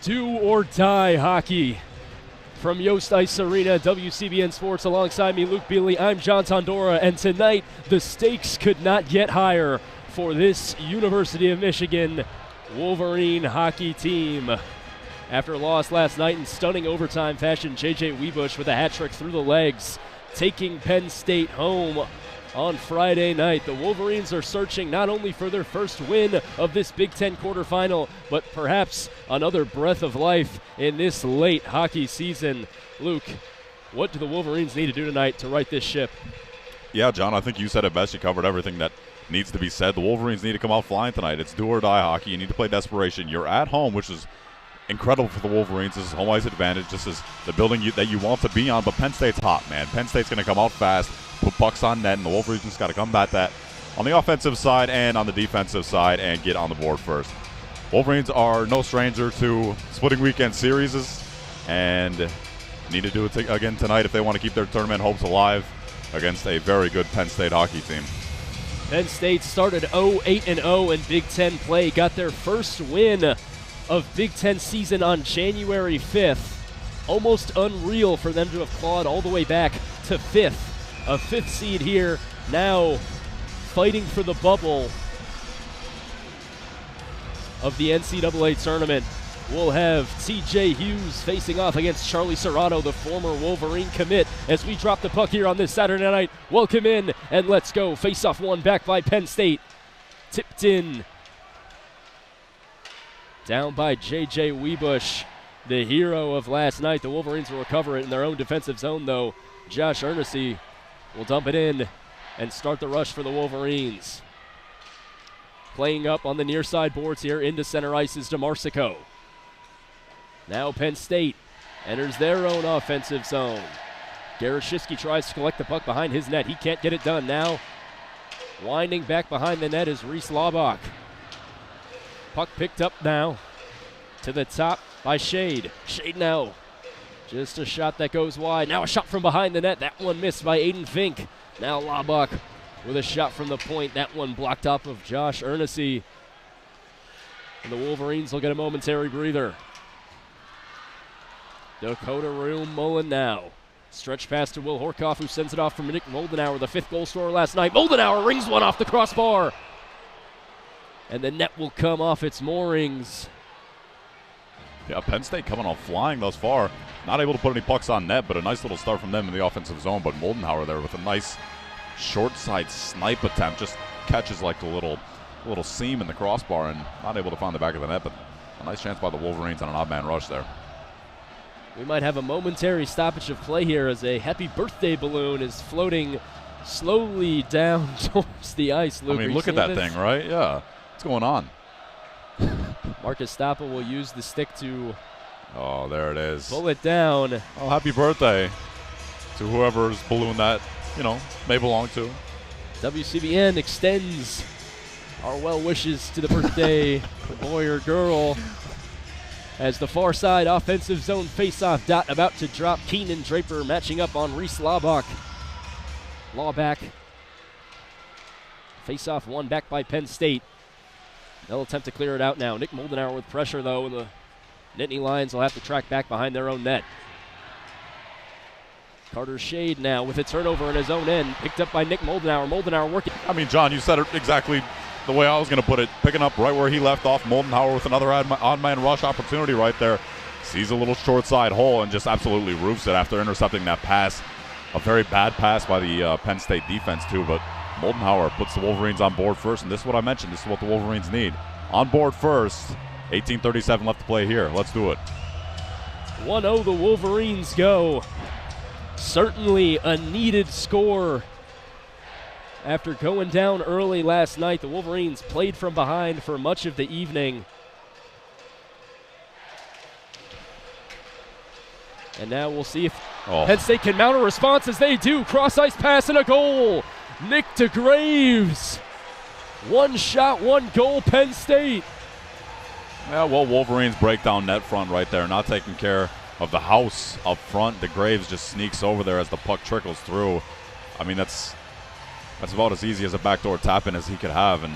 do or die hockey. From Yost Ice Arena, WCBN Sports, alongside me, Luke Beally. I'm John Tondora, and tonight the stakes could not get higher for this University of Michigan Wolverine hockey team. After a loss last night in stunning overtime fashion, J.J. Wiebusch with a hat trick through the legs, taking Penn State home on Friday night. The Wolverines are searching not only for their first win of this Big Ten quarterfinal, but perhaps another breath of life in this late hockey season. Luke, what do the Wolverines need to do tonight to right this ship? Yeah, John, I think you said it best. You covered everything that needs to be said. The Wolverines need to come out flying tonight. It's do or die hockey. You need to play desperation. You're at home, which is incredible for the Wolverines. This is home ice advantage. This is the building that you want to be on, but Penn State's hot, man. Penn State's going to come out fast, put pucks on net, and the Wolverines just got to combat that on the offensive side and on the defensive side and get on the board first. Wolverines are no stranger to splitting weekend series and need to do it again tonight if they want to keep their tournament hopes alive against a very good Penn State hockey team. Penn State started 0-8-0 in Big Ten play, got their first win of Big Ten season on January 5th. Almost unreal for them to have clawed all the way back to a fifth seed here, now fighting for the bubble of the NCAA tournament. We'll have TJ Hughes facing off against Charlie Serrano, the former Wolverine commit, as we drop the puck here on this Saturday night. Welcome in, and let's go. Face-off one back by Penn State. Tipped in. Down by J.J. Wiebusch, the hero of last night. The Wolverines will recover it in their own defensive zone, though. Josh Earnesty will dump it in and start the rush for the Wolverines. Playing up on the near side boards here into center ice is DeMarsico. Now Penn State enters their own offensive zone. Garashevsky tries to collect the puck behind his net. He can't get it done. Now winding back behind the net is Reese Laubach. Puck picked up now to the top by Shade. Shade now. Just a shot that goes wide. Now a shot from behind the net. That one missed by Aiden Fink. Now Laubach with a shot from the point. That one blocked off of Josh Earnesty. And the Wolverines will get a momentary breather. Dakota Room Mullen now. Stretch pass to Will Horkoff, who sends it off from Nick Moldenauer, the fifth goal scorer last night. Moldenauer rings one off the crossbar. And the net will come off its moorings. Yeah, Penn State coming on flying thus far. Not able to put any pucks on net, but a nice little start from them in the offensive zone. But Moldenauer there with a nice short side snipe attempt. Just catches like a little seam in the crossbar and not able to find the back of the net. But a nice chance by the Wolverines on an odd man rush there. We might have a momentary stoppage of play here as a happy birthday balloon is floating slowly down towards the ice. Luke, I mean, look at that thing, right? Yeah. What's going on? Marcus Stappa will use the stick to there it is. Pull it down. Oh, happy birthday to whoever's balloon that, may belong to. WCBN extends our well wishes to the birthday boy or girl. As the far side offensive zone face-off dot about to drop. Keenan Draper matching up on Reese Laubach. Laubach. Face-off one back by Penn State. They'll attempt to clear it out now. Nick Moldenauer with pressure, though, and the Nittany Lions will have to track back behind their own net. Carter Shade now with a turnover in his own end. Picked up by Nick Moldenauer. Moldenauer working. I mean, John, you said it exactly the way I was going to put it. Picking up right where he left off. Moldenauer with another odd-man rush opportunity right there. Sees a little short side hole and just absolutely roofs it after intercepting that pass. A very bad pass by the Penn State defense, too, but Moldenauer puts the Wolverines on board first, and this is what I mentioned. This is what the Wolverines need. On board first. 18:37 left to play here. Let's do it. 1-0 the Wolverines go. Certainly a needed score. After going down early last night, the Wolverines played from behind for much of the evening. And now we'll see if Penn State can mount a response, as they do. Cross-ice pass and a goal. Nick DeGraves. One shot, one goal, Penn State. Yeah, well, Wolverines break down net front right there, not taking care of the house up front. DeGraves just sneaks over there as the puck trickles through. I mean, that's about as easy as a backdoor tap-in as he could have. And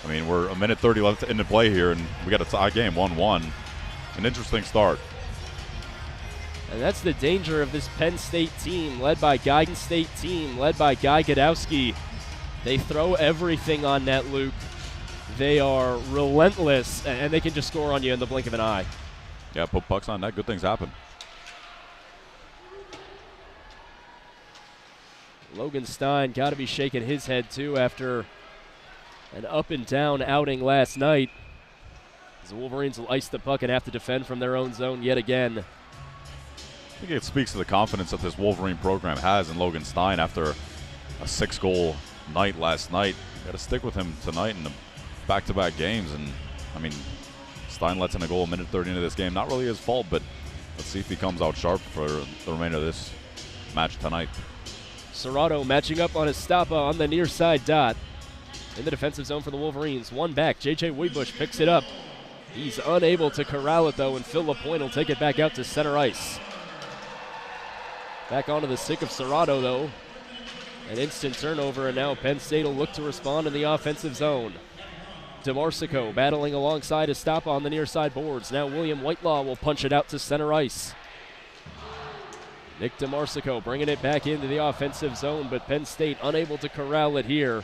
I mean, we're a minute 30 left into play here, and we got a tie game, 1-1. an interesting start. And that's the danger of this Penn State team, led by Guy State team, led by Guy Godowski. They throw everything on net, Luke. They are relentless, and they can just score on you in the blink of an eye. Yeah, put pucks on net, good things happen. Logan Stein got to be shaking his head, too, after an up-and-down outing last night. As the Wolverines will ice the puck and have to defend from their own zone yet again. I think it speaks to the confidence that this Wolverine program has in Logan Stein after a 6-goal night last night. Got to stick with him tonight in the back-to-back games. And, I mean, Stein lets in a goal a minute 30 into this game. Not really his fault, but let's see if he comes out sharp for the remainder of this match tonight. Serrato matching up on Estapa on the near side dot. In the defensive zone for the Wolverines. One back. J.J. Weebush picks it up. He's unable to corral it, though, and Phil Lapointe will take it back out to center ice. Back onto the stick of Serrato, though. An instant turnover, and now Penn State will look to respond in the offensive zone. DeMarsico battling alongside Estapa on the near side boards. Now William Whitelaw will punch it out to center ice. Nick DeMarsico bringing it back into the offensive zone, but Penn State unable to corral it here.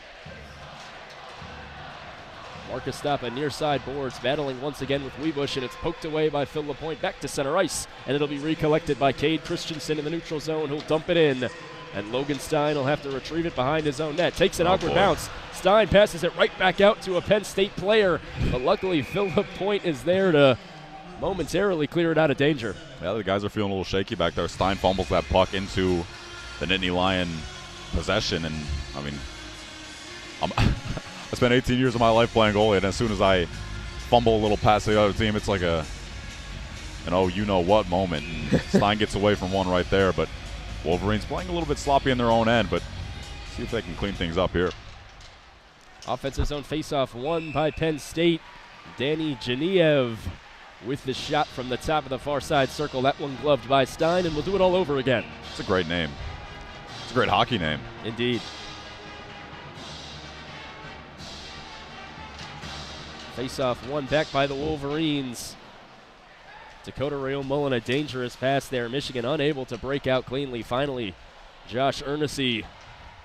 Mark Estapa near side boards, battling once again with Weebush, and it's poked away by Phil Lapointe back to center ice, and it'll be recollected by Cade Christensen in the neutral zone, who'll dump it in. And Logan Stein will have to retrieve it behind his own net. Takes an awkward bounce. Stein passes it right back out to a Penn State player, but luckily Phil Lapointe is there to momentarily clear it out of danger. Yeah, the guys are feeling a little shaky back there. Stein fumbles that puck into the Nittany Lion possession, and I mean, I spent 18 years of my life playing goalie, and as soon as I fumble a little past the other team, it's like an oh-you-know-what moment. And Stein gets away from one right there, but Wolverines playing a little bit sloppy in their own end, but see if they can clean things up here. Offensive zone faceoff won by Penn State. Danny Geniev with the shot from the top of the far side circle. That one gloved by Stein, and we'll do it all over again. It's a great name. It's a great hockey name. Indeed. Faceoff won back by the Wolverines. Dakota Rayo-Mullen, a dangerous pass there. Michigan unable to break out cleanly. Finally, Josh Ernessy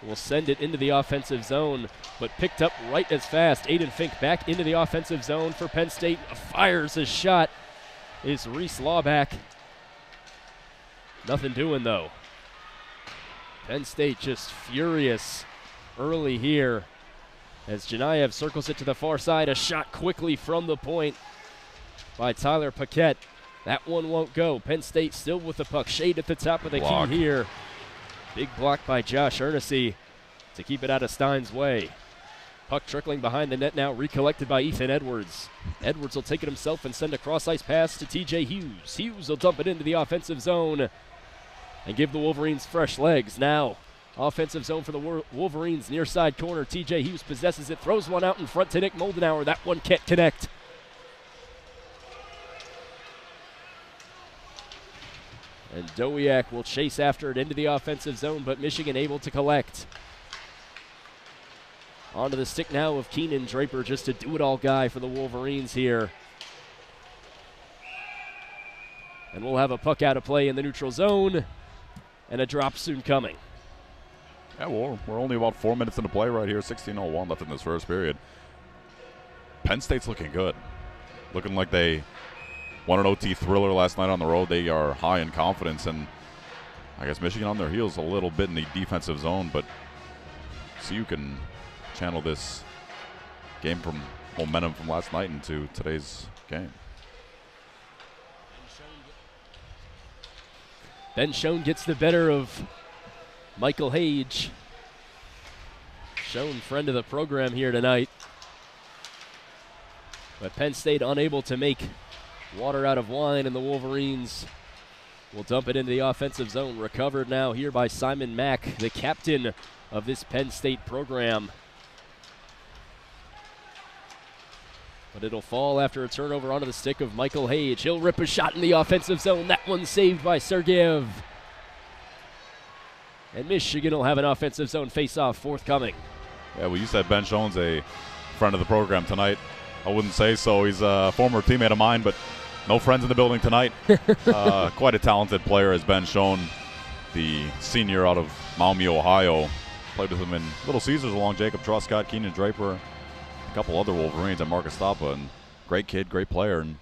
will send it into the offensive zone, but picked up right as fast. Aiden Fink back into the offensive zone for Penn State. Fires a shot. Is Reese Lawback. Nothing doing, though. Penn State just furious early here as Geniev circles it to the far side. A shot quickly from the point by Tyler Paquette. That one won't go. Penn State still with the puck. Shade at the top of the key here. Big block by Josh Ernessy to keep it out of Stein's way. Puck trickling behind the net now, recollected by Ethan Edwards. Edwards will take it himself and send a cross-ice pass to TJ Hughes. Hughes will dump it into the offensive zone and give the Wolverines fresh legs. Now, offensive zone for the Wolverines, near side corner. TJ Hughes possesses it, throws one out in front to Nick Moldenauer. That one can't connect. And Dowiak will chase after it into the offensive zone, but Michigan able to collect. Onto the stick now of Keenan Draper, just a do-it-all guy for the Wolverines here. And we'll have a puck out of play in the neutral zone, and a drop soon coming. Yeah, well, we're only about 4 minutes into play right here. 16:01 left in this first period. Penn State's looking good. Looking like they won an OT thriller last night on the road. They are high in confidence, and I guess Michigan on their heels a little bit in the defensive zone, but see who can channel this game from momentum from last night into today's game. Ben Schoen gets the better of Michael Hage. Schoen, friend of the program here tonight. But Penn State unable to make water out of wine, and the Wolverines will dump it into the offensive zone. Recovered now here by Simon Mack, the captain of this Penn State program. But it'll fall after a turnover onto the stick of Michael Hage. He'll rip a shot in the offensive zone. That one's saved by Sergeyev. And Michigan will have an offensive zone face-off forthcoming. Yeah, well, you said Ben Schoen's a friend of the program tonight. I wouldn't say so. He's a former teammate of mine, but No friends in the building tonight. Quite a talented player, as Ben shown, the senior out of Maumee, Ohio. Played with him in Little Caesars along Jacob Truscott, Keenan Draper, a couple other Wolverines, and Marcus Stappa. And great kid, great player, and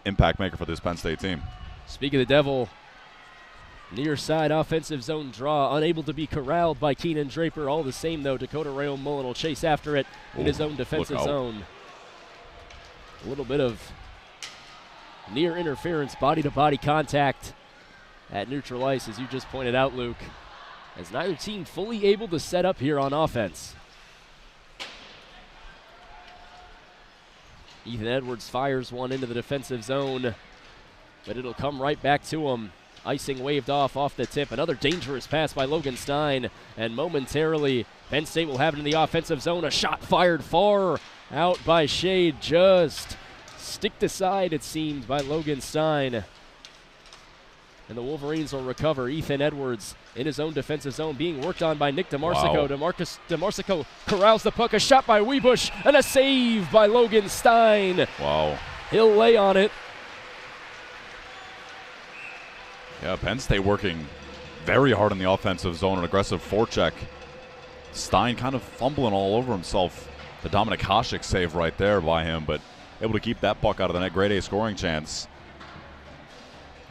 impact maker for this Penn State team. Speaking of the Devil, near side offensive zone draw, unable to be corralled by Keenan Draper. All the same, though, Dakota Rayo Mullen will chase after it in his own defensive zone. A little bit of near interference, body-to-body contact at neutral ice, as you just pointed out, Luke, as neither team fully able to set up here on offense. Ethan Edwards fires one into the defensive zone, but it'll come right back to him. Icing waved off the tip. Another dangerous pass by Logan Stein, and momentarily Penn State will have it in the offensive zone. A shot fired far out by Shade, just sticked aside, it seemed, by Logan Stein. And the Wolverines will recover. Ethan Edwards in his own defensive zone, being worked on by Nick DeMarsico. Wow. DeMarsico corrals the puck. A shot by Wiebusch, and a save by Logan Stein. Wow. He'll lay on it. Yeah, Penn State working very hard in the offensive zone, an aggressive forecheck. Stein kind of fumbling all over himself. The Dominic Hasek save right there by him, but able to keep that puck out of the net. Grade A scoring chance.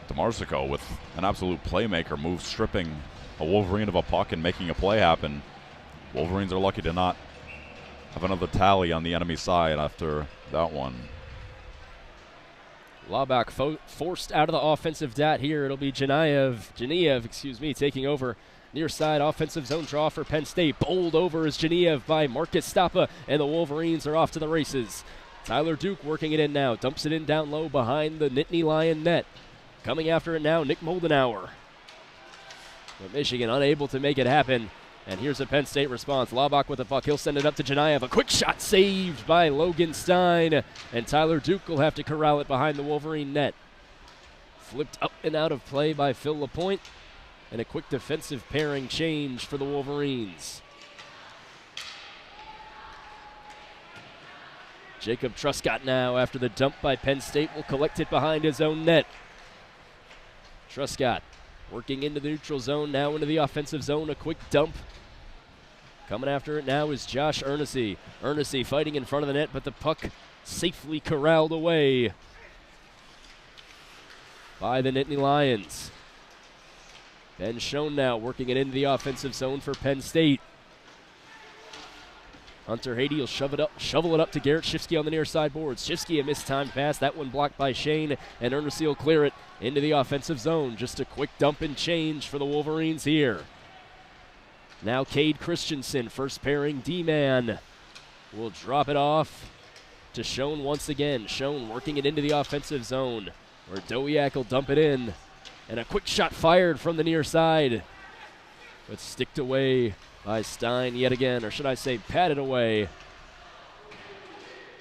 DeMarsico with an absolute playmaker move, stripping a Wolverine of a puck and making a play happen. Wolverines are lucky to not have another tally on the enemy side after that one. Laubach forced out of the offensive dot here. It'll be Geniev, taking over near side offensive zone draw for Penn State. Bowled over is Geniev by Marcus Stappa, and the Wolverines are off to the races. Tyler Duke working it in now, dumps it in down low behind the Nittany Lion net. Coming after it now, Nick Moldenauer. But Michigan unable to make it happen. And here's a Penn State response. Laubach with the puck. He'll send it up to Geniev. A quick shot saved by Logan Stein. And Tyler Duke will have to corral it behind the Wolverine net. Flipped up and out of play by Phil LaPointe. And a quick defensive pairing change for the Wolverines. Jacob Truscott now, after the dump by Penn State, will collect it behind his own net. Truscott working into the neutral zone, now into the offensive zone. A quick dump. Coming after it now is Josh Ernessy. Ernessy fighting in front of the net, but the puck safely corralled away by the Nittany Lions. Ben Schoen now working it into the offensive zone for Penn State. Hunter Haiti will shovel it up to Garrett Shifsky on the near side boards. Shifsky, a mistimed pass. That one blocked by Shane, and Ernessy will clear it into the offensive zone. Just a quick dump and change for the Wolverines here. Now Cade Christensen, first pairing D-man, will drop it off to Schoen once again. Schoen working it into the offensive zone, where Dowiak will dump it in. And a quick shot fired from the near side, but sticked away by Stein yet again, or should I say patted away,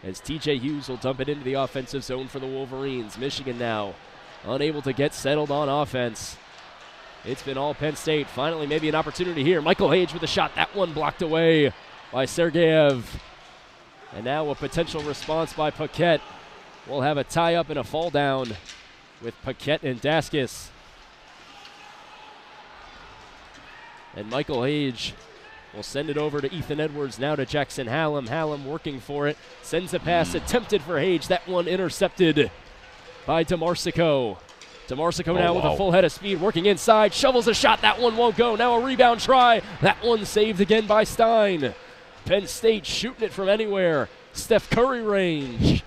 as TJ Hughes will dump it into the offensive zone for the Wolverines. Michigan now unable to get settled on offense. It's been all Penn State. Finally, maybe an opportunity here. Michael Hage with a shot. That one blocked away by Sergeyev. And now a potential response by Paquette. We'll have a tie-up and a fall down with Paquette and Daskis. And Michael Hage will send it over to Ethan Edwards, now to Jackson Hallam. Hallam working for it. Sends a pass attempted for Hage. That one intercepted by DeMarsico. DeMarsico now with a full head of speed, working inside. Shovels a shot. That one won't go. Now a rebound try. That one saved again by Stein. Penn State shooting it from anywhere. Steph Curry range.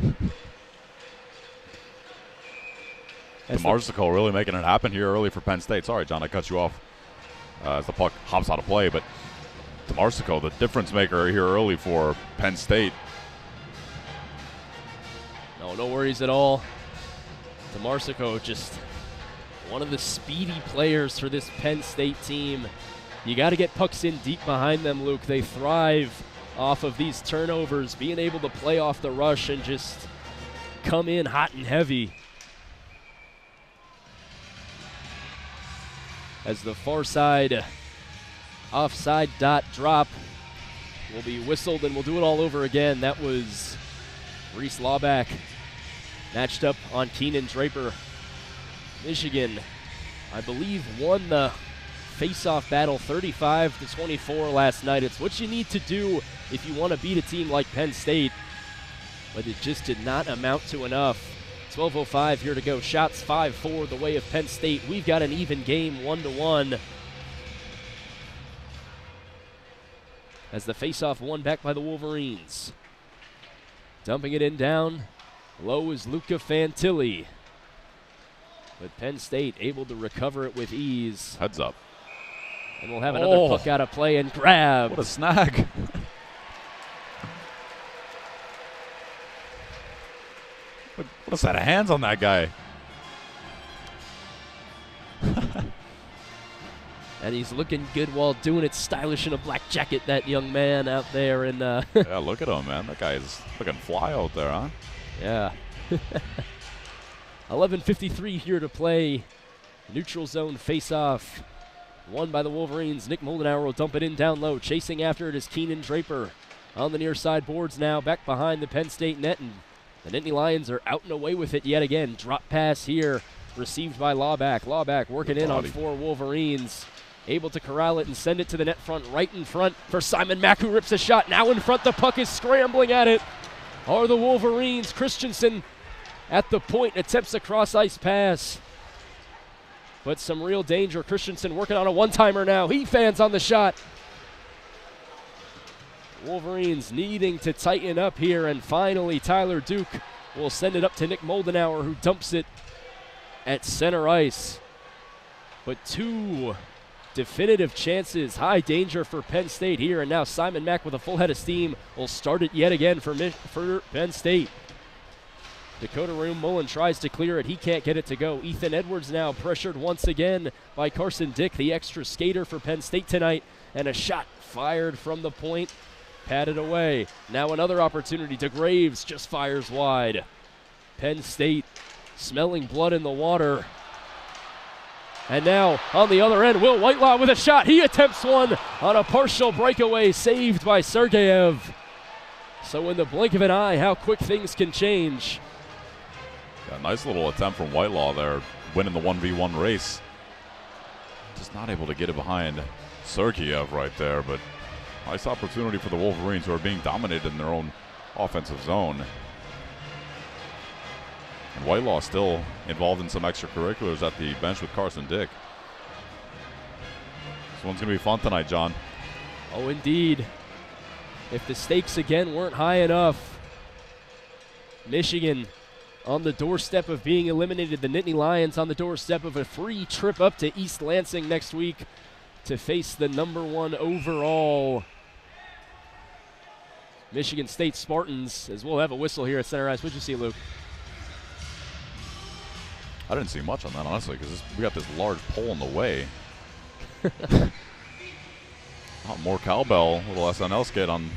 DeMarsico really making it happen here early for Penn State. Sorry, John, I cut you off as the puck hops out of play, but DeMarsico, the difference maker here early for Penn State. No worries at all. DeMarsico, just one of the speedy players for this Penn State team. You got to get pucks in deep behind them, Luke. They thrive off of these turnovers, being able to play off the rush and just come in hot and heavy. As the far side offside dot drop will be whistled, and we'll do it all over again. That was Reese Laubach matched up on Keenan Draper. Michigan, I believe, won the face-off battle 35-24 last night. It's what you need to do if you want to beat a team like Penn State, but it just did not amount to enough. 12:05 here to go. Shots 5-4 the way of Penn State. We've got an even game, 1-1. As the face-off won back by the Wolverines. Dumping it in down. Low is Luca Fantilli. But Penn State able to recover it with ease. Heads up. And we'll have another puck out of play and grab. What a snag. What a set of hands on that guy. And he's looking good while doing it stylish in a black jacket, that young man out there. And yeah, look at him, man. That guy is looking fly out there, huh? Yeah. 11:53 here to play. Neutral zone face-off. Won by the Wolverines. Nick Moldenauer will dump it in down low. Chasing after it is Keenan Draper. On the near side boards now, back behind the Penn State net. And the Nittany Lions are out and away with it yet again. Drop pass here, received by Lawback. Lawback working in on 4 Wolverines. Able to corral it and send it to the net front, right in front for Simon Mack, who rips a shot. Now in front, the puck is scrambling at it. Are the Wolverines. Christensen at the point, attempts a cross-ice pass. But some real danger. Christensen working on a one-timer now. He fans on the shot. Wolverines needing to tighten up here, and finally Tyler Duke will send it up to Nick Moldenauer, who dumps it at center ice. But 2 definitive chances, high danger for Penn State here, and now Simon Mack with a full head of steam will start it yet again for Penn State. Dakota Mullen tries to clear it. He can't get it to go. Ethan Edwards now pressured once again by Carson Dick, the extra skater for Penn State tonight, and a shot fired from the point, patted away. Now another opportunity to Graves, just fires wide. Penn State smelling blood in the water. And now on the other end, Will Whitelaw with a shot. He attempts one on a partial breakaway, saved by Sergeyev. So in the blink of an eye, how quick things can change. Yeah, nice little attempt from Whitelaw there, winning the 1v1 race. Just not able to get it behind Sergeyev right there, but nice opportunity for the Wolverines, who are being dominated in their own offensive zone. And Whitelaw still involved in some extracurriculars at the bench with Carson Dick. This one's going to be fun tonight, John. Oh, indeed. If the stakes again weren't high enough, Michigan on the doorstep of being eliminated. The Nittany Lions on the doorstep of a free trip up to East Lansing next week to face the #1 overall Michigan State Spartans, as we'll have a whistle here at center ice. What'd you see, Luke? I didn't see much on that, honestly, because we got this large pole in the way. More cowbell, little SNL skit on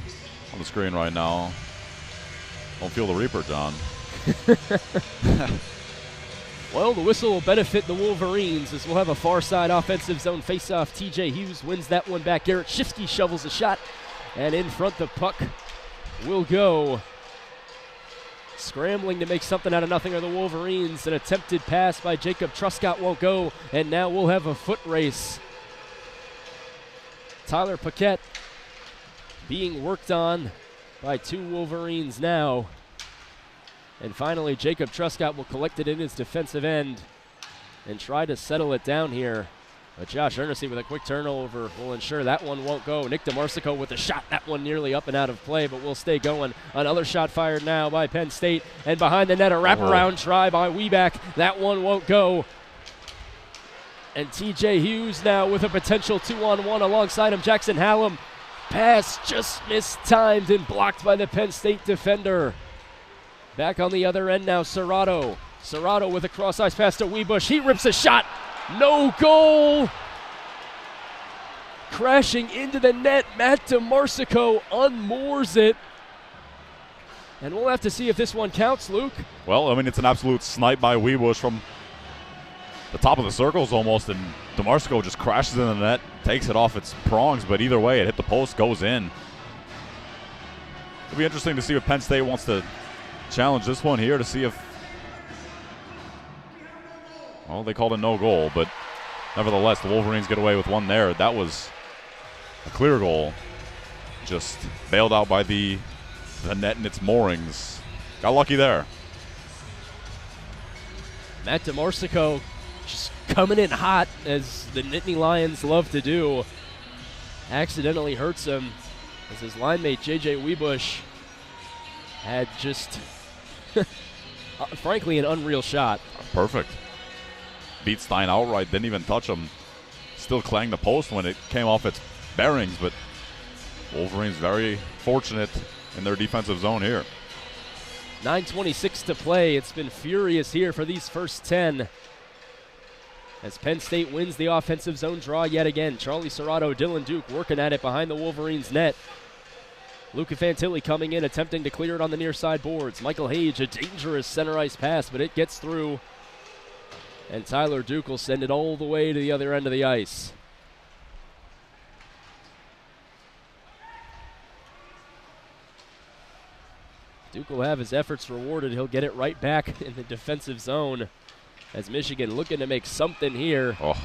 the screen right now. Don't feel the Reaper, John. Well, the whistle will benefit the Wolverines, as we'll have a far side offensive zone faceoff. TJ Hughes wins that one back. Garrett Shifsky shovels a shot, and in front the puck will go. Scrambling to make something out of nothing are the Wolverines. An attempted pass by Jacob Truscott won't go, and now we'll have a foot race. Tyler Paquette being worked on by 2 Wolverines now. And finally, Jacob Truscott will collect it in his defensive end and try to settle it down here. But Josh Ernest with a quick turnover will ensure that one won't go. Nick DeMarsico with a shot. That one nearly up and out of play, but we'll stay going. Another shot fired now by Penn State. And behind the net, a wraparound try by Weeback. That one won't go. And TJ Hughes now with a potential 2-on-1 alongside him. Jackson Hallam. Pass just mistimed and blocked by the Penn State defender. Back on the other end now, Serrato. Serrato with a cross-ice pass to Weebush. He rips a shot. No goal. Crashing into the net, Matt DeMarsico unmoors it. And we'll have to see if this one counts, Luke. Well, I mean, it's an absolute snipe by Weebush from the top of the circles almost, and DeMarsico just crashes in the net, takes it off its prongs, but either way, it hit the post, goes in. It'll be interesting to see if Penn State wants to challenge this one here to see if Well, they called a no goal, but nevertheless, the Wolverines get away with one there. That was a clear goal. Just bailed out by the net and its moorings. Got lucky there. Matt DeMarsico just coming in hot, as the Nittany Lions love to do. Accidentally hurts him, as his line mate J.J. Wiebusch had just, frankly, an unreal shot. Perfect. Beat Stein outright, didn't even touch him. Still clanged the post when it came off its bearings, but Wolverines very fortunate in their defensive zone here. 9:26 to play. It's been furious here for these first 10. As Penn State wins the offensive zone draw yet again. Charlie Serrato, Dylan Duke working at it behind the Wolverines' net. Luca Fantilli coming in, attempting to clear it on the near side boards. Michael Hage, a dangerous center ice pass, but it gets through. And Tyler Duke will send it all the way to the other end of the ice. Duke will have his efforts rewarded. He'll get it right back in the defensive zone, as Michigan looking to make something here. Oh.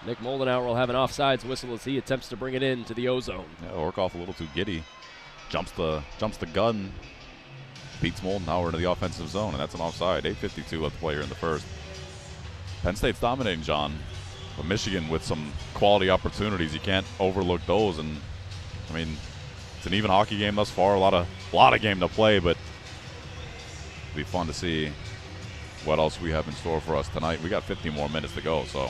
Nick Moldenauer will have an offsides whistle as he attempts to bring it in to the O-zone. Yeah, Orkoff a little too giddy. Jumps the gun. Beats Moldenauer into the offensive zone, and that's an offside. 8:52 left to play here in the first. Penn State's dominating, John. But Michigan with some quality opportunities. You can't overlook those. And, I mean, it's an even hockey game thus far. A lot of game to play, but it'll be fun to see what else we have in store for us tonight. We got 50 more minutes to go, so.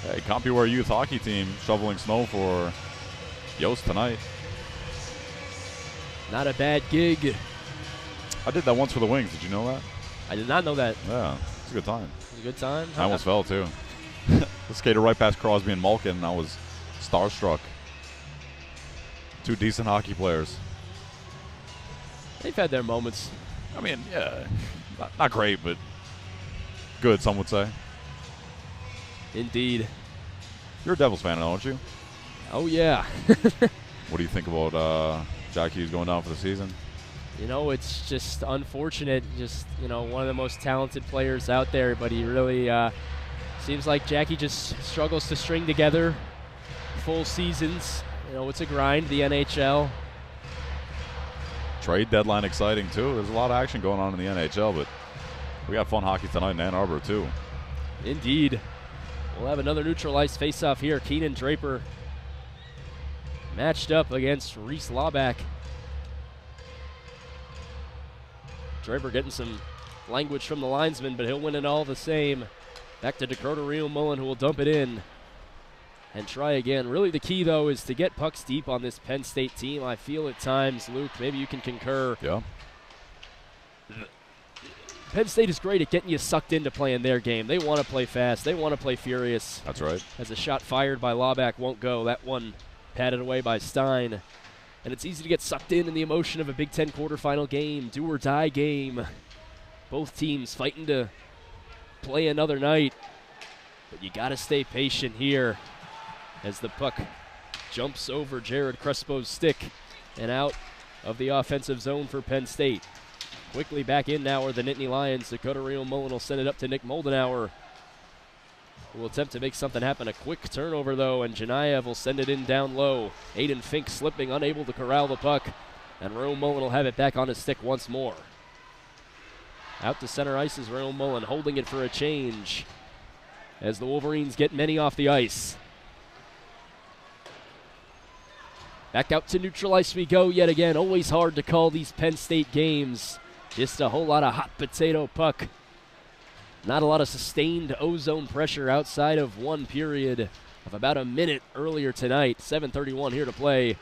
Hey, CompuWare youth hockey team shoveling snow for Yost tonight. Not a bad gig. I did that once for the Wings. Did you know that? I did not know that. Yeah, it's a good time. It was a good time? I almost fell, too. I skated right past Crosby and Malkin, and I was starstruck. Two decent hockey players. They've had their moments. I mean, yeah, not great, but good, some would say. Indeed. You're a Devils fan, aren't you? Oh, yeah. What do you think about Jack Hughes going down for the season? You know, it's just unfortunate. Just, you know, one of the most talented players out there, but he really seems like Jackie just struggles to string together full seasons. You know, it's a grind, the NHL. Trade deadline exciting, too. There's a lot of action going on in the NHL, but we got fun hockey tonight in Ann Arbor, too. Indeed. We'll have another neutral ice face-off here. Keenan Draper matched up against Reese Laubach. Draper getting some language from the linesman, but he'll win it all the same. Back to Dakota Rio-Mullen, who will dump it in and try again. Really the key, though, is to get pucks deep on this Penn State team. I feel at times, Luke, maybe you can concur. Yeah. Penn State is great at getting you sucked into playing their game. They want to play fast. They want to play furious. That's right. As a shot fired by Laubach won't go. That one patted away by Stein. And it's easy to get sucked in the emotion of a Big Ten quarterfinal game, do-or-die game. Both teams fighting to play another night. But you got to stay patient here as the puck jumps over Jared Crespo's stick and out of the offensive zone for Penn State. Quickly back in now are the Nittany Lions. Dakota Rio-Mullen will send it up to Nick Moldenauer, who will attempt to make something happen. A quick turnover, though, and Janaev will send it in down low. Aiden Fink slipping, unable to corral the puck, and Rio-Mullen will have it back on his stick once more. Out to center ice is Rio-Mullen, holding it for a change as the Wolverines get many off the ice. Back out to neutral ice we go yet again. Always hard to call these Penn State games. Just a whole lot of hot potato puck. Not a lot of sustained O-zone pressure outside of one period of about a minute earlier tonight. 7:31 here to play.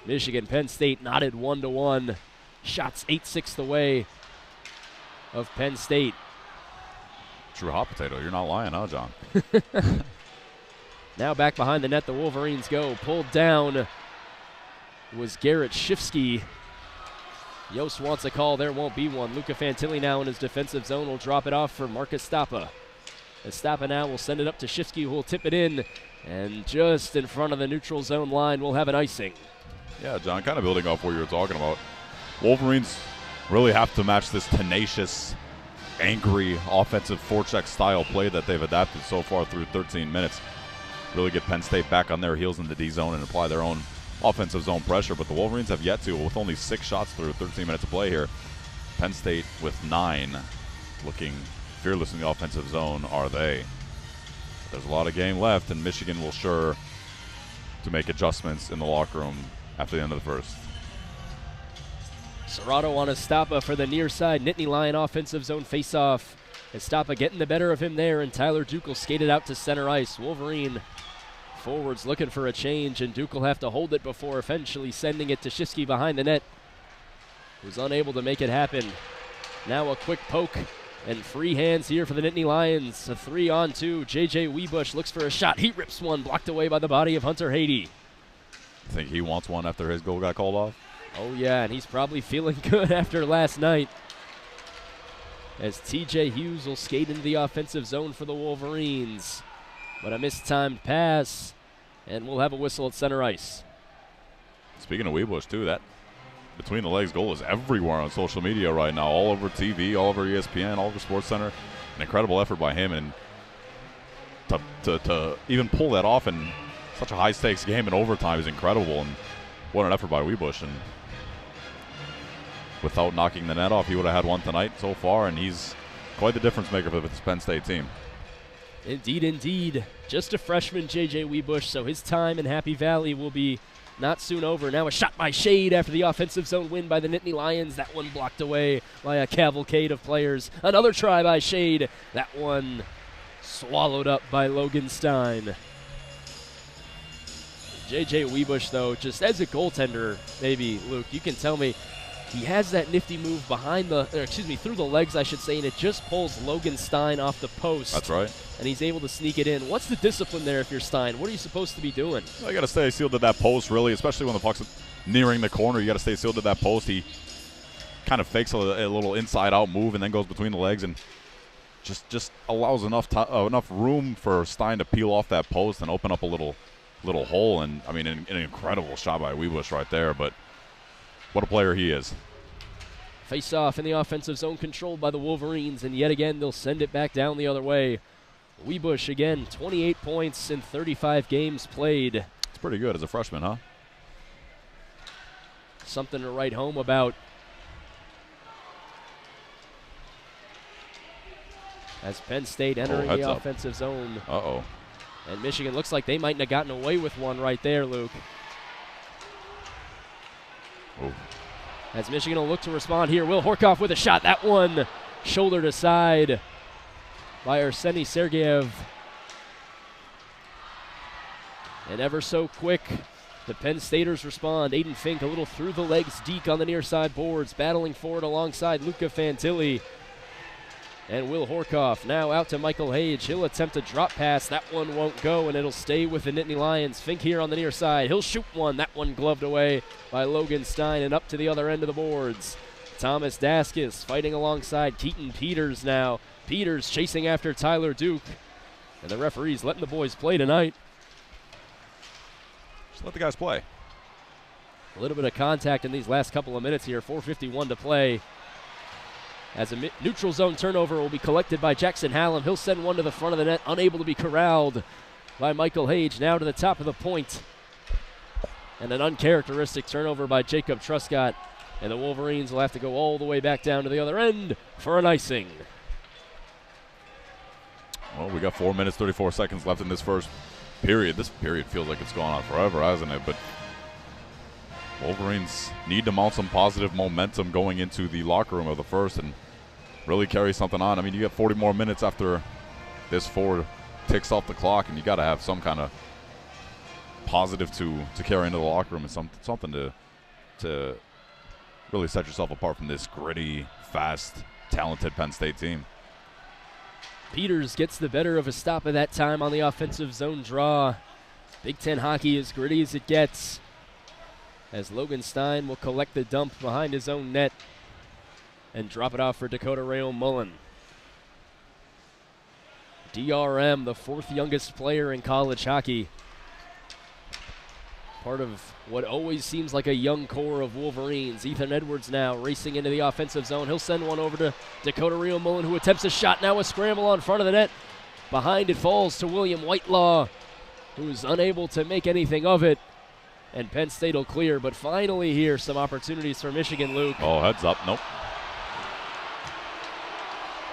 Michigan, Penn State knotted 1-1. Shots 8-6 the way of Penn State. True hot potato. You're not lying, huh, John? Now back behind the net, the Wolverines go. Pulled down was Garrett Shifsky. Yost wants a call. There won't be one. Luca Fantilli now in his defensive zone will drop it off for Marcus Stappa. Stappa now will send it up to Shifsky, who will tip it in. And just in front of the neutral zone line, we'll have an icing. Yeah, John, kind of building off what you were talking about. Wolverines really have to match this tenacious angry offensive forecheck style play that they've adapted so far through 13 minutes. Really get Penn State back on their heels in the D zone and apply their own offensive zone pressure, but the Wolverines have yet to, with only 6 shots through 13 minutes of play here. Penn State with 9, looking fearless in the offensive zone, are they? There's a lot of game left, and Michigan will sure to make adjustments in the locker room after the end of the first. Serrato on Estapa for the near side. Nittany Lion offensive zone faceoff. Estapa getting the better of him there, and Tyler Duke will skate it out to center ice. Wolverine forwards looking for a change, and Duke will have to hold it before eventually sending it to Shiski behind the net, who's unable to make it happen. Now a quick poke and free hands here for the Nittany Lions. A 3-on-2. J.J. Wiebusch looks for a shot. He rips one, blocked away by the body of Hunter Haiti. Think he wants one after his goal got called off? Oh, yeah, and he's probably feeling good after last night, as T.J. Hughes will skate into the offensive zone for the Wolverines. But a mistimed pass, and we'll have a whistle at center ice. Speaking of Wiebusch, too, that between the legs goal is everywhere on social media right now, all over TV, all over ESPN, all over SportsCenter. An incredible effort by him, and to even pull that off in such a high-stakes game in overtime is incredible, and what an effort by Wiebusch. And without knocking the net off, he would have had one tonight so far, and he's quite the difference maker for this Penn State team. Indeed, indeed. Just a freshman, J.J. Wiebusch, so his time in Happy Valley will be not soon over. Now a shot by Shade after the offensive zone win by the Nittany Lions. That one blocked away by a cavalcade of players. Another try by Shade. That one swallowed up by Logan Stein. J.J. Wiebusch, though, just as a goaltender, maybe, Luke, you can tell me, he has that nifty move behind the, through the legs, I should say, and it just pulls Logan Stein off the post. That's right. And he's able to sneak it in. What's the discipline there if you're Stein? What are you supposed to be doing? Well, you got to stay sealed to that post, really, especially when the puck's nearing the corner. You got to stay sealed to that post. He kind of fakes a little inside-out move and then goes between the legs and just allows enough room for Stein to peel off that post and open up a little hole. And I mean, an incredible shot by Wiebusch right there. But what a player he is. Face off in the offensive zone, controlled by the Wolverines, and yet again they'll send it back down the other way. Wiebusch again, 28 points in 35 games played. It's pretty good as a freshman, huh? Something to write home about. As Penn State entering the offensive zone. Uh-oh. And Michigan looks like they might have gotten away with one right there, Luke. Ooh. As Michigan will look to respond here. Will Horkoff with a shot. That one shouldered aside by Arseny Sergeyev. And ever so quick, the Penn Staters respond. Aiden Fink a little through the legs, Deke on the near side boards, battling forward alongside Luca Fantilli. And Will Horkoff now out to Michael Hage. He'll attempt a drop pass. That one won't go, and it'll stay with the Nittany Lions. Fink here on the near side. He'll shoot one. That one gloved away by Logan Stein and up to the other end of the boards. Thomas Daskis fighting alongside Keaton Peters now. Peters chasing after Tyler Duke. And the referee's letting the boys play tonight. Just let the guys play. A little bit of contact in these last couple of minutes here. 4:51 to play. As a neutral zone turnover will be collected by Jackson Hallam. He'll send one to the front of the net, unable to be corralled by Michael Hage. Now to the top of the point. And an uncharacteristic turnover by Jacob Truscott. And the Wolverines will have to go all the way back down to the other end for an icing. Well, we got 4 minutes, 34 seconds left in this first period. This period feels like it's gone on forever, hasn't it? But Wolverines need to mount some positive momentum going into the locker room of the first and really carry something on. I mean, you got 40 more minutes after this forward ticks off the clock, and you got to have some kind of positive to carry into the locker room and something to really set yourself apart from this gritty, fast, talented Penn State team. Peters gets the better of Estapa that time on the offensive zone draw. Big Ten hockey as gritty as it gets, as Logan Stein will collect the dump behind his own net and drop it off for Dakota Rayo Mullen. DRM, the 4th youngest player in college hockey. Part of what always seems like a young core of Wolverines. Ethan Edwards now racing into the offensive zone. He'll send one over to Dakota Rio Mullen, who attempts a shot. Now a scramble on front of the net. Behind it falls to William Whitelaw, who's unable to make anything of it. And Penn State will clear, but finally here, some opportunities for Michigan, Luke. Oh, heads up. Nope.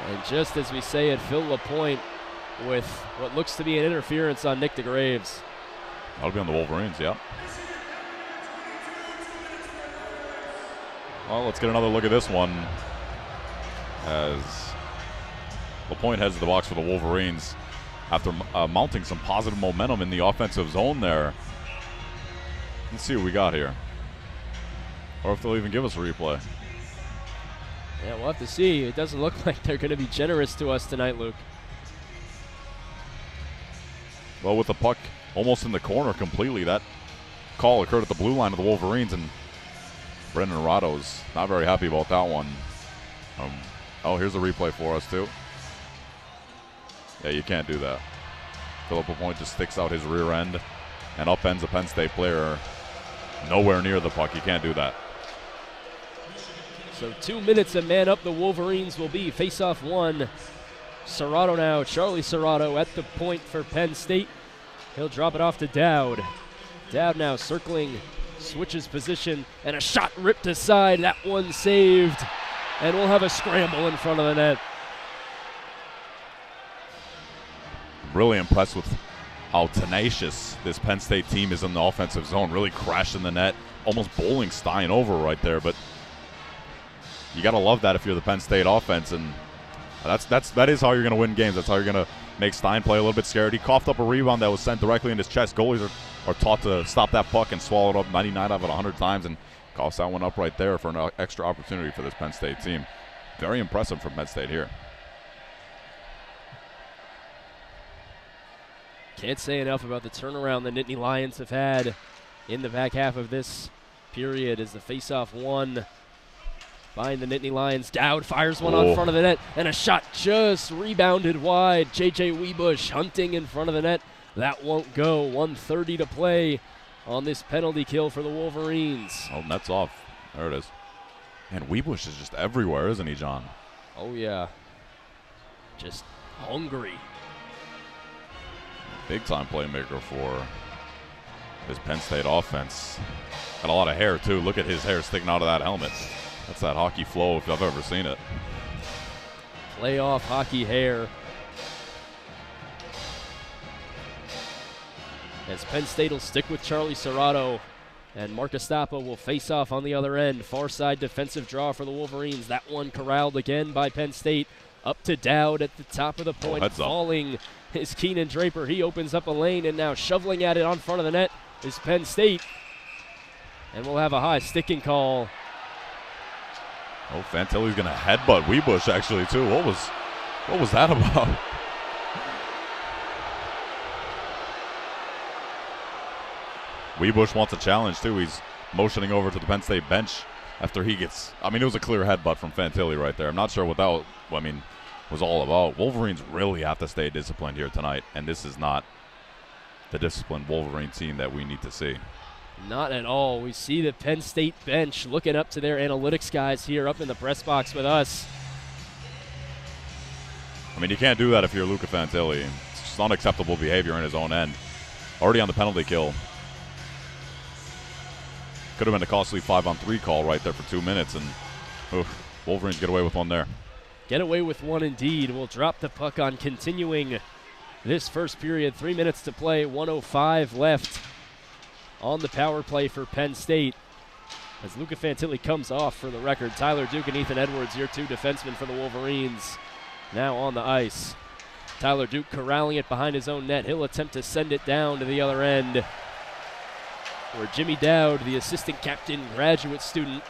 And just as we say it, Phil LaPointe with what looks to be an interference on Nick DeGraves. That'll be on the Wolverines, yeah. Well, let's get another look at this one as LaPointe heads to the box for the Wolverines after mounting some positive momentum in the offensive zone there. Let's see what we got here. Or if they'll even give us a replay. Yeah, we'll have to see. It doesn't look like they're going to be generous to us tonight, Luke. Well, with the puck almost in the corner completely, that call occurred at the blue line of the Wolverines, and Brendan Rado's not very happy about that one. Oh, here's a replay for us, too. Yeah, you can't do that. Philip LaPointe just sticks out his rear end and upends a Penn State player nowhere near the puck. You can't do that. So 2 minutes and man up the Wolverines will be. Face-off one. Serrato now, Charlie Serrato at the point for Penn State. He'll drop it off to Dowd. Dowd now circling, switches position, and a shot ripped aside. That one saved. And we'll have a scramble in front of the net. Really impressed with how tenacious this Penn State team is in the offensive zone. Really crashing the net, almost bowling Stein over right there. But you got to love that if you're the Penn State offense, and that is how you're going to win games. That's how you're going to make Stein play a little bit scared. He coughed up a rebound that was sent directly in his chest. Goalies are taught to stop that puck and swallow it up 99 out of 100 times, and coughs that one up right there for an extra opportunity for this Penn State team. Very impressive from Penn State here. Can't say enough about the turnaround the Nittany Lions have had in the back half of this period as the faceoff one behind the Nittany Lions. Dowd fires one on front of the net, and a shot just rebounded wide. J.J. Weebush hunting in front of the net. That won't go. 1:30 to play on this penalty kill for the Wolverines. Oh, net's off. There it is. And Weebush is just everywhere, isn't he, John? Oh, yeah. Just hungry. Big-time playmaker for this Penn State offense. Got a lot of hair, too. Look at his hair sticking out of that helmet. That's that hockey flow if I've ever seen it. Playoff hockey hair. As Penn State will stick with Charlie Serrato, and Mark Estapa will face off on the other end. Far side defensive draw for the Wolverines. That one corralled again by Penn State. Up to Dowd at the top of the point. Falling is Keenan Draper. He opens up a lane, and now shoveling at it on front of the net is Penn State. And we'll have a high sticking call. Oh, Fantilli's going to headbutt Weebush actually too. What was that about? Weebush wants a challenge too. He's motioning over to the Penn State bench after he gets, I mean, it was a clear headbutt from Fantilli right there. I'm not sure what that was all about. Wolverines really have to stay disciplined here tonight, and this is not the disciplined Wolverine team that we need to see. Not at all. We see the Penn State bench looking up to their analytics guys here up in the press box with us. I mean, you can't do that if you're Luca Fantilli. It's just unacceptable behavior in his own end. Already on the penalty kill. Could have been a costly 5-on-3 call right there for 2 minutes, and Wolverines get away with one there. Get away with one indeed. We'll drop the puck on continuing this first period. 3 minutes to play, 1:05 left on the power play for Penn State. As Luca Fantilli comes off for the record, Tyler Duke and Ethan Edwards, your two defensemen for the Wolverines, now on the ice. Tyler Duke corralling it behind his own net. He'll attempt to send it down to the other end, where Jimmy Dowd, the assistant captain, graduate student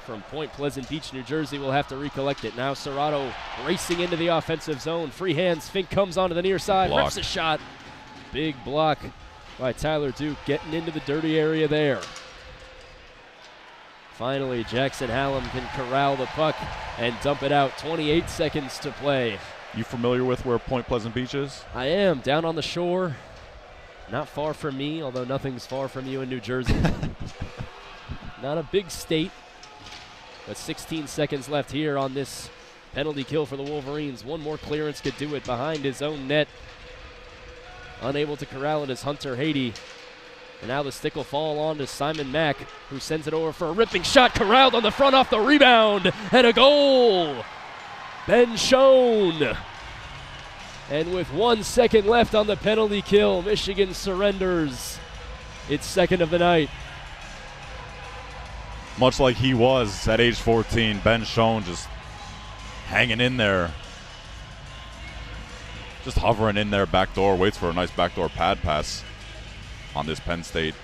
from Point Pleasant Beach, New Jersey, will have to recollect it. Now Serrato racing into the offensive zone. Free hands. Fink comes onto the near side. Rips a shot. Big block by Tyler Duke, getting into the dirty area there. Finally, Jackson Hallam can corral the puck and dump it out. 28 seconds to play. You familiar with where Point Pleasant Beach is? I am. Down on the shore. Not far from me, although nothing's far from you in New Jersey. Not a big state, but 16 seconds left here on this penalty kill for the Wolverines. One more clearance could do it behind his own net. Unable to corral it is Hunter Haiti. And now the stick will fall on to Simon Mack, who sends it over for a ripping shot. Corralled on the front off the rebound, and a goal! Ben Schoen. And with 1 second left on the penalty kill, Michigan surrenders its second of the night. Much like he was at age 14, Ben Schoen just hanging in there. Just hovering in there, backdoor, waits for a nice backdoor pad pass on this Penn State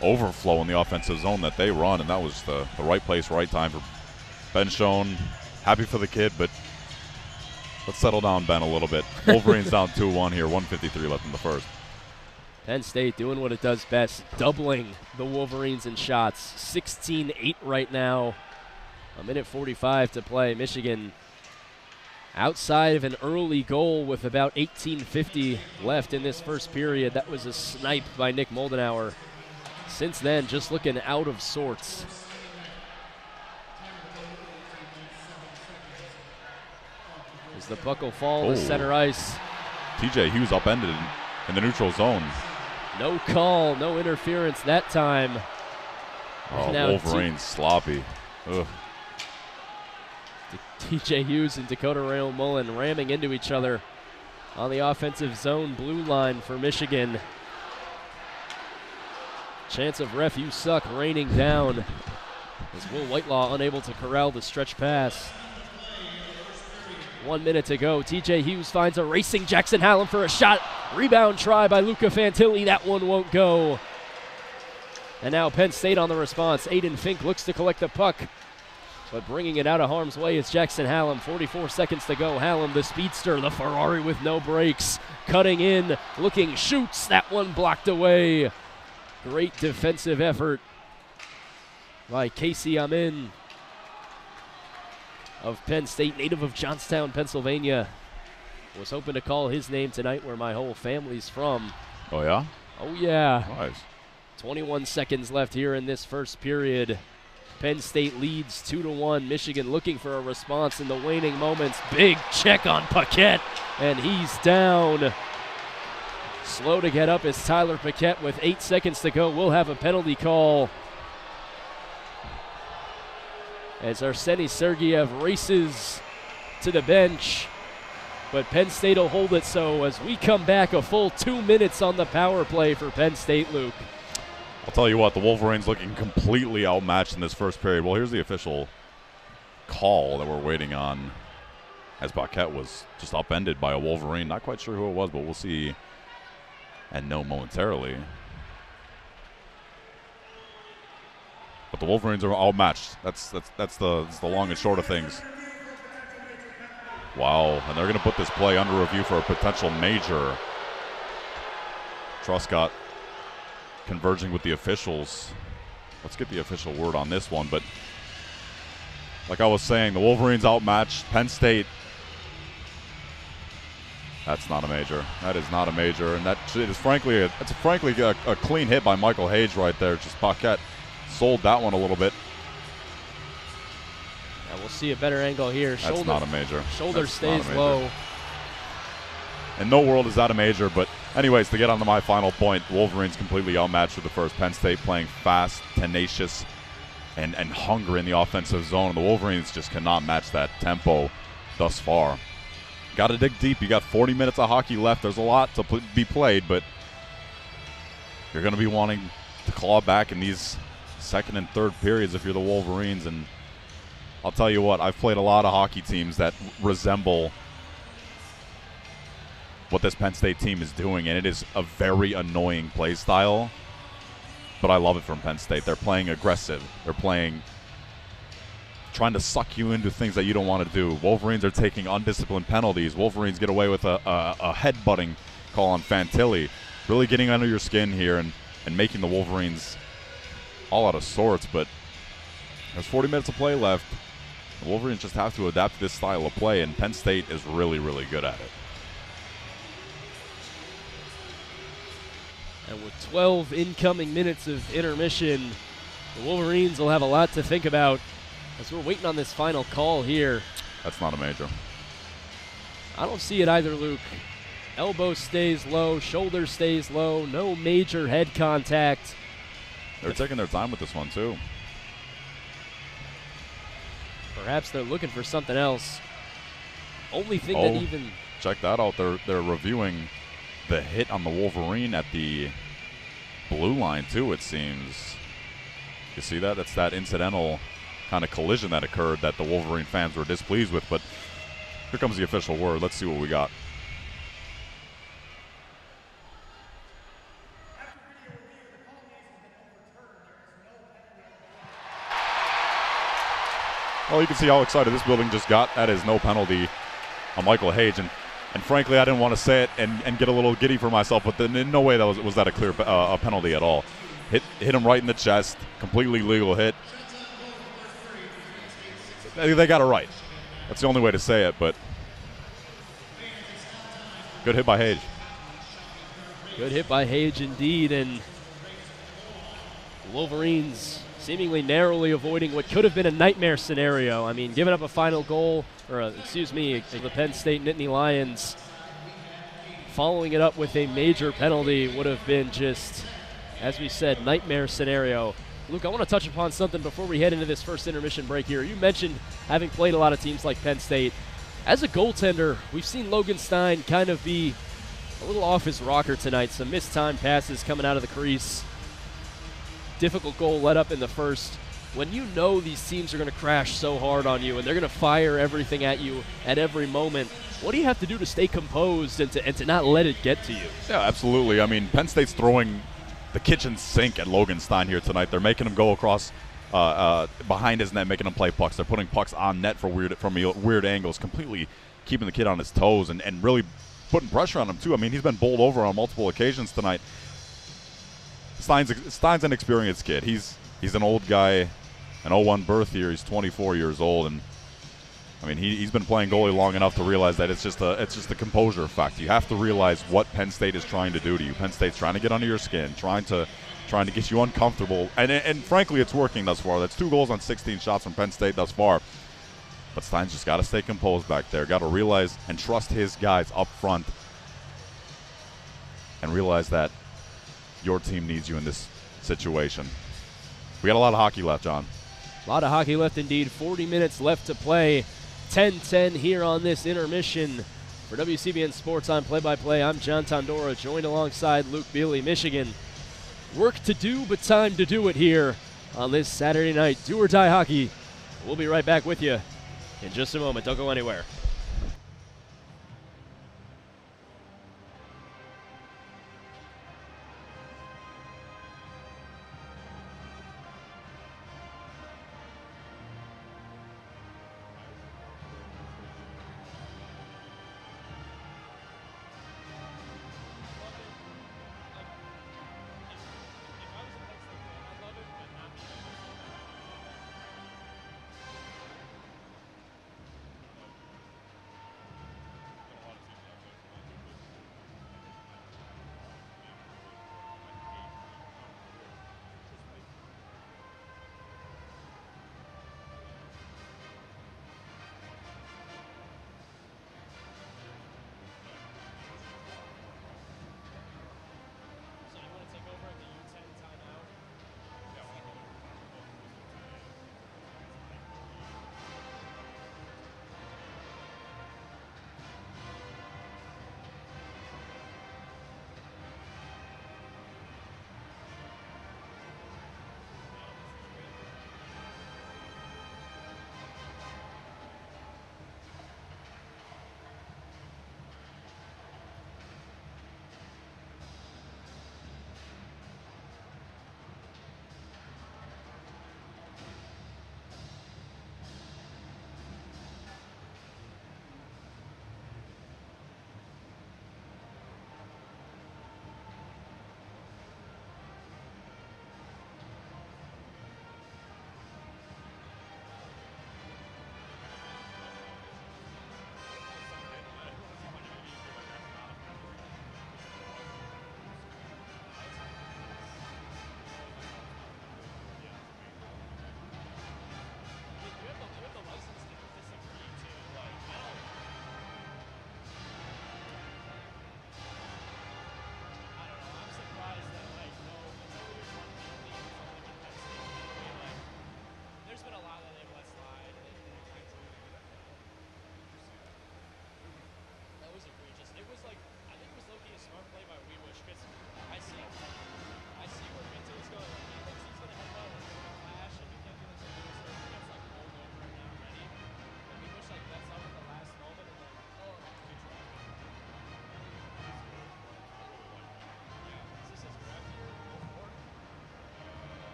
overflow in the offensive zone that they run, and that was the right place, right time for Ben Schoen. Happy for the kid, but let's settle down, Ben, a little bit. Wolverines down 2-1 here, 1:53 left in the first. Penn State doing what it does best, doubling the Wolverines in shots. 16-8 right now. A minute 45 to play. Michigan outside of an early goal with about 18:50 left in this first period. That was a snipe by Nick Moldenauer. Since then, just looking out of sorts. As the puck will fall to center ice. TJ Hughes upended in the neutral zone. No call, no interference that time. Oh, Wolverines sloppy. Ugh. TJ Hughes and Dakota Rail Mullen ramming into each other on the offensive zone blue line for Michigan. Chance of ref, you suck, raining down as Will Whitelaw unable to corral the stretch pass. 1 minute to go. TJ Hughes finds a racing Jackson Hallam for a shot. Rebound try by Luca Fantilli. That one won't go. And now Penn State on the response. Aiden Fink looks to collect the puck, but bringing it out of harm's way is Jackson Hallam. 44 seconds to go. Hallam, the speedster, the Ferrari with no brakes. Cutting in, looking, shoots. That one blocked away. Great defensive effort by Casey Amin of Penn State, native of Johnstown, Pennsylvania. Was hoping to call his name tonight where my whole family's from. Oh, yeah? Oh, yeah. Nice. 21 seconds left here in this first period. Penn State leads 2-1. Michigan looking for a response in the waning moments. Big check on Paquette, and he's down. Slow to get up is Tyler Paquette with 8 seconds to go. We'll have a penalty call as Arseny Sergeyev races to the bench. But Penn State will hold it, so as we come back, a full 2 minutes on the power play for Penn State, Luke. I'll tell you what, the Wolverines looking completely outmatched in this first period. Well, here's the official call that we're waiting on, as Paquette was just upended by a Wolverine. Not quite sure who it was, but we'll see and know momentarily. But the Wolverines are outmatched. That's the long and short of things. Wow, and they're going to put this play under review for a potential major. Truscott converging with the officials. Let's get the official word on this one. But like I was saying, the Wolverines outmatched Penn State. That's not a major. That is not a major, and that is frankly a clean hit by Michael Hayes right there. Just Paquette sold that one a little bit. Yeah, we'll see a better angle here. That's not a major. Shoulder stays low. In no world is that a major, but anyways, to get on to my final point, Wolverines completely outmatched with the first. Penn State playing fast, tenacious, and hungry in the offensive zone. The Wolverines just cannot match that tempo thus far. Got to dig deep. You got 40 minutes of hockey left. There's a lot to be played, but you're going to be wanting to claw back in these second and third periods if you're the Wolverines. And I'll tell you what, I've played a lot of hockey teams that resemble what this Penn State team is doing, and it is a very annoying play style, but I love it from Penn State. They're playing aggressive. They're playing trying to suck you into things that you don't want to do. Wolverines are taking undisciplined penalties. Wolverines get away with a headbutting call on Fantilli. Really getting under your skin here and making the Wolverines all out of sorts, but there's 40 minutes of play left. The Wolverines just have to adapt to this style of play, and Penn State is really, really good at it. And with 12 incoming minutes of intermission, the Wolverines will have a lot to think about as we're waiting on this final call here. That's not a major. I don't see it either, Luke. Elbow stays low, shoulder stays low, no major head contact. They're taking their time with this one, too. Perhaps they're looking for something else. Only thing that even... Check that out. They're reviewing the hit on the Wolverine at the blue line, too, it seems. You see that? That's that incidental kind of collision that occurred that the Wolverine fans were displeased with. But here comes the official word. Let's see what we got. Well, you can see how excited this building just got. That is no penalty on Michael Hage. And frankly, I didn't want to say it and get a little giddy for myself, but then in no way was that a clear a penalty at all. Hit him right in the chest. Completely legal hit. They got it right. That's the only way to say it, but good hit by Hage. Good hit by Hage indeed, and the Wolverines seemingly narrowly avoiding what could have been a nightmare scenario. I mean, giving up a final goal, or the Penn State Nittany Lions, following it up with a major penalty would have been just, as we said, nightmare scenario. Luke, I want to touch upon something before we head into this first intermission break here. You mentioned having played a lot of teams like Penn State. As a goaltender, we've seen Logan Stein kind of be a little off his rocker tonight. Some missed time passes coming out of the crease. Difficult goal let up in the first. When you know these teams are going to crash so hard on you and they're going to fire everything at you at every moment, what do you have to do to stay composed and to not let it get to you? Yeah, absolutely. I mean, Penn State's throwing the kitchen sink at Logan Stein here tonight. They're making him go across behind his net, making him play pucks. They're putting pucks on net from weird angles, completely keeping the kid on his toes and really putting pressure on him, too. I mean, he's been bowled over on multiple occasions tonight. Stein's an experienced kid. He's an old guy, an 01 birth year. He's 24 years old, and I mean he's been playing goalie long enough to realize that it's just a composure effect. You have to realize what Penn State is trying to do to you. Penn State's trying to get under your skin, trying to get you uncomfortable, and frankly, it's working thus far. That's 2 goals on 16 shots from Penn State thus far. But Stein's just got to stay composed back there. Got to realize and trust his guys up front, and realize that your team needs you in this situation. We got a lot of hockey left, John. A lot of hockey left indeed. 40 minutes left to play. 10-10 here on this intermission. For WCBN Sports on Play-by-Play, I'm John Tondora, joined alongside Luke Beally. Michigan, work to do, but time to do it here on this Saturday night. Do or die hockey. We'll be right back with you in just a moment. Don't go anywhere.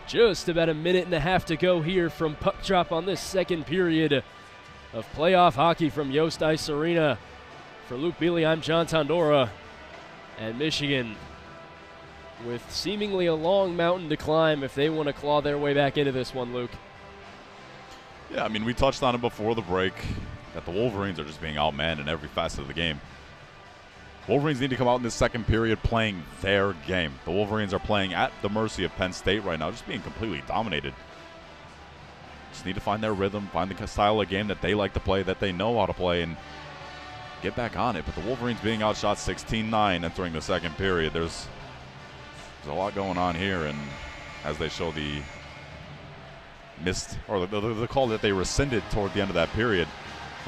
Just about a minute and a half to go here from puck drop on this second period of playoff hockey from Yost Ice Arena. For Luke Beally, I'm John Tondora. And Michigan with seemingly a long mountain to climb if they want to claw their way back into this one, Luke. Yeah, I mean, we touched on it before the break that the Wolverines are just being outmanned in every facet of the game. Wolverines need to come out in this second period playing their game. The Wolverines are playing at the mercy of Penn State right now, just being completely dominated. Just need to find their rhythm, find the style of game that they like to play, that they know how to play, and get back on it. But the Wolverines being outshot 16-9 entering the second period. There's a lot going on here, and as they show the missed, or the call that they rescinded toward the end of that period,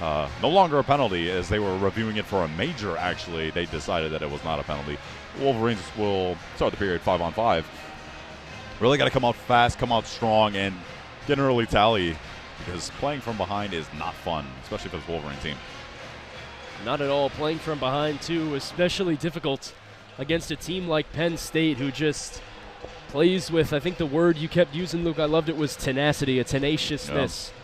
no longer a penalty, as they were reviewing it for a major. Actually, they decided that it was not a penalty. The Wolverines will start the period 5-on-5. Really got to come out fast, come out strong, and get an early tally, because playing from behind is not fun, especially for this Wolverine team. Not at all. Playing from behind, too, especially difficult against a team like Penn State, who just plays with, I think the word you kept using, Luke, I loved it, was tenacity, a tenaciousness. Yeah.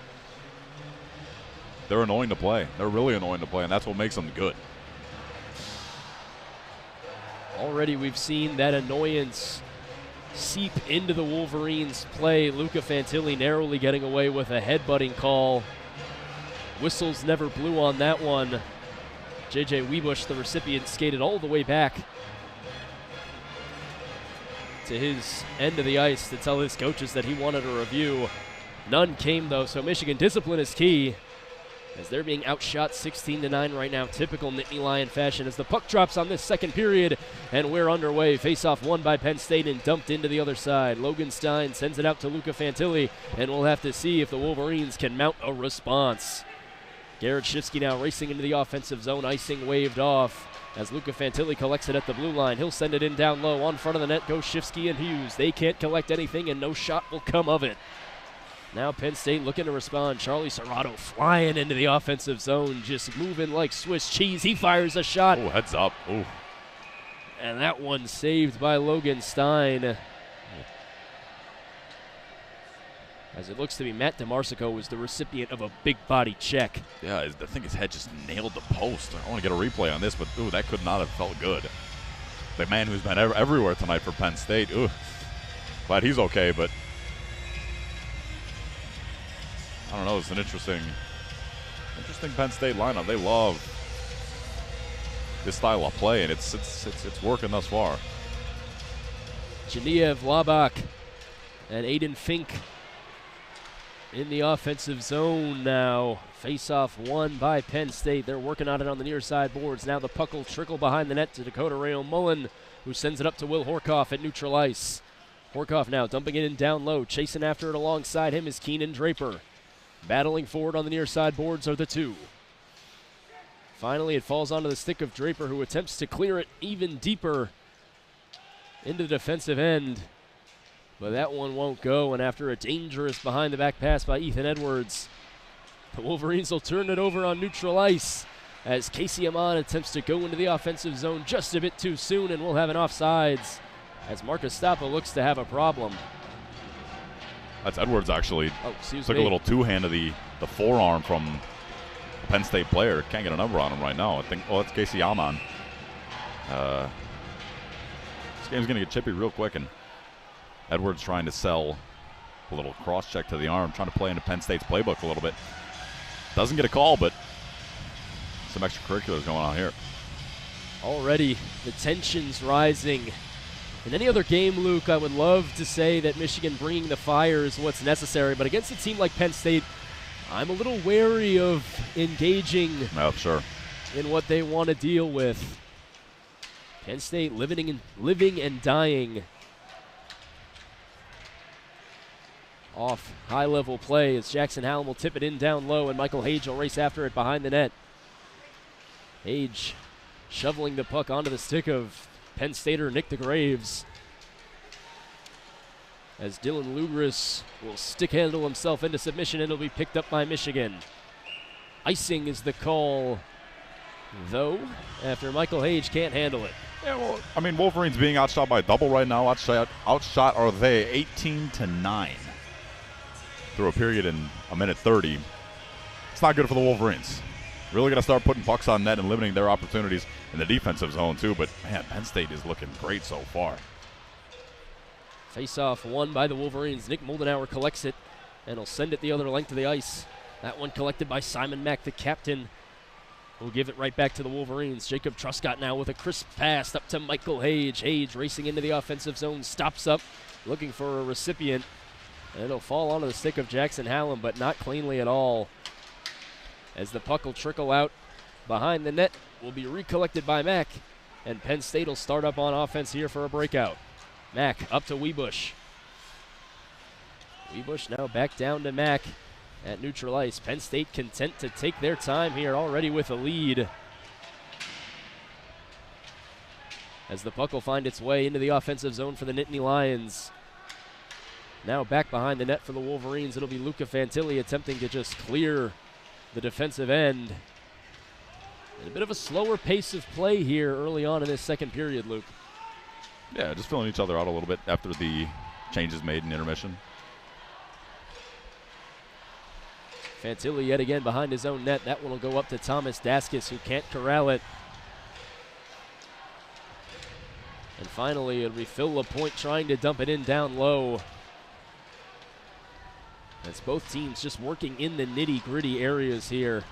They're annoying to play. They're really annoying to play, and that's what makes them good. Already we've seen that annoyance seep into the Wolverines' play. Luca Fantilli narrowly getting away with a headbutting call. Whistles never blew on that one. J.J. Weebush, the recipient, skated all the way back to his end of the ice to tell his coaches that he wanted a review. None came, though, so Michigan discipline is key, as they're being outshot 16-9 right now, typical Nittany Lion fashion, as the puck drops on this second period, and we're underway. Face-off won by Penn State and dumped into the other side. Logan Stein sends it out to Luca Fantilli, and we'll have to see if the Wolverines can mount a response. Garrett Shifsky now racing into the offensive zone, icing waved off as Luca Fantilli collects it at the blue line. He'll send it in down low. On front of the net goes Shifsky and Hughes. They can't collect anything, and no shot will come of it. Now Penn State looking to respond. Charlie Serrato flying into the offensive zone, just moving like Swiss cheese. He fires a shot. Oh, heads up. Oh. And that one saved by Logan Stein. As it looks to be Matt DeMarsico was the recipient of a big body check. Yeah, I think his head just nailed the post. I want to get a replay on this, but ooh, that could not have felt good. The man who's been everywhere tonight for Penn State. Ooh, glad he's okay, but I don't know. It's an interesting Penn State lineup. They love this style of play, and it's working thus far. Genevieve Labak and Aiden Fink in the offensive zone now. Face-off won by Penn State. They're working on it on the near side boards. Now the puck will trickle behind the net to Dakota Rayo Mullen, who sends it up to Will Horkoff at neutral ice. Horkoff now dumping it in down low. Chasing after it alongside him is Keenan Draper. Battling forward on the near side boards are the two. Finally, it falls onto the stick of Draper, who attempts to clear it even deeper into the defensive end. But that one won't go, and after a dangerous behind-the-back pass by Ethan Edwards, the Wolverines will turn it over on neutral ice as Casey Amon attempts to go into the offensive zone just a bit too soon, and we'll have an offsides as Marcus Stappa looks to have a problem. That's Edwards, actually. Oh, excuse Took me. a little two-hand to the forearm from a Penn State player. Can't get a number on him right now. I think, oh, that's Casey Amon. This game's going to get chippy real quick, and Edwards trying to sell a little cross-check to the arm, trying to play into Penn State's playbook a little bit. Doesn't get a call, but some extracurriculars going on here. Already the tensions rising. In any other game, Luke, I would love to say that Michigan bringing the fire is what's necessary, but against a team like Penn State, I'm a little wary of engaging in what they want to deal with. Penn State living and dying off high-level play as Jackson Hallam will tip it in down low, and Michael Hage will race after it behind the net. Hage shoveling the puck onto the stick of Penn Stater Nick DeGraves, as Dylan Lugris will stick-handle himself into submission, and it'll be picked up by Michigan. Icing is the call. though, after Michael Hage can't handle it. Yeah, well, I mean, Wolverines being outshot by double right now. Outshot are they 18-9 through a period in a minute 30. It's not good for the Wolverines. Really going to start putting pucks on net and limiting their opportunities in the defensive zone too. But man, Penn State is looking great so far. Face-off won by the Wolverines. Nick Moldenauer collects it and will send it the other length of the ice. That one collected by Simon Mack, the captain. We'll give it right back to the Wolverines. Jacob Truscott now with a crisp pass up to Michael Hage. Hage racing into the offensive zone, stops up, looking for a recipient. And it'll fall onto the stick of Jackson Hallam, but not cleanly at all. As the puck will trickle out behind the net, will be recollected by Mack. And Penn State will start up on offense here for a breakout. Mack up to Wiebusch. Wiebusch now back down to Mack at neutral ice. Penn State content to take their time here, already with a lead. As the puck will find its way into the offensive zone for the Nittany Lions. Now back behind the net for the Wolverines. It'll be Luca Fantilli attempting to just clear the defensive end. And a bit of a slower pace of play here early on in this second period, Luke. Yeah, just filling each other out a little bit after the changes made in intermission. Fantilli yet again behind his own net. That one will go up to Thomas Daskis, who can't corral it. And finally, it'll be Phil LaPointe trying to dump it in down low. That's both teams just working in the nitty-gritty areas here.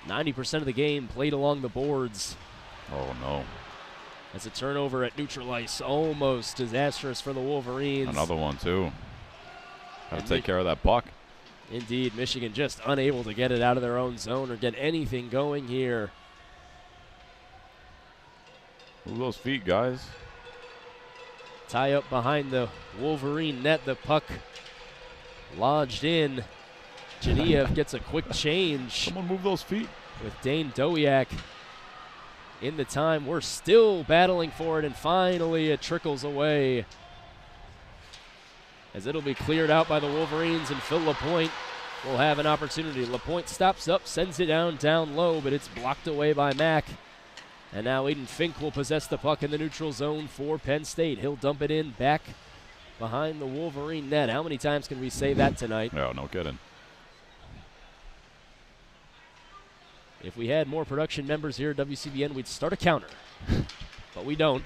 90% of the game played along the boards. Oh, no. That's a turnover at neutral ice. Almost disastrous for the Wolverines. Another one, too. Got to take care of that puck. Indeed, Michigan just unable to get it out of their own zone or get anything going here. Move those feet, guys. Tie up behind the Wolverine net. The puck lodged in. Genev gets a quick change. Someone move those feet. With Dane Dowiak in the time. We're still battling for it, and finally it trickles away as it'll be cleared out by the Wolverines, and Phil LaPointe will have an opportunity. LaPointe stops up, sends it down low, but it's blocked away by Mack. And now Aiden Fink will possess the puck in the neutral zone for Penn State. He'll dump it in back behind the Wolverine net. How many times can we say that tonight? No, no kidding. If we had more production members here at WCBN, we'd start a counter. But we don't.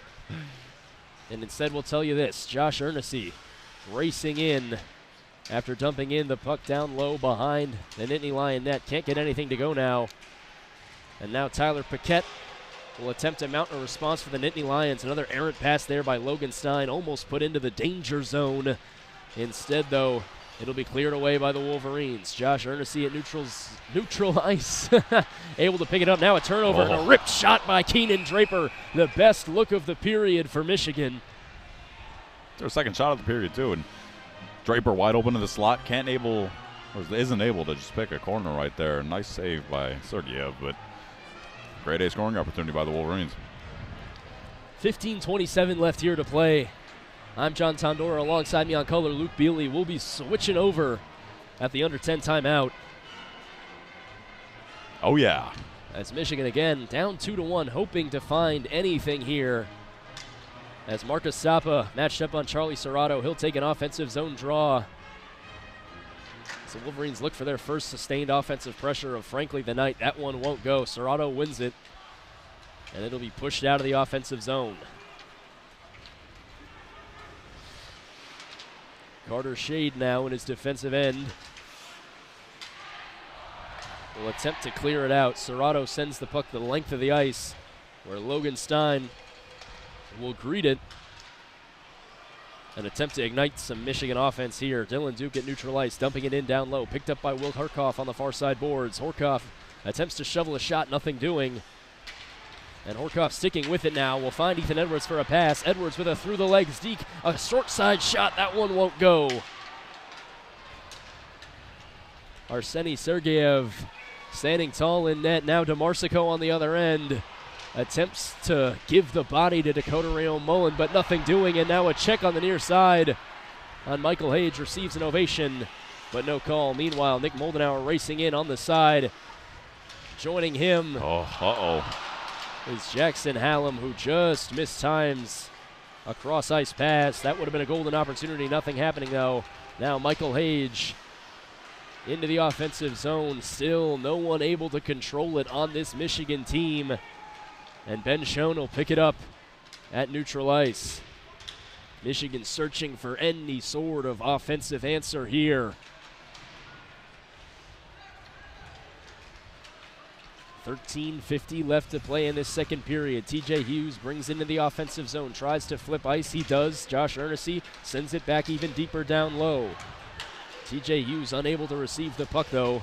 And instead we'll tell you this. Josh Ernessy racing in after dumping in the puck down low behind the Nittany Lion net. Can't get anything to go now. And now Tyler Paquette will attempt to mount a response for the Nittany Lions. Another errant pass there by Logan Stein, almost put into the danger zone. Instead, though, it'll be cleared away by the Wolverines. Josh Ernessy at neutral ice. Able to pick it up. Now a turnover and a ripped shot by Keenan Draper. The best look of the period for Michigan. Their second shot of the period, too. And Draper wide open in the slot. Isn't able to just pick a corner right there. Nice save by Sergeyev, but grade A scoring opportunity by the Wolverines. 15:27 left here to play. I'm John Tondora. Alongside me on color, Luke Beally. We'll be switching over at the under 10 timeout. Oh, yeah. As Michigan again down 2-1, hoping to find anything here. As Marcus Sapa matched up on Charlie Serrato, he'll take an offensive zone draw. So Wolverines look for their first sustained offensive pressure of, frankly, the night. That one won't go. Serrato wins it, and it'll be pushed out of the offensive zone. Carter Shade now in his defensive end will attempt to clear it out. Serrato sends the puck the length of the ice, where Logan Stein will greet it and attempt to ignite some Michigan offense here. Dylan Duke at neutral ice, dumping it in down low. Picked up by Will Horkoff on the far side boards. Horkoff attempts to shovel a shot, nothing doing. And Horkoff sticking with it now. Will find Ethan Edwards for a pass. Edwards with a through the legs deke. A short side shot. That one won't go. Arseny Sergeyev standing tall in net. Now DeMarsico on the other end. Attempts to give the body to Dakota Rayon Mullen, but nothing doing. And now a check on the near side on Michael Hage. Receives an ovation, but no call. Meanwhile, Nick Moldenauer racing in on the side. Joining him. is Jackson Hallam, who just mistimes a cross-ice pass. That would have been a golden opportunity. Nothing happening, though. Now Michael Hage into the offensive zone. Still no one able to control it on this Michigan team. And Ben Schoen will pick it up at neutral ice. Michigan searching for any sort of offensive answer here. 13:50 left to play in this second period. TJ Hughes brings into the offensive zone, tries to flip ice. He does. Josh Ernest sends it back even deeper down low. TJ Hughes unable to receive the puck, though.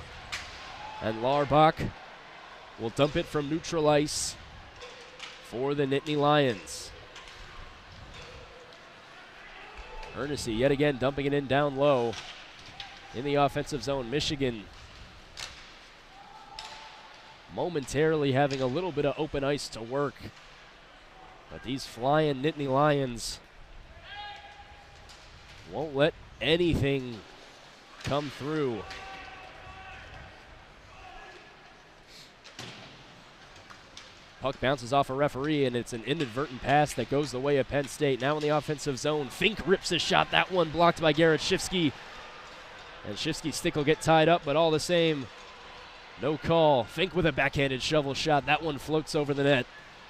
And Larbach will dump it from neutral ice for the Nittany Lions. Ernest yet again dumping it in down low in the offensive zone. Michigan momentarily having a little bit of open ice to work. But these flying Nittany Lions won't let anything come through. Puck bounces off a referee, and it's an inadvertent pass that goes the way of Penn State. Now in the offensive zone, Fink rips a shot. That one blocked by Garrett Shifsky. And Shifsky's stick will get tied up, but all the same, no call. Fink with a backhanded shovel shot. That one floats over the net.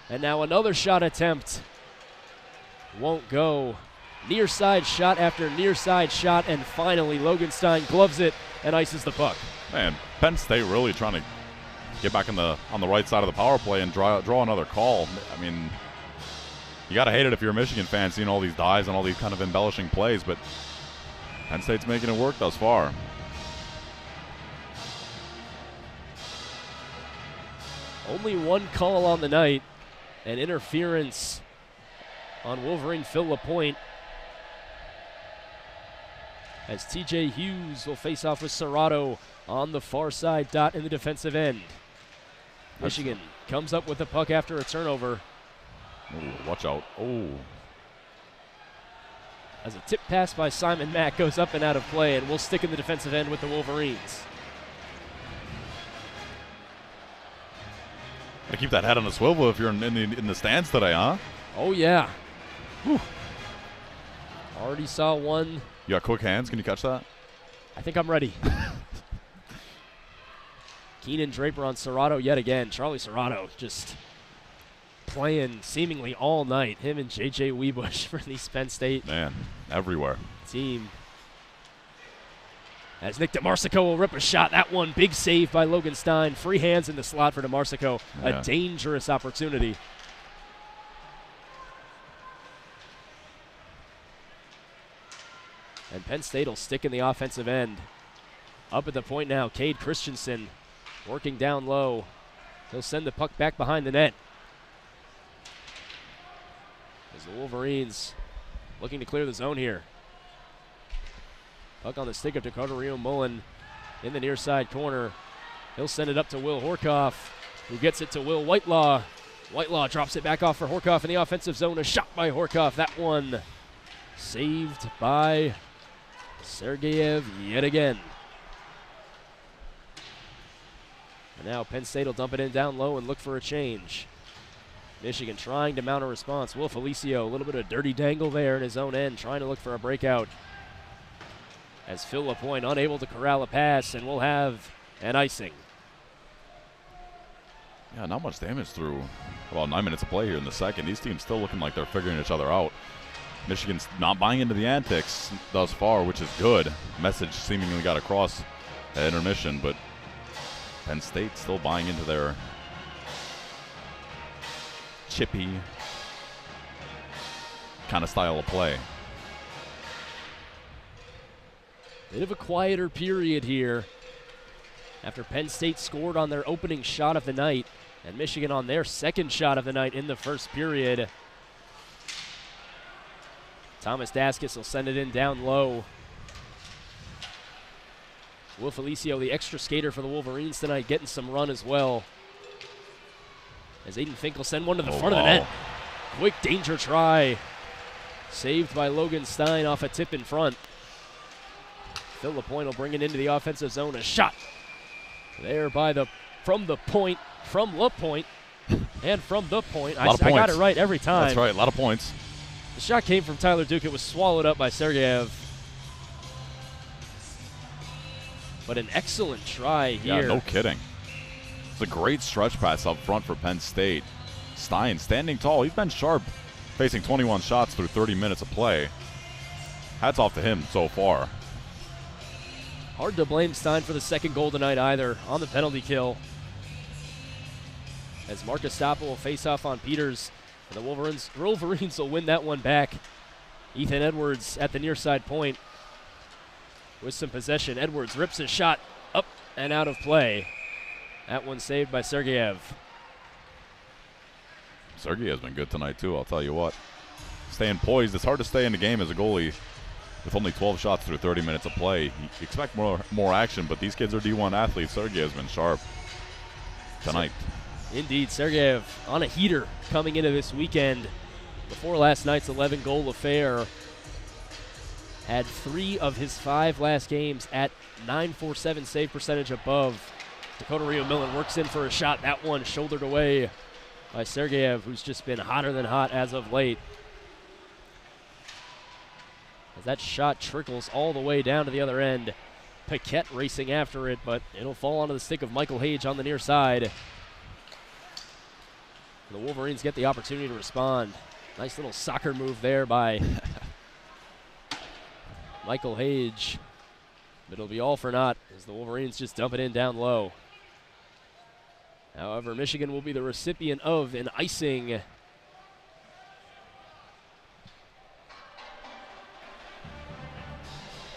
And now another shot attempt. Won't go. Near side shot after near side shot, and finally Loganstein gloves it and ices the puck. Man, Penn State really trying to get back on the right side of the power play and draw another call. I mean, you got to hate it if you're a Michigan fan seeing all these dives and all these kind of embellishing plays, but Penn State's making it work thus far. Only one call on the night, and interference on Wolverine Phil LaPointe, as TJ Hughes will face off with Serrato on the far side dot in the defensive end. Michigan comes up with the puck after a turnover. Ooh, watch out. Oh. As a tip pass by Simon Mack goes up and out of play, and we'll stick in the defensive end with the Wolverines. Gotta keep that head on a swivel if you're in the stands today, huh? Oh, yeah. Whew. Already saw one. You got quick hands. Can you catch that? I think I'm ready. Keenan Draper on Serrato yet again. Charlie Serrato just playing seemingly all night. Him and J.J. Weebush for the Penn State Man, everywhere. team. As Nick DeMarsico will rip a shot. That one, big save by Logan Stein. Free hands in the slot for DeMarsico. Yeah. A dangerous opportunity. And Penn State will stick in the offensive end. Up at the point now, Cade Christensen working down low. He'll send the puck back behind the net. As the Wolverines looking to clear the zone here. Puck on the stick of Dakota Rio Mullen in the near side corner. He'll send it up to Will Horkoff, who gets it to Will Whitelaw. Whitelaw drops it back off for Horkoff in the offensive zone. A shot by Horkoff. That one saved by Sergeyev yet again. And now Penn State will dump it in down low and look for a change. Michigan trying to mount a response. Will Felicio, a little bit of dirty dangle there in his own end, trying to look for a breakout. As Phil LaPointe unable to corral a pass, and we'll have an icing. Yeah, not much damage through about 9 minutes of play here in the second. These teams still looking like they're figuring each other out. Michigan's not buying into the antics thus far, which is good. Message seemingly got across at intermission, but Penn State still buying into their chippy kind of style of play. Bit of a quieter period here after Penn State scored on their opening shot of the night, and Michigan on their second shot of the night in the first period. Thomas Daskis will send it in down low. Will Felicio, the extra skater for the Wolverines tonight, getting some run as well. As Aiden Fink will send one to the front of the net. Quick danger try. Saved by Logan Stein off a tip in front. Phil LaPointe will bring it into the offensive zone. A shot there by from LaPointe. And from the point, I points. got it right every time. That's right, a lot of points. The shot came from Tyler Duke. It was swallowed up by Sergeyev. But an excellent try here. Yeah, no kidding. It's a great stretch pass up front for Penn State. Stein standing tall. He's been sharp, facing 21 shots through 30 minutes of play. Hats off to him so far. Hard to blame Stein for the second goal tonight either on the penalty kill. As Marcus Stoppa will face off on Peters, and the Wolverines will win that one back. Ethan Edwards at the near side point with some possession. Edwards rips his shot up and out of play. That one saved by Sergeyev. Sergeyev's been good tonight too, I'll tell you what. Staying poised. It's hard to stay in the game as a goalie with only 12 shots through 30 minutes of play. You expect more action, but these kids are D1 athletes. Sergeyev's been sharp tonight. Indeed, Sergeyev on a heater coming into this weekend. Before last night's 11-goal affair, had 3 of his 5 last games at .947 save percentage above. Dakota Rio Millen works in for a shot. That one shouldered away by Sergeyev, who's just been hotter than hot as of late. As that shot trickles all the way down to the other end. Paquette racing after it, but it'll fall onto the stick of Michael Hage on the near side. The Wolverines get the opportunity to respond. Nice little soccer move there by Michael Hage. But it'll be all for naught as the Wolverines just dump it in down low. However, Michigan will be the recipient of an icing.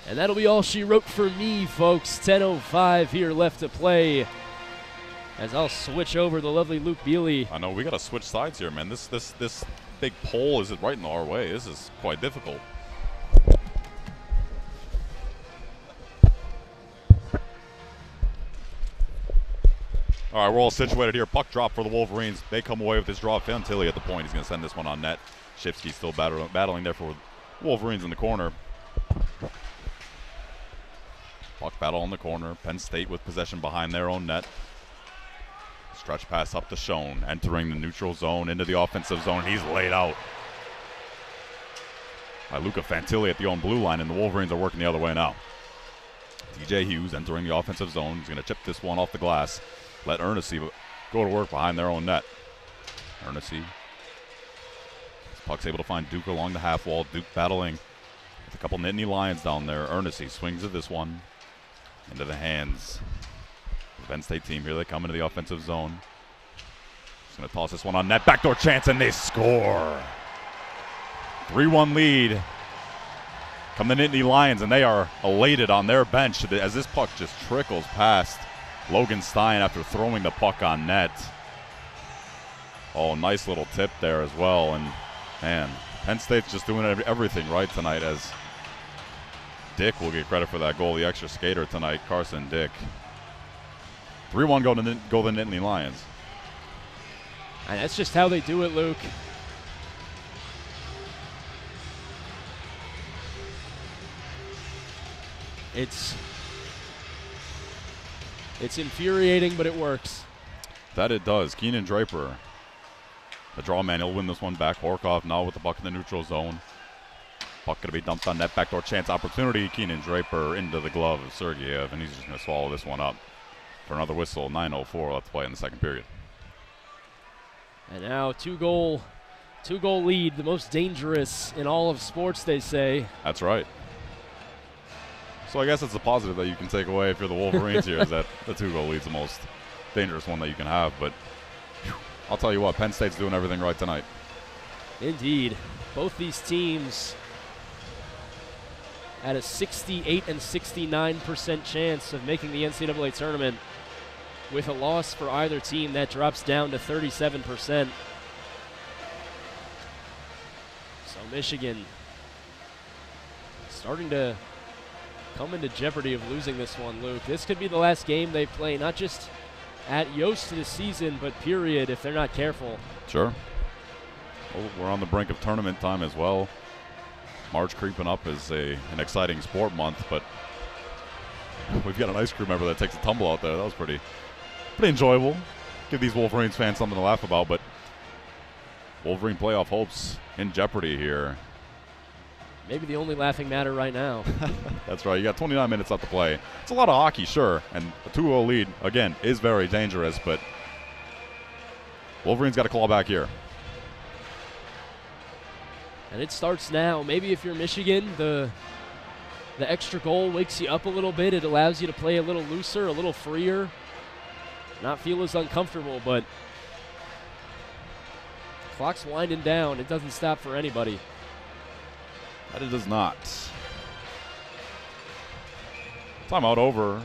And that'll be all she wrote for me, folks. 10:05 here left to play. As I'll switch over the lovely Luke Beally. I know, we got to switch sides here, man. This big pole is right in our way. This is quite difficult. All right, we're all situated here. Puck drop for the Wolverines. They come away with this draw. Fantilli at the point. He's going to send this one on net. Shipsky still battling there for Wolverines in the corner. Puck battle in the corner. Penn State with possession behind their own net. Stretch pass up to Schoen, entering the neutral zone into the offensive zone. He's laid out by Luca Fantilli at the own blue line, and the Wolverines are working the other way now. DJ Hughes entering the offensive zone. He's going to chip this one off the glass. Let Ernest go to work behind their own net. Ernest. Puck's able to find Duke along the half wall. Duke battling with a couple Nittany Lions down there. Ernest swings at this one into the hands. The Penn State team, here they come into the offensive zone. Just going to toss this one on net. Backdoor chance, and they score. 3-1 lead. Come the Nittany Lions, and they are elated on their bench as this puck just trickles past Logan Stein after throwing the puck on net. Oh, nice little tip there as well. And, man, Penn State's just doing everything right tonight, as Dick will get credit for that goal, the extra skater tonight, Carson Dick. 3-1 go the Nittany Lions. And that's just how they do it, Luke. It's infuriating, but it works. That it does. Keenan Draper, the draw man, he'll win this one back. Horkoff now with the puck in the neutral zone. Puck going to be dumped on net. Backdoor chance opportunity. Keenan Draper into the glove of Sergeyev, and he's just going to swallow this one up. For another whistle, 9:04 left to play in the second period. And now two-goal lead, the most dangerous in all of sports, they say. That's right. So I guess it's a positive that you can take away if you're the Wolverines here, is that the 2-goal lead's the most dangerous one that you can have. But I'll tell you what, Penn State's doing everything right tonight. Indeed. Both these teams had a 68 and 69% chance of making the NCAA tournament. With a loss for either team, that drops down to 37%. So Michigan starting to come into jeopardy of losing this one, Luke. This could be the last game they play, not just at Yost this season, but period, if they're not careful. Sure. Well, we're on the brink of tournament time as well. March creeping up is an exciting sport month, but we've got an ice crew member that takes a tumble out there. That was pretty enjoyable. give these Wolverines fans something to laugh about, but Wolverine playoff hopes in jeopardy here. Maybe the only laughing matter right now. That's right. You got 29 minutes left to play. It's a lot of hockey, sure, and a 2-0 lead, again, is very dangerous, but Wolverines got to claw back here. And it starts now. Maybe if you're Michigan, the extra goal wakes you up a little bit. It allows you to play a little looser, a little freer, not feel as uncomfortable, but clock's winding down. It doesn't stop for anybody. That it does not. Timeout over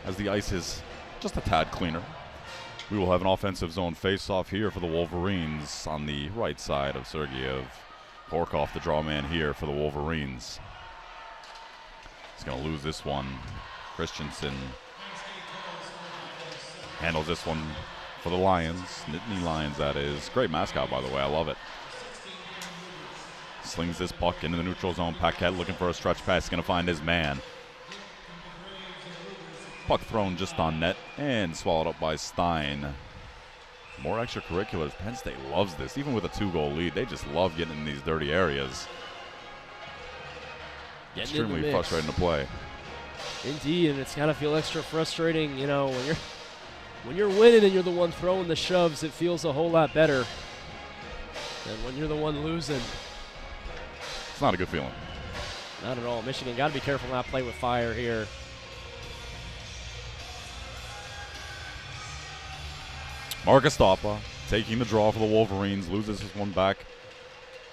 as the ice is just a tad cleaner. We will have an offensive zone face-off here for the Wolverines on the right side of Sergeyev. Horkoff, the draw man here for the Wolverines. He's going to lose this one. Christensen handles this one for the Lions. Nittany Lions, that is. Great mascot, by the way. I love it. Slings this puck into the neutral zone. Paquette looking for a stretch pass. He's going to find his man. Puck thrown just on net and swallowed up by Stein. More extracurriculars. Penn State loves this. Even with a 2-goal lead, they just love getting in these dirty areas. Extremely frustrating to play. Indeed, and it's got to feel extra frustrating, you know, when you're winning and you're the one throwing the shoves, it feels a whole lot better than when you're the one losing. It's not a good feeling. Not at all. Michigan got to be careful not to play with fire here. Marcus Stoppa taking the draw for the Wolverines, loses this one back.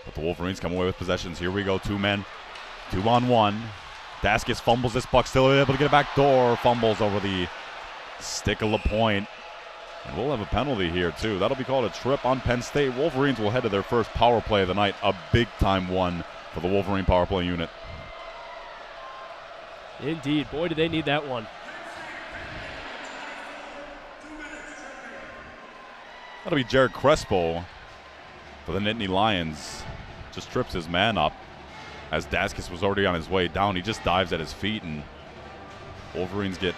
But the Wolverines come away with possessions. Here we go, 2 men, 2-on-1. Daskis fumbles this puck, still able to get it back door. Fumbles over the stick of LaPointe. And we'll have a penalty here, too. That'll be called a trip on Penn State. Wolverines will head to their first power play of the night, a big-time one for the Wolverine power play unit. Indeed. Boy, do they need that one. That'll be Jared Crespo for the Nittany Lions. Just trips his man up as Daskis was already on his way down. He just dives at his feet, and Wolverines get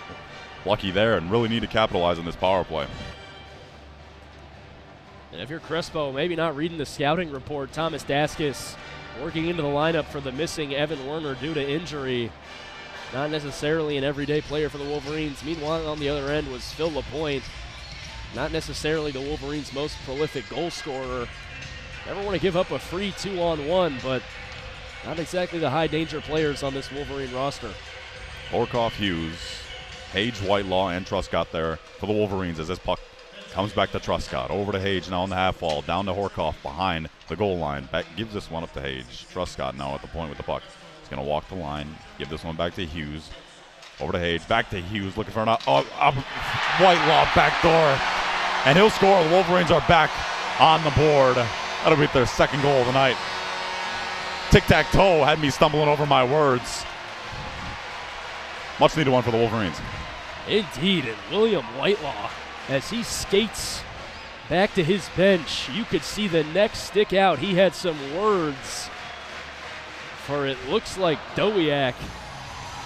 lucky there and really need to capitalize on this power play. And if you're Crespo, maybe not reading the scouting report, Thomas Daskis working into the lineup for the missing Evan Werner due to injury. Not necessarily an everyday player for the Wolverines. Meanwhile, on the other end was Phil LaPointe. Not necessarily the Wolverines' most prolific goal scorer. Never want to give up a free 2-on-1, but not exactly the high-danger players on this Wolverine roster. Horkoff, Hughes, Hage, Whitelaw, and Truscott there for the Wolverines as this puck comes back to Truscott. Over to Hage now on the half wall. Down to Horkoff behind the goal line. Back, gives this one up to Hage. Truscott now at the point with the puck. He's going to walk the line. Give this one back to Hughes. Over to Hage. Back to Hughes looking for an Whitelaw back door. And he'll score. The Wolverines are back on the board. That'll be their second goal of the night. Tic-tac-toe had me stumbling over my words. Much needed one for the Wolverines. Indeed, and William Whitelaw, as he skates back to his bench, you could see the neck stick out. He had some words for it looks like Dowiak,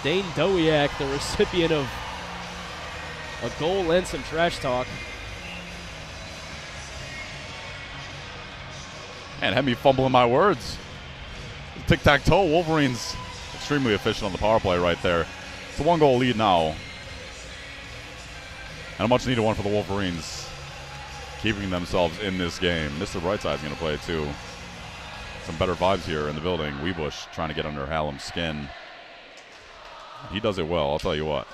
Dane Dowiak, the recipient of a goal and some trash talk. And had me fumbling my words. Tic-tac-toe, Wolverines extremely efficient on the power play right there. It's a 1-goal lead now. And a much-needed one for the Wolverines, keeping themselves in this game. Mr. Brightside's going to play, too. Some better vibes here in the building. Weebush trying to get under Hallam's skin. He does it well, I'll tell you what.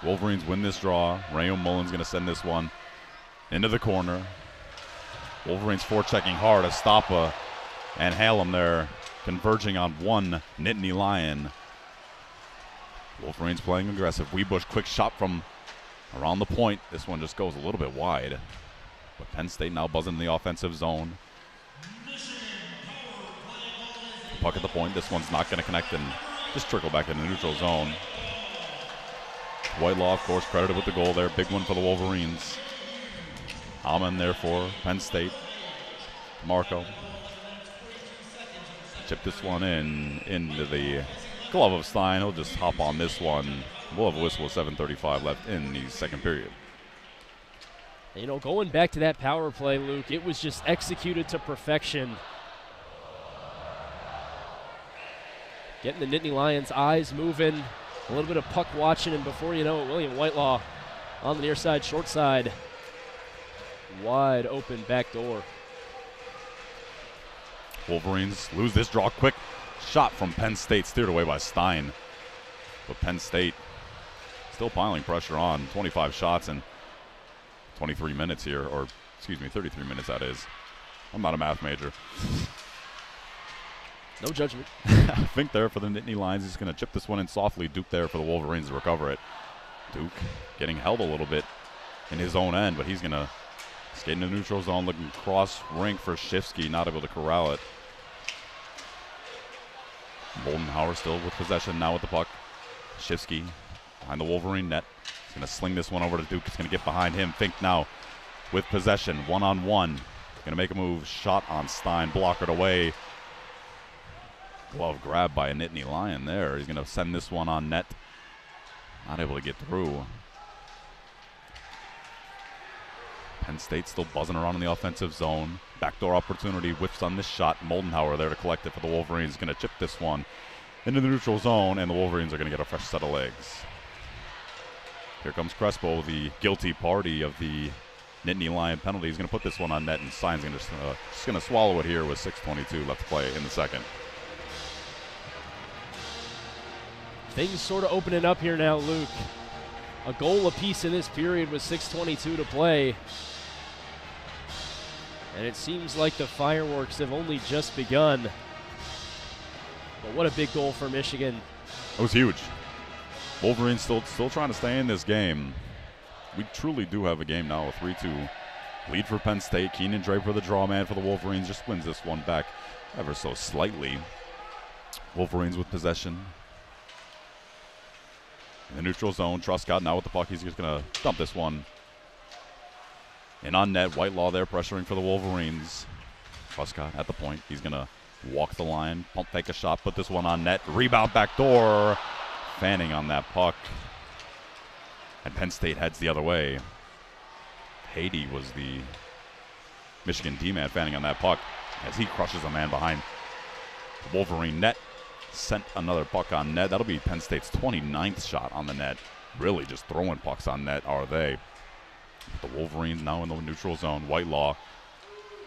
Wolverines win this draw. Rayo Mullen's going to send this one into the corner. Wolverines forechecking hard. Estapa and Hallam there converging on one Nittany Lion. Wolverines playing aggressive. Weebush, quick shot from around the point. This one just goes a little bit wide. But Penn State now buzzing in the offensive zone. Puck at the point. This one's not going to connect and just trickle back in the neutral zone. Whitelaw, of course, credited with the goal there. Big one for the Wolverines. Alman there for Penn State. Marco. Chip this one into the glove of Stein. He'll just hop on this one. We'll have a whistle with 7:35 left in the second period. You know, going back to that power play, Luke, it was just executed to perfection. Getting the Nittany Lions' eyes moving, a little bit of puck watching, and before you know it, William Whitelaw on the near side, short side. Wide open back door. Wolverines lose this draw quick. Shot from Penn State, steered away by Stein. But Penn State still piling pressure on. 25 shots in 23 minutes here, or excuse me, 33 minutes that is. I'm not a math major. No judgment. I think there for the Nittany Lions. He's going to chip this one in softly. Duke there for the Wolverines to recover it. Duke getting held a little bit in his own end, but he's going to skate into neutral zone, looking cross rink for Shifsky, not able to corral it. Moldenhauer still with possession now with the puck. Shifsky behind the Wolverine net. He's going to sling this one over to Duke. He's going to get behind him. Fink now with possession, one-on-one. Going to make a move. Shot on Stein, blockered away. Glove grab by a Nittany Lion there. He's going to send this one on net. Not able to get through. Penn State still buzzing around in the offensive zone. Backdoor opportunity, whiffs on this shot. Moldenhauer there to collect it for the Wolverines. Going to chip this one into the neutral zone, and the Wolverines are going to get a fresh set of legs. Here comes Crespo, the guilty party of the Nittany Lion penalty. He's going to put this one on net, and Stein's just going to swallow it here with 6:22 left to play in the second. Things sort of opening up here now, Luke. A goal apiece in this period with 6:22 to play. And it seems like the fireworks have only just begun. But what a big goal for Michigan. It was huge. Wolverines still trying to stay in this game. We truly do have a game now, a 3-2 lead for Penn State. Keenan Draper, the draw man for the Wolverines, just wins this one back ever so slightly. Wolverines with possession. In the neutral zone, Truscott now with the puck. He's just going to dump this one. And on net, Whitelaw there pressuring for the Wolverines. Truscott at the point. He's going to walk the line, pump fake a shot, put this one on net. Rebound back door. Fanning on that puck. And Penn State heads the other way. Haiti was the Michigan D-man fanning on that puck as he crushes a man behind the Wolverine net. Sent another puck on net. That'll be Penn State's 29th shot on the net. Really just throwing pucks on net are they. The Wolverines now in the neutral zone. Whitelaw,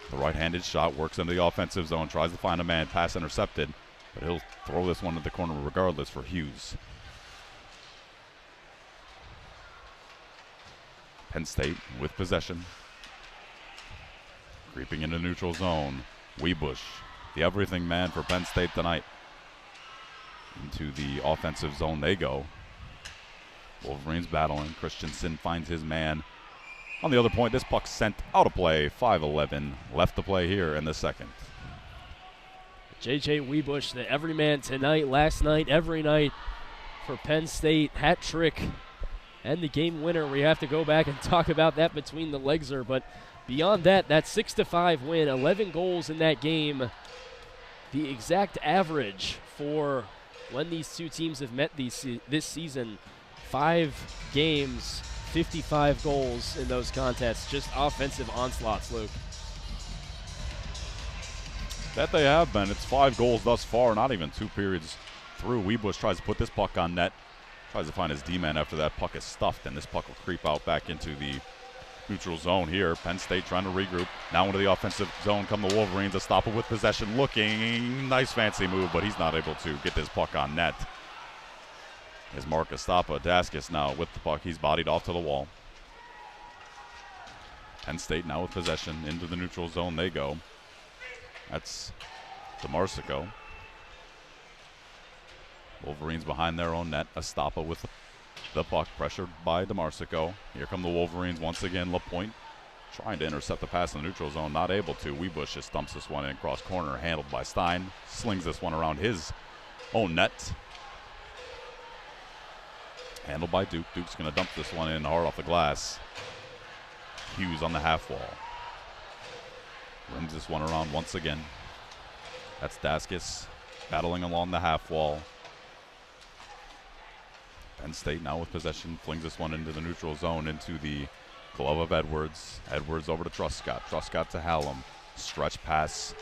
the right-handed shot, works into the offensive zone, tries to find a man, pass intercepted, but he'll throw this one at the corner regardless for Hughes. Penn State with possession. Creeping into neutral zone. Weebush, the everything man for Penn State tonight. Into the offensive zone they go. Wolverines battling. Christensen finds his man. On the other point, this puck sent out of play. 5:11 left to play here in the second. J.J. Weebush, the everyman tonight, last night, every night for Penn State. Hat trick and the game winner. We have to go back and talk about that between the legser. But beyond that, that 6-5 win, 11 goals in that game. The exact average for when these two teams have met this season, 5 games, 55 goals in those contests. Just offensive onslaughts, Luke. That they have been. It's 5 goals thus far, not even 2 periods through. Weebush tries to put this puck on net. Tries to find his D-man after that puck is stuffed, and this puck will creep out back into the neutral zone here. Penn State trying to regroup. Now into the offensive zone come the Wolverines. Estapa with possession, looking. Nice fancy move, but he's not able to get this puck on net. Is Mark Estapa. Daskis now with the puck. He's bodied off to the wall. Penn State now with possession. Into the neutral zone they go. That's DeMarsico. Wolverines behind their own net. Estapa with the puck, pressured by DeMarsico. Here come the Wolverines once again. LaPointe trying to intercept the pass in the neutral zone, not able to. Weebush just dumps this one in cross corner, handled by Stein. Slings this one around his own net. Handled by Duke. Duke's going to dump this one in hard off the glass. Hughes on the half wall. Rims this one around once again. That's Daskis battling along the half wall. Penn State now with possession, flings this one into the neutral zone, into the Glove of Edwards. Edwards over to Truscott. Truscott to Hallam. Stretch pass.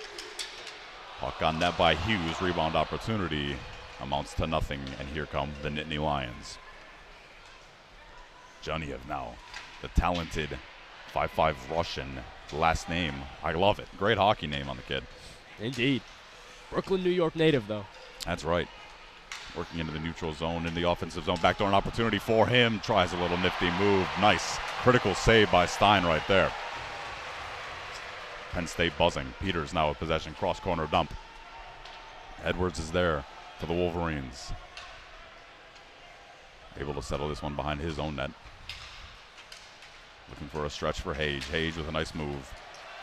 Puck on net by Hughes. Rebound opportunity amounts to nothing. And here come the Nittany Lions. Juniev now, the talented 5'5" Russian. Last name, I love it. Great hockey name on the kid. Indeed. Brooklyn, New York native, though. That's right. Working into the neutral zone in the offensive zone. Backdoor an opportunity for him. Tries a little nifty move. Nice critical save by Stein right there. Penn State buzzing. Peters now with possession. Cross corner dump. Edwards is there for the Wolverines. Able to settle this one behind his own net. Looking for a stretch for Hage. Hage with a nice move.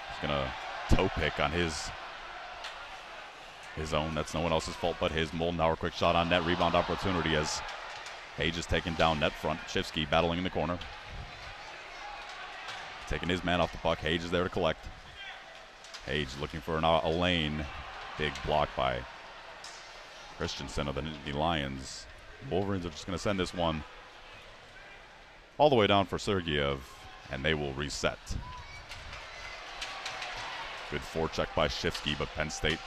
He's going to toe pick on his own. That's no one else's fault but his. Moldenhauer quick shot on net. Rebound opportunity as Hage is taken down net front. Shifsky battling in the corner. Taking his man off the puck. Hage is there to collect. Hage looking for a lane. Big block by Christensen of the Nittany Lions. Wolverines are just going to send this one all the way down for Sergeyev, and they will reset. Good forecheck by Shifsky, but Penn State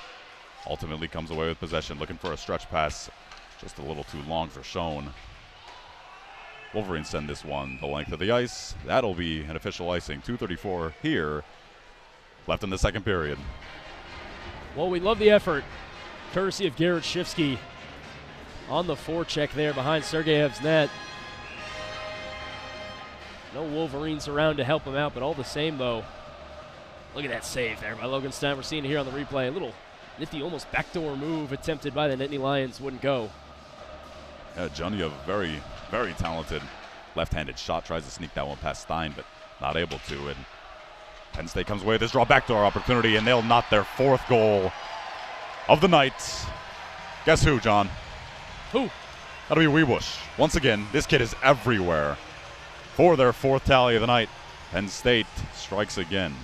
ultimately comes away with possession, looking for a stretch pass. Just a little too long for Schoen. Wolverines send this one the length of the ice. That'll be an official icing. 2:34 here, left in the second period. Well, we love the effort, courtesy of Garrett Shifsky on the forecheck there behind Sergeyev's net. No Wolverines around to help him out, but all the same, though, look at that save there by Logan Stein. We're seeing it here on the replay. A little nifty, almost backdoor move attempted by the Nittany Lions. Wouldn't go. Yeah, Johnny, a very, very talented left-handed shot. Tries to sneak that one past Stein, but not able to. And Penn State comes away with this draw backdoor opportunity, and they'll knot their fourth goal of the night. Guess who, John? Who? That'll be Weebush. Once again, this kid is everywhere. For their fourth tally of the night, Penn State strikes again.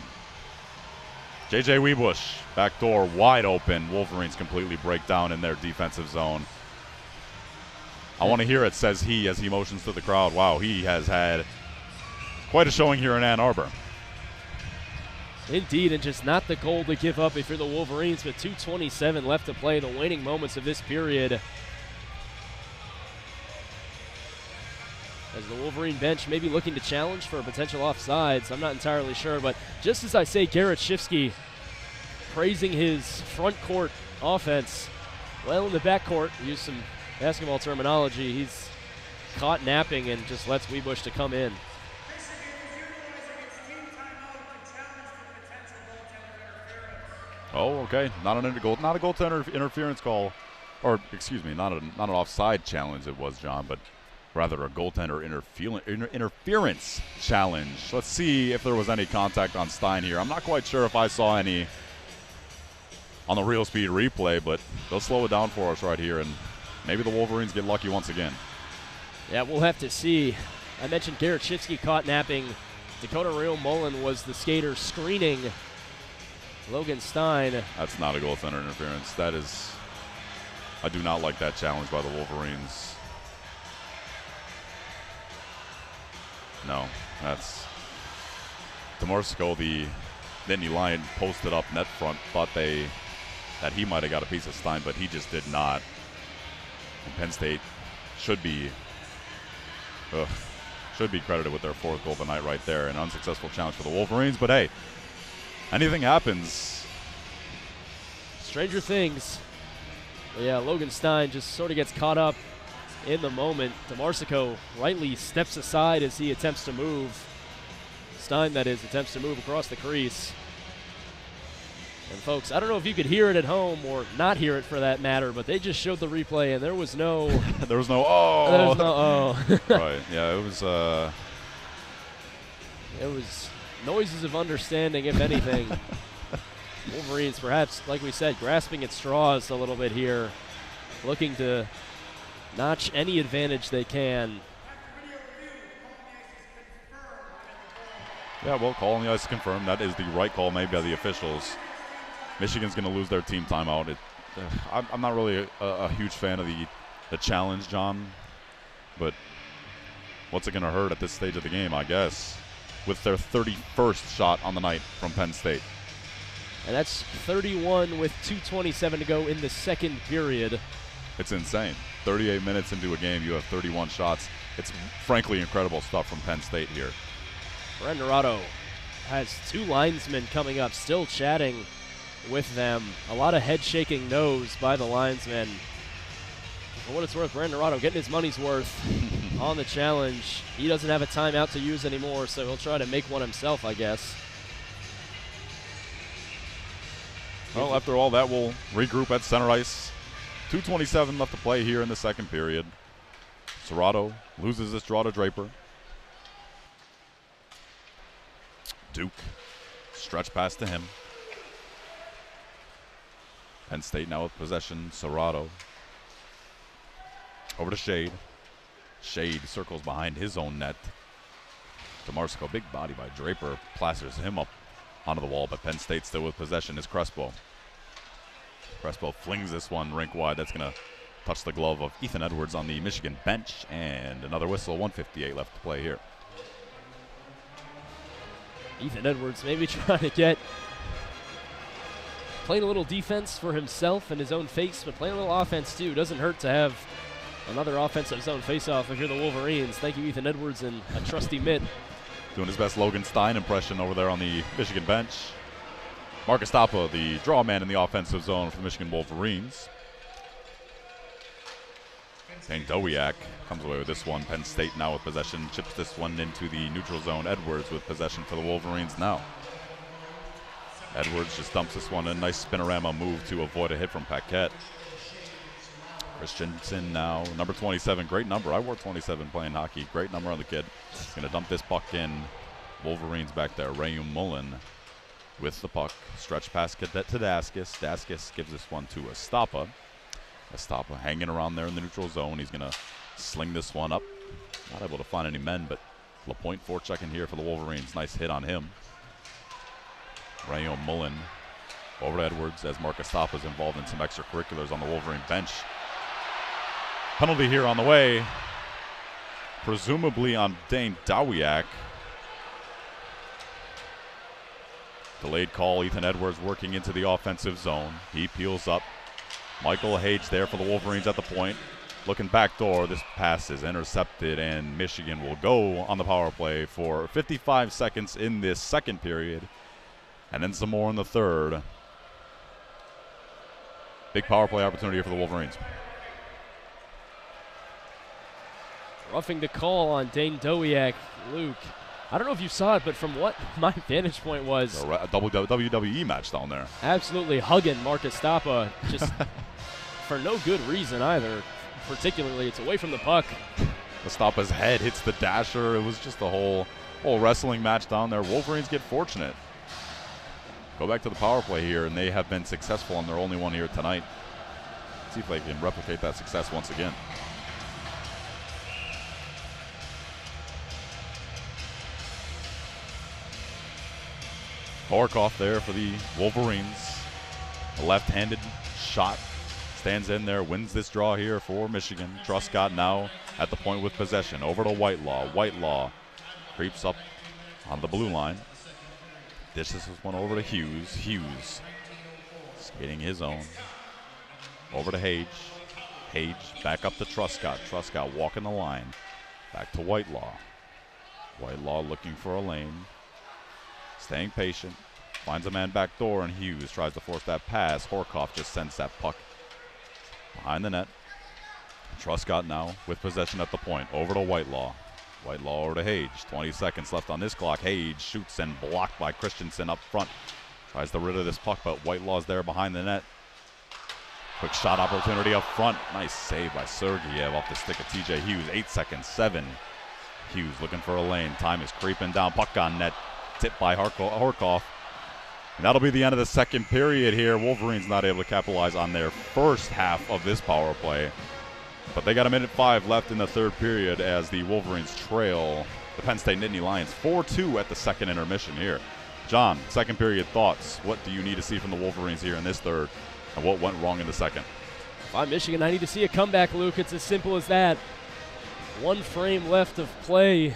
J.J. Weebush, backdoor wide open. Wolverines completely break down in their defensive zone. I want to hear it, says he, as he motions to the crowd. Wow, he has had quite a showing here in Ann Arbor. Indeed, and just not the goal to give up if you're the Wolverines, but 2:27 left to play, the waning moments of this period. As the Wolverine bench may be looking to challenge for a potential offsides. I'm not entirely sure, but just as I say, Garrett Shifsky praising his front court offense. Well, in the backcourt, use some basketball terminology, he's caught napping and just lets Weebush to come in. Oh, okay. Not a goaltender interference call, or excuse me, not an offside challenge. It was, John, but rather a goaltender interference challenge. Let's see if there was any contact on Stein here. I'm not quite sure if I saw any on the real speed replay, but they'll slow it down for us right here, and maybe the Wolverines get lucky once again. Yeah, we'll have to see. I mentioned Garrett Shifsky caught napping. Dakota Real Mullen was the skater screening Logan Stein. That's not a goaltender interference. That is, I do not like that challenge by the Wolverines. No, that's Demorsko, the Nittany Lion, posted up net front, thought that he might have got a piece of Stein, but he just did not. And Penn State should be credited with their fourth goal of the night right there. An unsuccessful challenge for the Wolverines, but hey, anything happens. Stranger things. But yeah, Logan Stein just sort of gets caught up in the moment. DeMarsico rightly steps aside as he attempts to move. Stein, that is, attempts to move across the crease. And folks, I don't know if you could hear it at home or not hear it for that matter, but they just showed the replay and there was no there was no oh. There was no oh. Right. Yeah, it was noises of understanding, if anything. Wolverines perhaps, like we said, grasping at straws a little bit here, looking to notch any advantage they can. Yeah, well, call on the ice is confirmed. That is the right call made by the officials. Michigan's going to lose their team timeout. I'm not really a huge fan of the challenge, John, but what's it going to hurt at this stage of the game, I guess? with their 31st shot on the night from Penn State. And that's 31 with 2:27 to go in the second period. It's insane. 38 minutes into a game, you have 31 shots. It's frankly incredible stuff from Penn State here. Brennerado has two linesmen coming up, still chatting with them. A lot of head-shaking no's by the linesmen. For what it's worth, Brennerado getting his money's worth on the challenge. He doesn't have a timeout to use anymore, so he'll try to make one himself, I guess. Well, after all that, we'll regroup at center ice. 2:27 left to play here in the second period. Serrato loses this draw to Draper. Duke, stretch pass to him. Penn State now with possession. Serrato over to Shade. Shade circles behind his own net. DeMarco, big body by Draper, plasters him up onto the wall, but Penn State still with possession is Crespo. Crespo flings this one rink wide. That's going to touch the glove of Ethan Edwards on the Michigan bench, and another whistle. 1:58 left to play here. Ethan Edwards maybe trying to playing a little defense for himself and his own face, but playing a little offense too. Doesn't hurt to have another offensive zone faceoff if you're the Wolverines. Thank you, Ethan Edwards, and a trusty mitt. Doing his best Logan Stein impression over there on the Michigan bench. Marcus Tapa, the draw man in the offensive zone for the Michigan Wolverines. Dane Dowiak comes away with this one. Penn State now with possession. Chips this one into the neutral zone. Edwards with possession for the Wolverines now. Edwards just dumps this one in. Nice spinorama move to avoid a hit from Paquette. Christensen now, number 27. Great number. I wore 27 playing hockey. Great number on the kid. He's going to dump this puck in. Wolverines back there. Rayum Mullen with the puck. Stretch pass to Daskis. Daskis gives this one to Estapa. Estapa hanging around there in the neutral zone. He's going to sling this one up. Not able to find any men, but LaPointe forechecking here for the Wolverines. Nice hit on him. Rayum Mullen over to Edwards as Marcus Estapa is involved in some extracurriculars on the Wolverine bench. Penalty here on the way, presumably on Dane Dowiak. Delayed call, Ethan Edwards working into the offensive zone. He peels up. Michael Hage there for the Wolverines at the point. Looking back door, this pass is intercepted, and Michigan will go on the power play for 55 seconds in this second period, and then some more in the third. Big power play opportunity here for the Wolverines. Roughing the call on Dane Dowiak. Luke, I don't know if you saw it, but from what my vantage point was, A WWE match down there. Absolutely hugging Marcus Estapa, just for no good reason either. Particularly, it's away from the puck. Estapa's head hits the dasher. It was just a whole wrestling match down there. Wolverines get fortunate. Go back to the power play here, and they have been successful, and they're only one here tonight. Let's see if they can replicate that success once again. Horkoff there for the Wolverines. A left-handed shot. Stands in there, wins this draw here for Michigan. Truscott now at the point with possession. Over to Whitelaw. Whitelaw creeps up on the blue line. Dishes this one over to Hughes. Hughes skating his own. Over to Hage. Hage back up to Truscott. Truscott walking the line. Back to Whitelaw. Whitelaw looking for a lane. Staying patient. Finds a man back door, and Hughes tries to force that pass. Horkoff just sends that puck behind the net. Truscott now with possession at the point. Over to Whitelaw. Whitelaw over to Hage. 20 seconds left on this clock. Hage shoots and blocked by Christensen up front. Tries to rid of this puck, but Whitelaw's there behind the net. Quick shot opportunity up front. Nice save by Sergeyev off the stick of TJ Hughes. 8 seconds, 7. Hughes looking for a lane. Time is creeping down. Puck on net. Tipped by Horkoff. And that'll be the end of the second period here. Wolverines not able to capitalize on their first half of this power play. But they got 1:05 left in the third period as the Wolverines trail the Penn State Nittany Lions 4-2 at the second intermission here. John, second period thoughts. What do you need to see from the Wolverines here in this third, and what went wrong in the second? If I'm Michigan, I need to see a comeback, Luke. It's as simple as that. One frame left of play.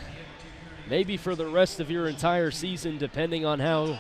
maybe for the rest of your entire season, depending on how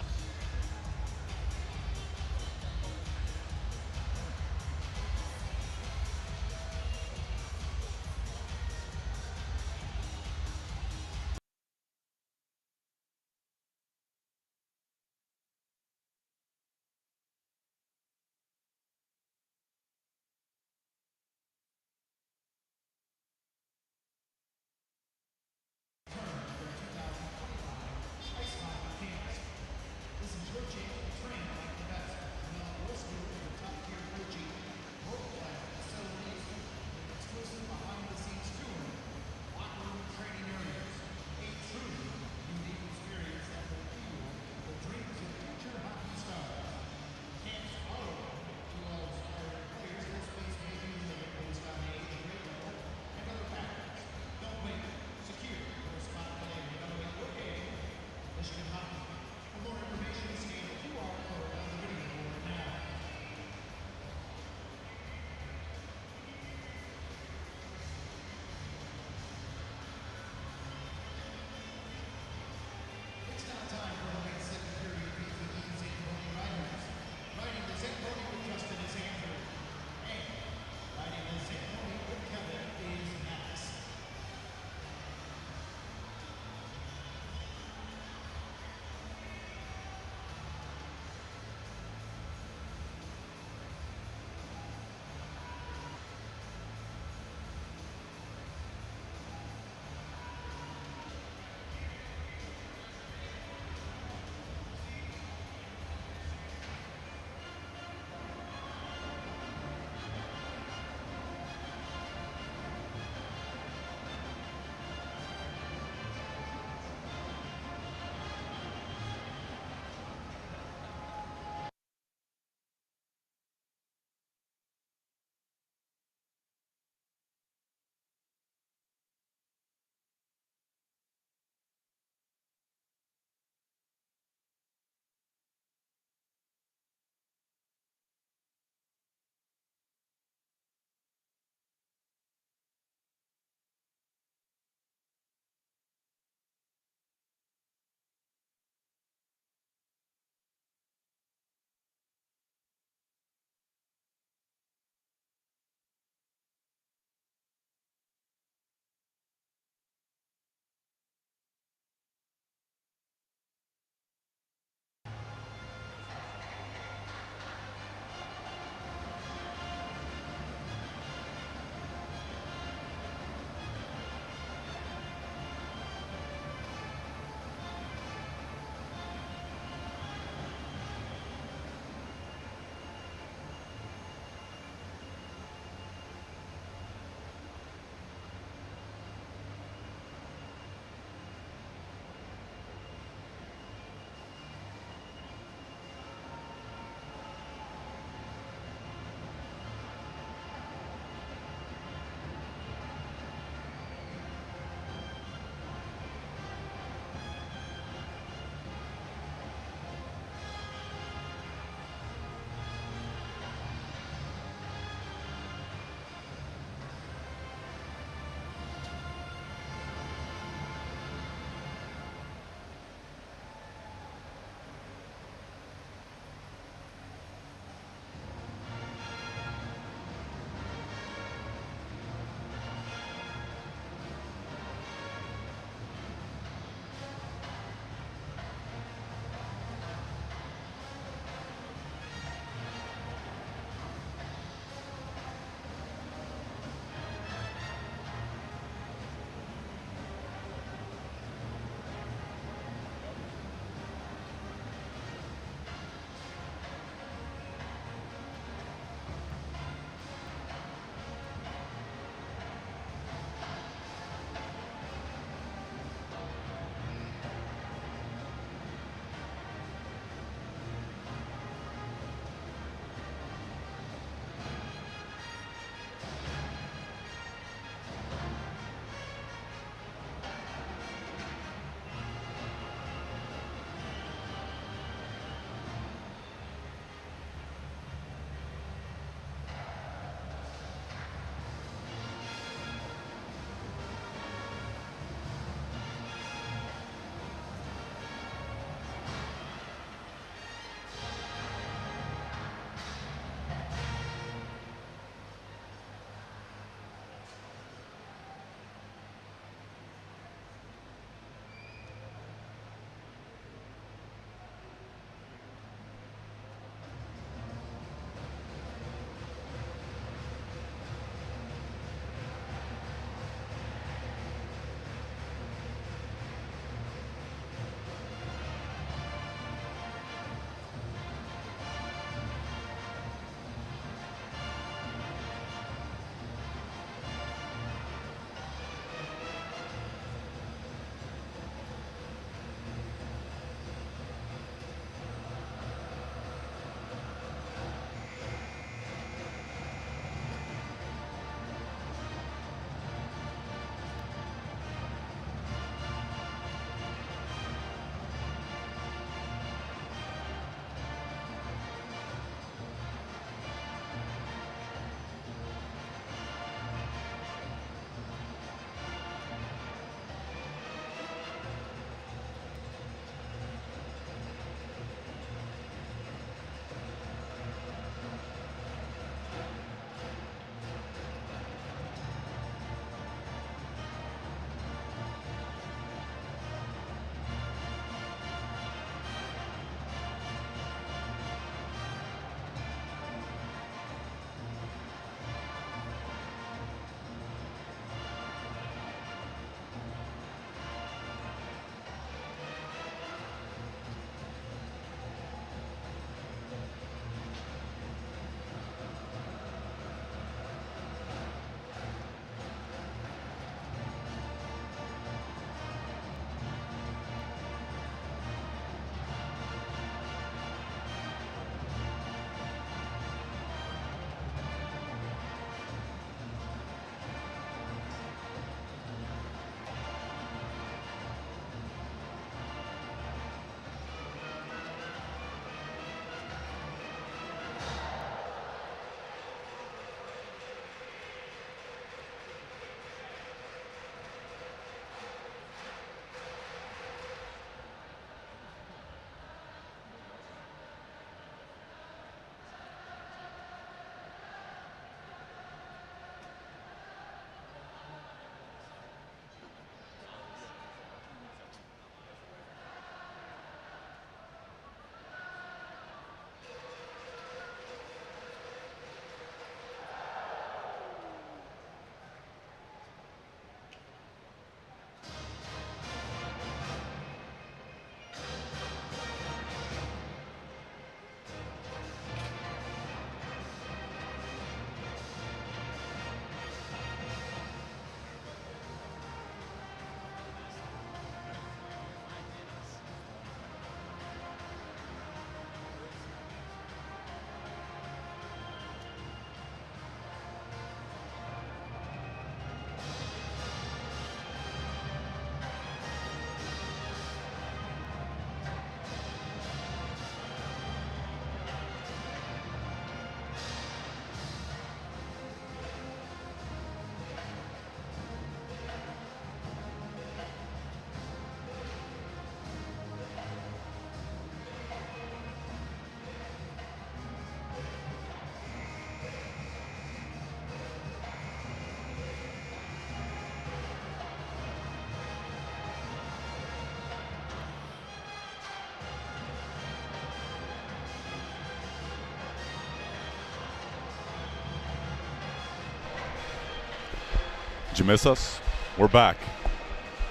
you miss us? We're back.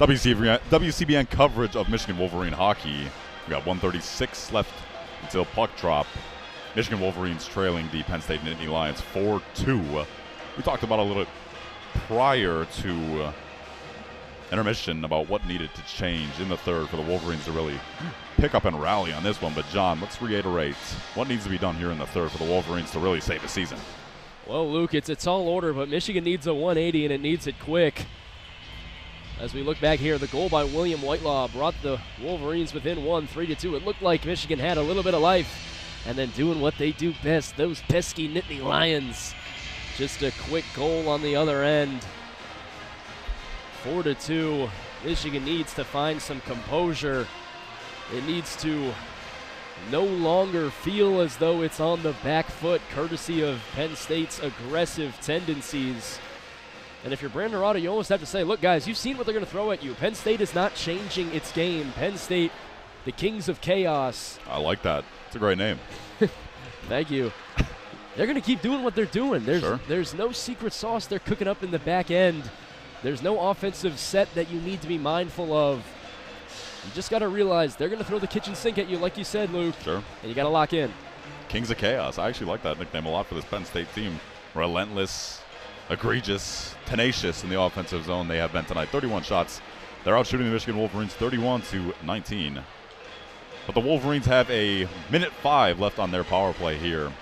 WCBN coverage of Michigan Wolverine hockey. We got 1:36 left until puck drop. Michigan Wolverines trailing the Penn State Nittany Lions 4-2. We talked about a little bit prior to intermission about what needed to change in the third for the Wolverines to really pick up and rally on this one. But, John, let's reiterate what needs to be done here in the third for the Wolverines to really save the season. Well, Luke, it's a tall order, but Michigan needs a 180, and it needs it quick. As we look back here, the goal by William Whitelaw brought the Wolverines within 1, 3-2. It looked like Michigan had a little bit of life, and then doing what they do best, those pesky Nittany Lions. Just a quick goal on the other end. 4-2. Michigan needs to find some composure. It needs to no longer feel as though it's on the back foot, courtesy of Penn State's aggressive tendencies. And if you're Brandon Dorado, you almost have to say, look, guys, you've seen what they're going to throw at you. Penn State is not changing its game. Penn State, the Kings of Chaos. I like that. It's a great name. Thank you. They're going to keep doing what they're doing. Sure. There's no secret sauce they're cooking up in the back end. There's no offensive set that you need to be mindful of. You just got to realize they're going to throw the kitchen sink at you, like you said, Luke. Sure. And you got to lock in. Kings of Chaos. I actually like that nickname a lot for this Penn State team. Relentless, egregious, tenacious in the offensive zone they have been tonight. 31 shots. They're out shooting the Michigan Wolverines 31-19. But the Wolverines have a 1:05 left on their power play here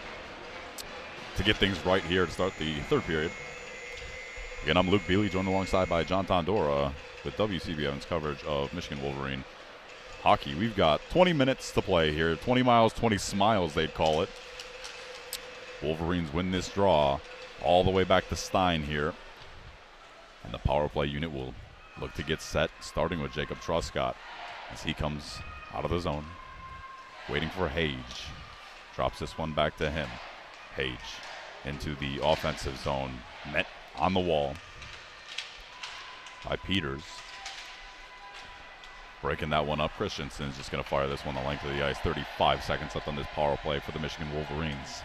to get things right here to start the third period. Again, I'm Luke Beally, joined alongside by John Tondora with WCBN's coverage of Michigan Wolverine hockey. We've got 20 minutes to play here. 20 miles, 20 smiles, they'd call it. Wolverines win this draw all the way back to Stein here. And the power play unit will look to get set, starting with Jacob Truscott as he comes out of the zone, waiting for Hage. Drops this one back to him. Hage into the offensive zone, met on the wall by Peters. Breaking that one up. Christensen is just going to fire this one the length of the ice. 35 seconds left on this power play for the Michigan Wolverines.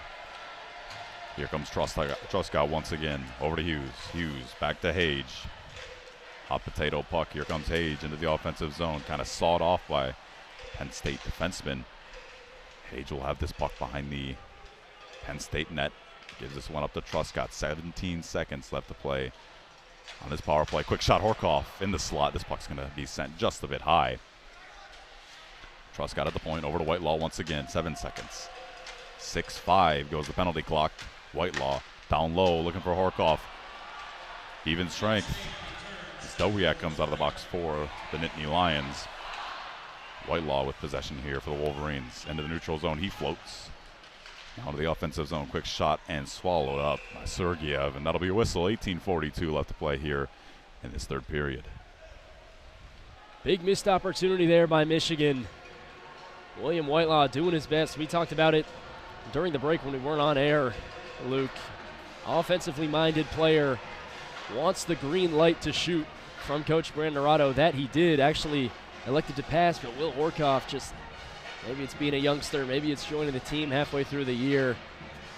Here comes Truscott once again. Over to Hughes. Hughes back to Hage. Hot potato puck. Here comes Hage into the offensive zone. Kind of sawed off by Penn State defenseman. Hage will have this puck behind the Penn State net. Gives this one up to Truscott. 17 seconds left to play on this power play. Quick shot, Horkoff in the slot. This puck's going to be sent just a bit high. Truscott at the point. Over to Whitelaw once again. 7 seconds. 6-5 goes the penalty clock. Whitelaw down low looking for Horkoff. Even strength. Stowiak comes out of the box for the Nittany Lions. Whitelaw with possession here for the Wolverines. Into the neutral zone. He floats. Now to the offensive zone. Quick shot and swallowed up by Sergeyev. And that'll be a whistle. 18:42 left to play here in this third period. Big missed opportunity there by Michigan. William Whitelaw doing his best. We talked about it during the break when we weren't on air, Luke. Offensively minded player. Wants the green light to shoot from Coach Brandon Dorado. That he did. Actually elected to pass, but Will Horkoff just, maybe it's being a youngster, maybe it's joining the team halfway through the year.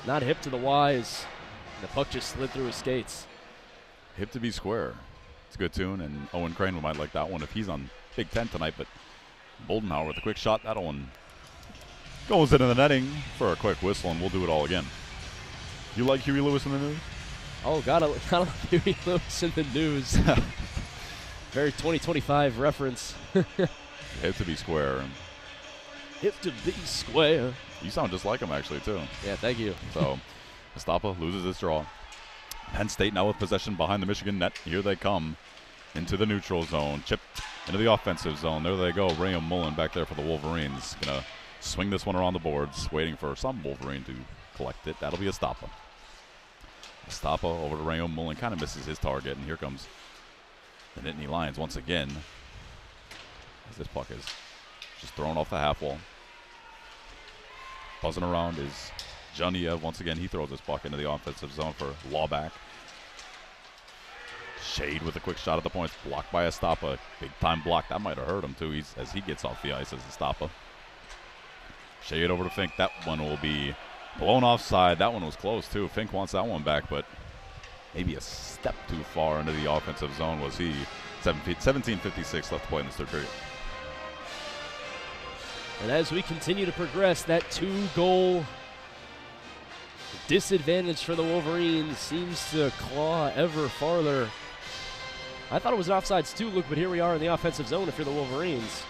Not hip to the wise. The puck just slid through his skates. Hip to be square. It's a good tune, and Owen Crane might like that one if he's on Big Ten tonight, but Boldenhauer with a quick shot. That one goes into the netting for a quick whistle, and we'll do it all again. You like Huey Lewis in the news? Oh, gotta love Huey Lewis in the news. Very 2025 reference. Hip to be square. Hip to be square. You sound just like him, actually, too. Yeah, thank you. So, Estapa loses this draw. Penn State now with possession behind the Michigan net. Here they come into the neutral zone. Chipped into the offensive zone. There they go. Rayum Mullen back there for the Wolverines. Going to swing this one around the boards, waiting for some Wolverine to collect it. That'll be Estapa. Estapa over to Rayum Mullen. Kind of misses his target, and here comes the Nittany Lions once again. As this puck is just thrown off the half wall. Buzzing around is Juniev. Once again, he throws this puck into the offensive zone for Lawback. Shade with a quick shot at the points. Blocked by Estapa. Big time block. That might have hurt him, too, as he gets off the ice as Estapa. Shade over to Fink. That one will be blown offside. That one was close, too. Fink wants that one back, but maybe a step too far into the offensive zone was he. 17:56 left to play in this third period. And as we continue to progress, that 2-goal disadvantage for the Wolverines seems to claw ever farther. I thought it was an offsides too, Luke, but here we are in the offensive zone if you're the Wolverines.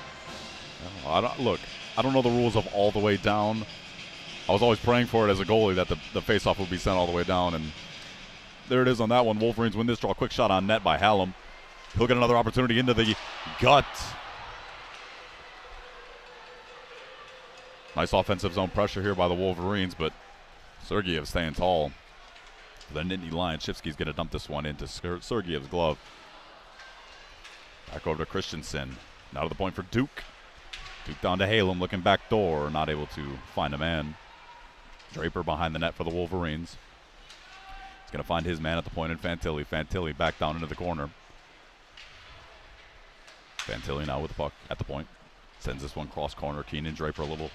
I don't know the rules of all the way down. I was always praying for it as a goalie that the faceoff would be sent all the way down, and there it is on that one. Wolverines win this draw. Quick shot on net by Hallam. He'll get another opportunity into the gut. Nice offensive zone pressure here by the Wolverines, but Sergeyev staying tall. The Nittany Lions. Shifsky's going to dump this one into Sergeyev's glove. Back over to Christensen. Now to the point for Duke. Duke down to Halem, looking back door, not able to find a man. Draper behind the net for the Wolverines. He's going to find his man at the point in Fantilli. Fantilli back down into the corner. Fantilli now with the puck at the point. Sends this one cross corner. Keenan Draper a little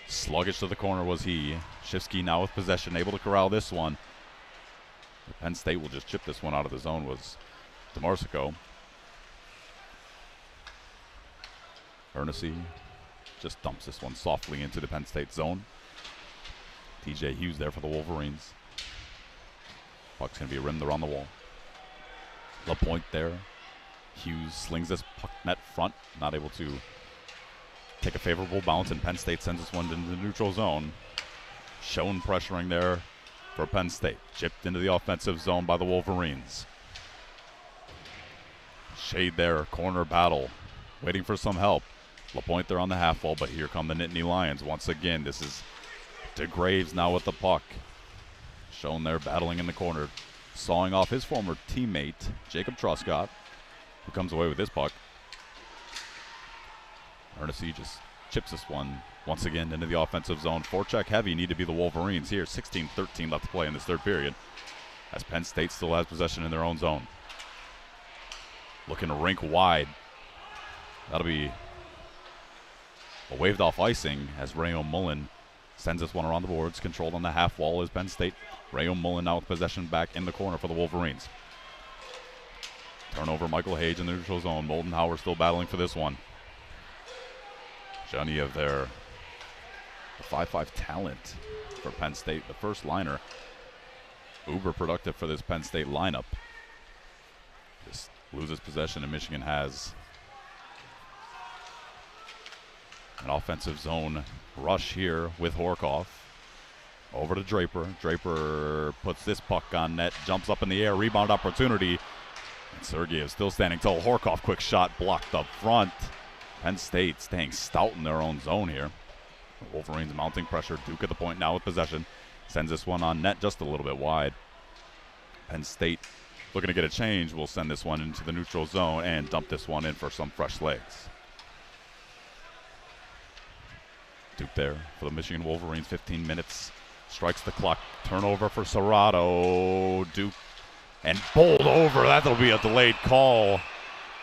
sluggish to the corner was he. Shifsky now with possession, able to corral this one. Penn State will just chip this one out of the zone was DeMarsico. Ernest just dumps this one softly into the Penn State zone. TJ Hughes there for the Wolverines. Puck's going to be rimmed around the wall. LaPointe there. Hughes slings this puck net front, not able to take a favorable bounce, and Penn State sends this one into the neutral zone. Schoen pressuring there for Penn State. Chipped into the offensive zone by the Wolverines. Shade there, corner battle, waiting for some help. LaPointe there on the half wall, but here come the Nittany Lions once again. This is DeGraves now with the puck. Schoen there battling in the corner, sawing off his former teammate, Jacob Truscott, who comes away with this puck. Ernest just chips this one once again into the offensive zone. Forecheck heavy need to be the Wolverines here. 16-13 left to play in this third period, as Penn State still has possession in their own zone. Looking to rink wide. That'll be a waved off icing as Rayo Mullen sends this one around the boards. Controlled on the half wall is Penn State. Rayo Mullen now with possession back in the corner for the Wolverines. Turnover, Michael Hage in the neutral zone. Moldenhauer still battling for this one. Genevieve there. The 5'5" talent for Penn State. The first liner. Uber productive for this Penn State lineup. Just loses possession, and Michigan has an offensive zone rush here with Horkoff. Over to Draper. Draper puts this puck on net, jumps up in the air, rebound opportunity. And Sergeyev still standing tall. Horkoff, quick shot, blocked up front. Penn State staying stout in their own zone here. The Wolverines mounting pressure. Duke at the point now with possession. Sends this one on net just a little bit wide. Penn State looking to get a change. Will send this one into the neutral zone and dump this one in for some fresh legs. Duke there for the Michigan Wolverines. 15 minutes. Strikes the clock. Turnover for Serrato. Duke and bowled over. That'll be a delayed call.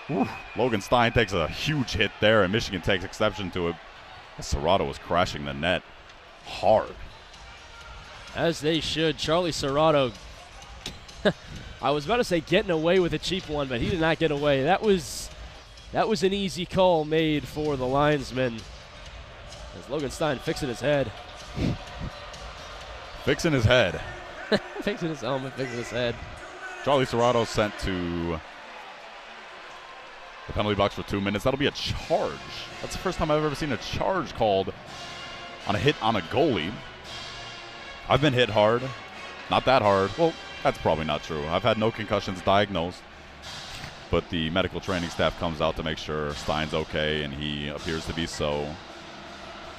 Whew. Logan Stein takes a huge hit there, and Michigan takes exception to it. Serrato was crashing the net hard. As they should. Charlie Serrato, I was about to say getting away with a cheap one, but he did not get away. That was an easy call made for the linesman. As Logan Stein fixing his head. Fixing his head. Fixing his helmet, fixing his head. Charlie Serrato sent to the penalty box for 2 minutes. That'll be a charge. That's the first time I've ever seen a charge called on a hit on a goalie. I've been hit hard. Not that hard. Well, that's probably not true. I've had no concussions diagnosed. But the medical training staff comes out to make sure Stein's okay, and he appears to be so.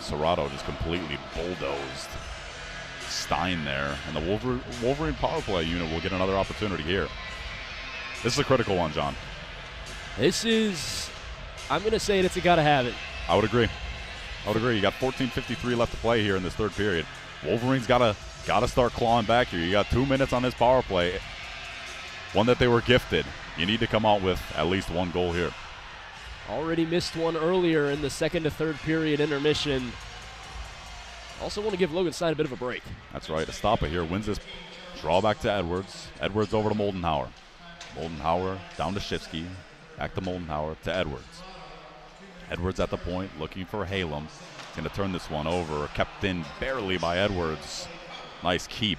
Serrato just completely bulldozed Stein there, and the Wolverine power play unit will get another opportunity here. This is a critical one, John. This is, I'm going to say it's a gotta have it. I would agree. You got 14:53 left to play here in this third period. Wolverines gotta start clawing back here. You got 2 minutes on this power play, one that they were gifted. You need to come out with at least one goal here. Already missed one earlier in the second to third period intermission. Also want to give Logan Stein a bit of a break. That's right. Estapa here wins this Draw back to Edwards. Edwards over to Moldenhauer. Moldenhauer down to Shifsky. Back to Moldenhauer to Edwards. Edwards at the point, looking for Halem. He's going to turn this one over. Kept in barely by Edwards. Nice keep.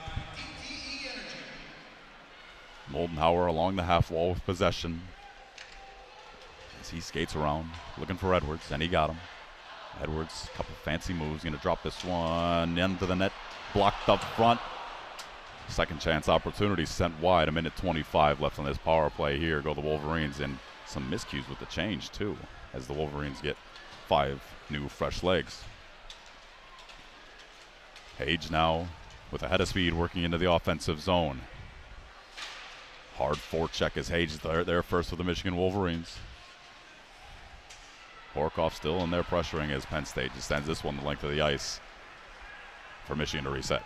Moldenhauer along the half wall with possession. As he skates around, looking for Edwards, and he got him. Edwards, a couple fancy moves, going to drop this one into the net. Blocked up front. Second chance opportunity sent wide. 1:25 left on this power play here. Go the Wolverines, and some miscues with the change too, as the Wolverines get 5 new fresh legs. Page now with a head of speed working into the offensive zone. Hard forecheck as Hage there first with the Michigan Wolverines. Horkoff still in there pressuring as Penn State just sends this one the length of the ice for Michigan to reset.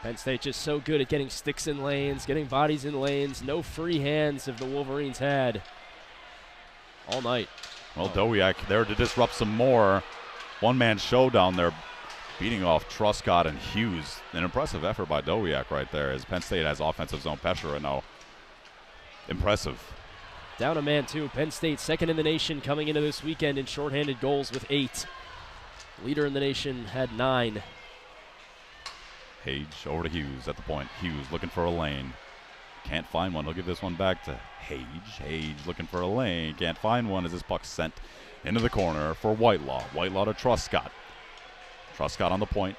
Penn State just so good at getting sticks in lanes, getting bodies in lanes. No free hands have the Wolverines had all night. Well, Dowiak there to disrupt some more. One-man showdown there, beating off Truscott and Hughes. An impressive effort by Dowiak right there, as Penn State has offensive zone pressure right now. Impressive. Down a man, too. Penn State second in the nation coming into this weekend in shorthanded goals with 8. Leader in the nation had 9. Hage over to Hughes at the point. Hughes looking for a lane. Can't find one. He'll give this one back to Hage. Hage looking for a lane. Can't find one as this puck sent into the corner for Whitelaw. Whitelaw to Truscott. Truscott on the point.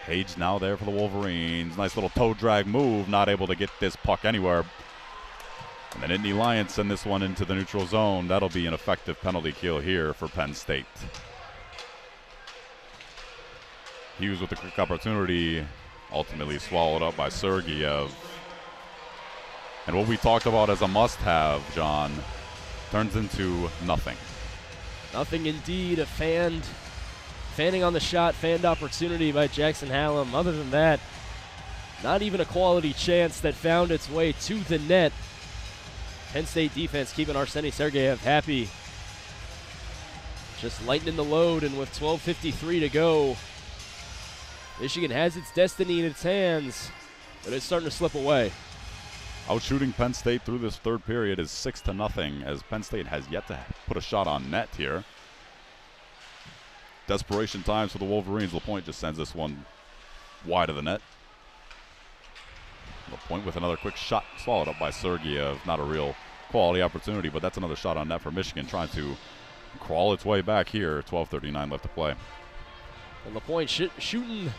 Hage now there for the Wolverines. Nice little toe drag move. Not able to get this puck anywhere. And then Nittany Lions send this one into the neutral zone. That'll be an effective penalty kill here for Penn State. Hughes with a quick opportunity, ultimately swallowed up by Sergeyev. And what we talked about as a must-have, John, turns into nothing. Nothing indeed. A fanning on the shot, fanned opportunity by Jackson Hallam. Other than that, not even a quality chance that found its way to the net. Penn State defense keeping Arseny Sergeyev happy. Just lightening the load, and with 12:53 to go, Michigan has its destiny in its hands, but it's starting to slip away. Outshooting Penn State through this third period is 6-0, as Penn State has yet to put a shot on net here. Desperation times for the Wolverines. LaPointe just sends this one wide of the net. LaPointe with another quick shot, swallowed up by Sergeyev. Not a real quality opportunity, but that's another shot on net for Michigan, trying to crawl its way back here. 12:39 left to play. And LaPointe shooting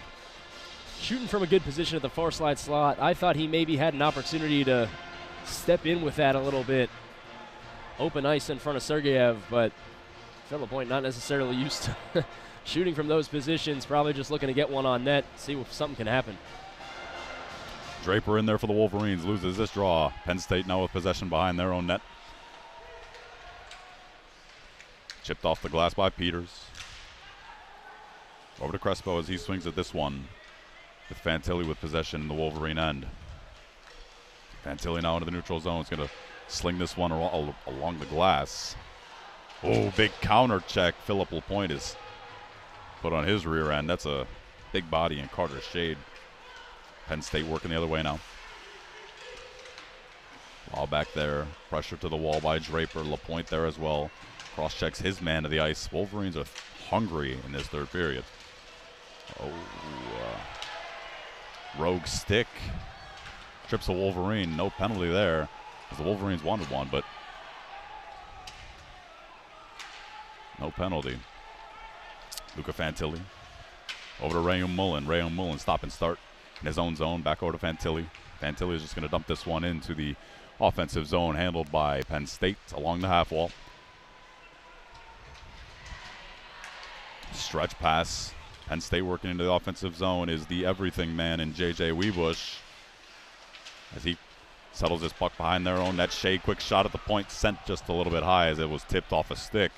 from a good position at the far slide slot. I thought he maybe had an opportunity to step in with that a little bit. Open ice in front of Sergeyev, but Phil LaPointe not necessarily used to shooting from those positions. Probably just looking to get one on net, see if something can happen. Draper in there for the Wolverines, loses this draw. Penn State now with possession behind their own net. Chipped off the glass by Peters. Over to Crespo as he swings at this one, with Fantilli with possession in the Wolverine end. Fantilli now into the neutral zone. Is going to sling this one along the glass. Oh, big counter check. Philip LaPointe is put on his rear end. That's a big body in Carter's shade. Penn State working the other way now. Ball back there. Pressure to the wall by Draper. LaPointe there as well. Cross-checks his man to the ice. Wolverines are hungry in this third period. Rogue stick. Trips a Wolverine. No penalty there, as the Wolverines wanted one, but no penalty. Luca Fantilli. Over to Rayum Mullen. Rayum Mullen stop and start in his own zone. Back over to Fantilli. Fantilli is just going to dump this one into the offensive zone, handled by Penn State along the half wall. Stretch pass. Penn State working into the offensive zone is the everything man in J.J. Webush, as he settles his puck behind their own net. Shea, quick shot at the point, sent just a little bit high as it was tipped off a stick.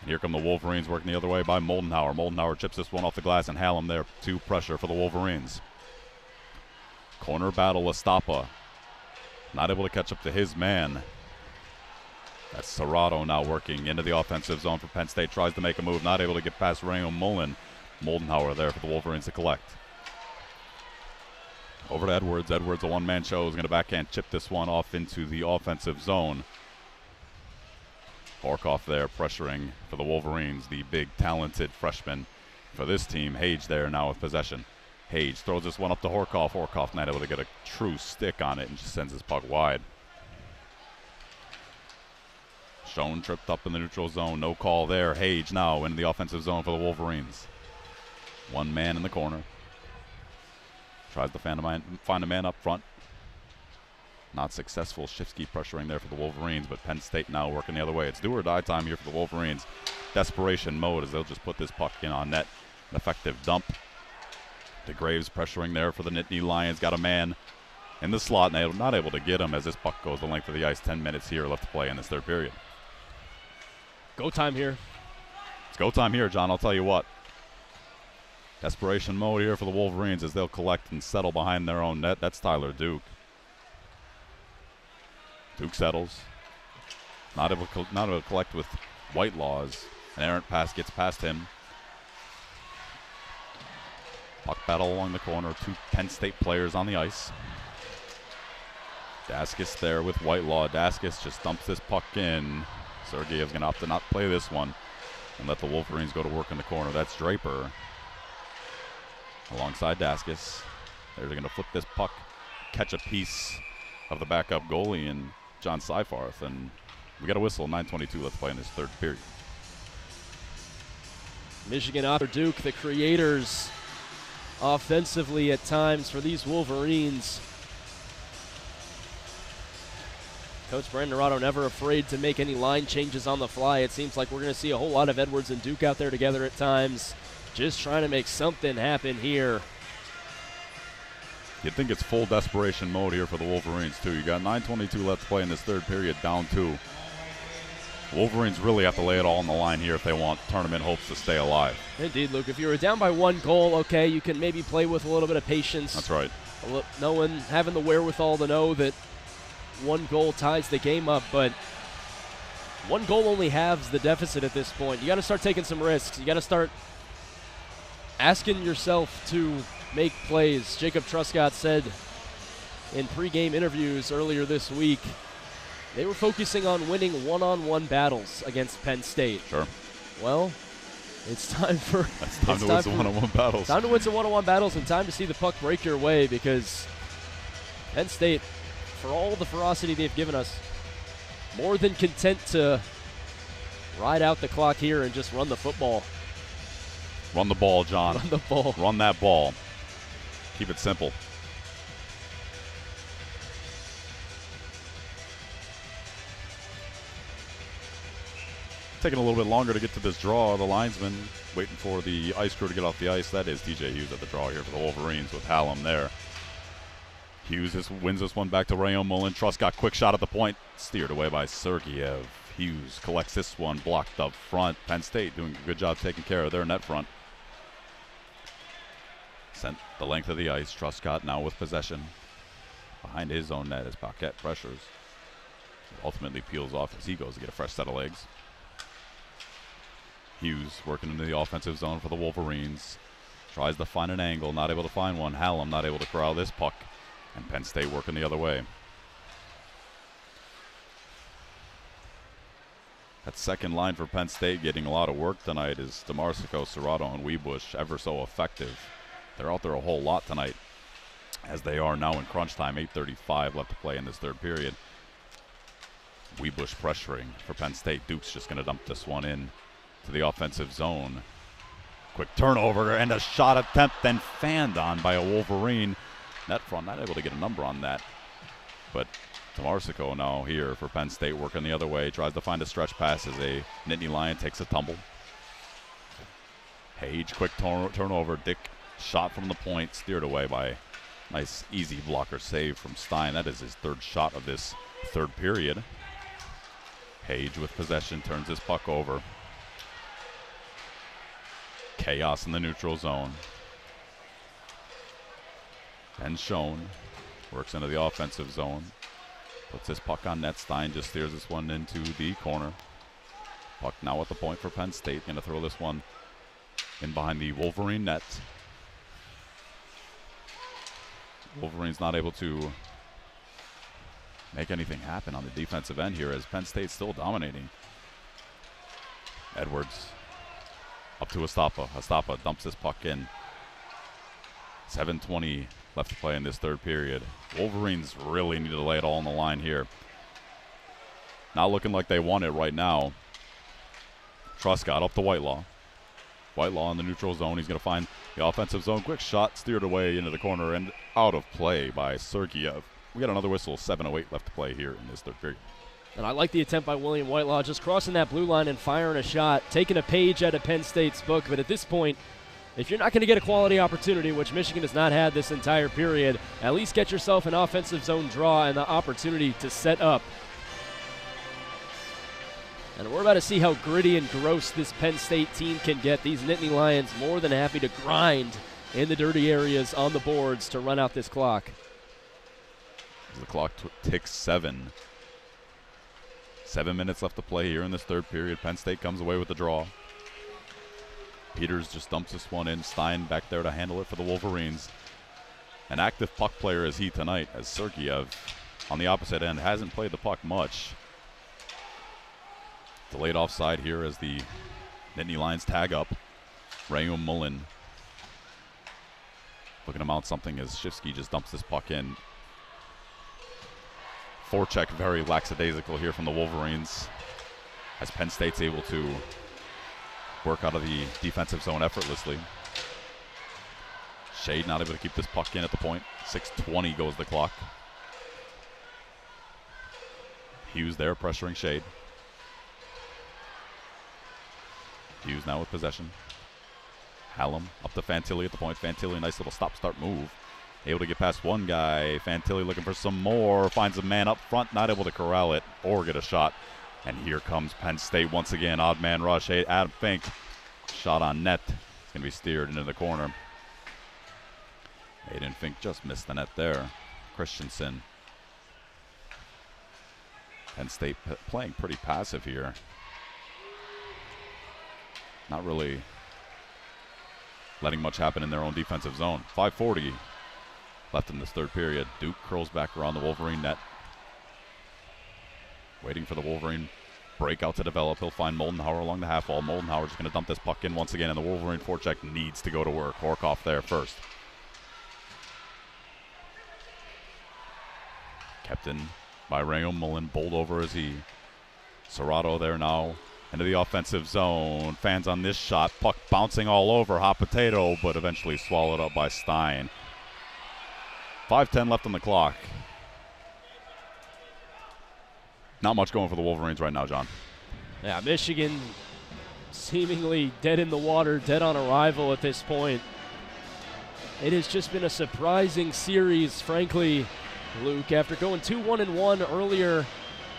And here come the Wolverines working the other way by Moldenhauer. Moldenhauer chips this one off the glass, and Hallam there to pressure for the Wolverines. Corner battle, Estapa not able to catch up to his man. That's Serrato now working into the offensive zone for Penn State. Tries to make a move, not able to get past Rayum Mullen. Moldenhauer there for the Wolverines to collect. Over to Edwards. Edwards, a one-man show, is going to backhand chip this one off into the offensive zone. Horkoff there pressuring for the Wolverines, the big, talented freshman for this team. Hage there now with possession. Hage throws this one up to Horkoff. Horkoff not able to get a true stick on it and just sends his puck wide. Schoen tripped up in the neutral zone. No call there. Hage now in the offensive zone for the Wolverines. One man in the corner. Tries to find a man up front. Not successful. Shifsky pressuring there for the Wolverines, but Penn State now working the other way. It's do or die time here for the Wolverines. Desperation mode as they'll just put this puck in on net. An effective dump. DeGraves pressuring there for the Nittany Lions. Got a man in the slot, and not able to get him as this puck goes the length of the ice. 10 minutes here left to play in this third period. Go time here. It's go time here, John. I'll tell you what. Desperation mode here for the Wolverines as they'll collect and settle behind their own net. That's Tyler Duke. Duke settles. Not able to collect with Whitelaws. An errant pass gets past him. Puck battle along the corner. Two Penn State players on the ice. Daskis there with Whitelaw. Daskis just dumps this puck in. Sergeyev's going to opt to not play this one and let the Wolverines go to work in the corner. That's Draper alongside Daskis. They're going to flip this puck, catch a piece of the backup goalie and John Seifarth, and we got a whistle. 9:22 left to play in this third period. Michigan Otter Duke, the creators offensively at times for these Wolverines. Coach Brandon Naranjo never afraid to make any line changes on the fly. It seems like we're going to see a whole lot of Edwards and Duke out there together at times, just trying to make something happen here. You'd think it's full desperation mode here for the Wolverines, too. You got 9:22 left to play in this third period, down 2. Wolverines really have to lay it all on the line here if they want tournament hopes to stay alive. Indeed, Luke. If you were down by 1 goal, okay, you can maybe play with a little bit of patience. That's right. Having the wherewithal to know that 1 goal ties the game up, but 1 goal only halves the deficit at this point. You got to start taking some risks. You got to start asking yourself to make plays. Jacob Truscott said in pregame interviews earlier this week they were focusing on winning one-on-one battles against Penn State. Sure. Well, it's time for time to win some one-on-one battles. Time to win some one-on-one battles and time to see the puck break your way, because Penn State, for all the ferocity they've given us, more than content to ride out the clock here and just run the football. Run the ball, John. Run the ball. Run that ball. Keep it simple. Taking a little bit longer to get to this draw. The linesman waiting for the ice crew to get off the ice. That is TJ Hughes at the draw here for the Wolverines with Hallam there. Hughes wins this one back to Rayon Mullen. Truscott, quick shot at the point. Steered away by Sergeyev. Hughes collects this one, blocked up front. Penn State doing a good job taking care of their net front. Sent the length of the ice. Truscott now with possession behind his own net as Paquette pressures. Ultimately peels off as he goes to get a fresh set of legs. Hughes working into the offensive zone for the Wolverines. Tries to find an angle, not able to find one. Hallam not able to corral this puck. And Penn State working the other way. That second line for Penn State getting a lot of work tonight is DeMarsico, Serrato, and Weebush, ever so effective. They're out there a whole lot tonight, as they are now in crunch time. 8:35 left to play in this third period. Weebush pressuring for Penn State. Duke's just going to dump this one in to the offensive zone. Quick turnover and a shot attempt, then fanned on by a Wolverine. Net front, not able to get a number on that. But DeMarsico now here for Penn State, working the other way. Tries to find a stretch pass as a Nittany Lion takes a tumble. Hage, quick turnover. Dick shot from the point, steered away by nice easy blocker save from Stein. That is his 3rd shot of this third period. Hage with possession, turns his puck over. Chaos in the neutral zone. And Schoen works into the offensive zone. Puts this puck on net. Stein just steers this one into the corner. Puck now at the point for Penn State. Going to throw this one in behind the Wolverine net. Wolverines not able to make anything happen on the defensive end here as Penn State's still dominating. Edwards up to Estapa. Estapa dumps this puck in. 7:20 left to play in this third period. Wolverines really need to lay it all on the line here. Not looking like they want it right now. Truscott up to Whitelaw. Whitelaw in the neutral zone. He's going to find the offensive zone. Quick shot steered away into the corner and out of play by Sergiev. We got another whistle. 7:08 left to play here in this third period. And I like the attempt by William Whitelaw, just crossing that blue line and firing a shot, taking a page out of Penn State's book. But at this point, if you're not going to get a quality opportunity, which Michigan has not had this entire period, at least get yourself an offensive zone draw and the opportunity to set up. And we're about to see how gritty and gross this Penn State team can get. These Nittany Lions more than happy to grind in the dirty areas on the boards to run out this clock. As the clock ticks 7. 7 minutes left to play here in this third period. Penn State comes away with the draw. Peters just dumps this one in. Stein back there to handle it for the Wolverines. An active puck player is he tonight, as Sergiev on the opposite end hasn't played the puck much. Delayed offside here as the Nittany Lions tag up. Rayum Mullen looking to mount something as Shifsky just dumps this puck in. Forecheck very lackadaisical here from the Wolverines as Penn State's able to work out of the defensive zone effortlessly. Shade not able to keep this puck in at the point. 6:20 goes the clock. Hughes there pressuring Shade. Hughes now with possession. Hallam up to Fantilli at the point. Fantilli, nice little stop-start move. Able to get past one guy. Fantilli looking for some more. Finds a man up front, not able to corral it or get a shot. And here comes Penn State once again. Odd man rush. Adam Fink. Shot on net. It's going to be steered into the corner. Aiden Fink just missed the net there. Christensen. Penn State playing pretty passive here. Not really letting much happen in their own defensive zone. 5:40 left in this third period. Duke curls back around the Wolverine net. Waiting for the Wolverine breakout to develop. He'll find Moldenhauer along the half wall. Moldenhauer just going to dump this puck in once again, and the Wolverine forecheck needs to go to work. Horkoff there first. Kept in by Rayum Mullen. Bowled over as he. Serrato there now into the offensive zone. Fans on this shot. Puck bouncing all over. Hot potato, but eventually swallowed up by Stein. 5:10 left on the clock. Not much going for the Wolverines right now, John. Yeah, Michigan seemingly dead in the water, dead on arrival at this point. It has just been a surprising series, frankly, Luke. After going 2-1-1 earlier,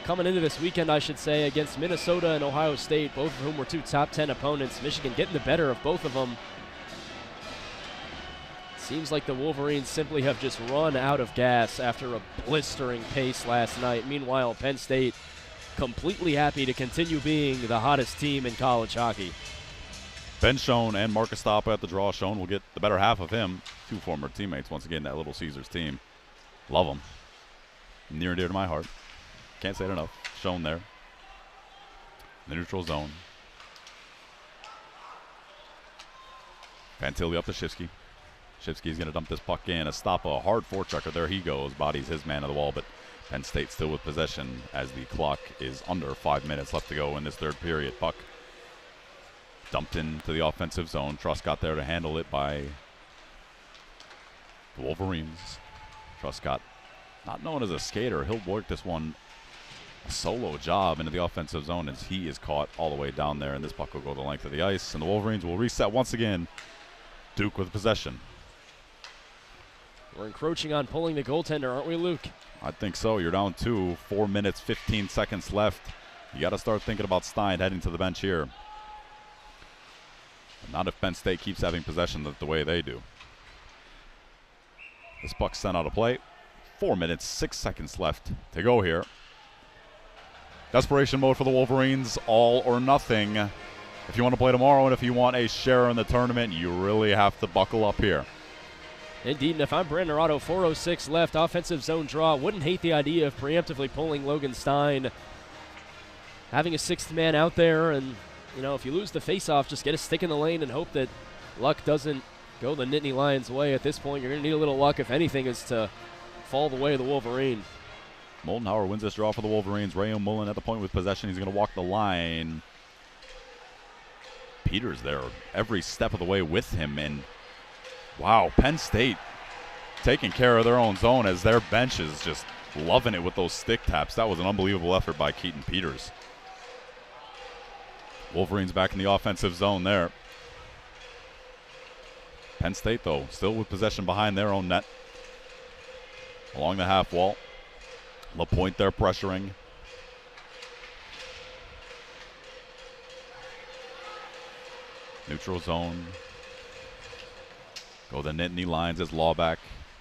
coming into this weekend, I should say, against Minnesota and Ohio State, both of whom were two top 10 opponents. Michigan getting the better of both of them. Seems like the Wolverines simply have just run out of gas after a blistering pace last night. Meanwhile, Penn State completely happy to continue being the hottest team in college hockey. Ben Schoen and Marcus Stoppa at the draw. Schoen will get the better half of him. Two former teammates, once again, that Little Caesars team. Love them. Near and dear to my heart. Can't say it enough. Schoen there. The neutral zone. Fantilli up to Shifsky. Shifsky's going to dump this puck in. Estapa, a hard forechecker. There he goes. Bodies his man of the wall, but Penn State still with possession as the clock is under 5 minutes left to go in this third period. Puck dumped into the offensive zone. Truscott there to handle it by the Wolverines. Truscott, not known as a skater, he'll work this one a solo job into the offensive zone as he is caught all the way down there, and this puck will go the length of the ice, and the Wolverines will reset once again. Duke with possession. We're encroaching on pulling the goaltender, aren't we, Luke? I think so. You're down 2, 4 minutes, 15 seconds left. You got to start thinking about Stein heading to the bench here. Not if Penn State keeps having possession the way they do. This puck's sent out of play. 4 minutes, 6 seconds left to go here. Desperation mode for the Wolverines, all or nothing. If you want to play tomorrow and if you want a share in the tournament, you really have to buckle up here. Indeed, and if I'm Brandon Otto, 4:06 left, offensive zone draw. Wouldn't hate the idea of preemptively pulling Logan Stein, having a sixth man out there, and if you lose the faceoff, just get a stick in the lane and hope that luck doesn't go the Nittany Lions' way. At this point, you're going to need a little luck, if anything, is to fall the way of the Wolverine. Moldenhauer wins this draw for the Wolverines. Rayo Mullen at the point with possession. He's going to walk the line. Peters there every step of the way with him, and wow, Penn State taking care of their own zone as their bench is just loving it with those stick taps. That was an unbelievable effort by Keaton Peters. Wolverines back in the offensive zone there. Penn State, though, still with possession behind their own net. Along the half wall. LaPointe there pressuring. Neutral zone. Go the Nittany Lions as Lawback.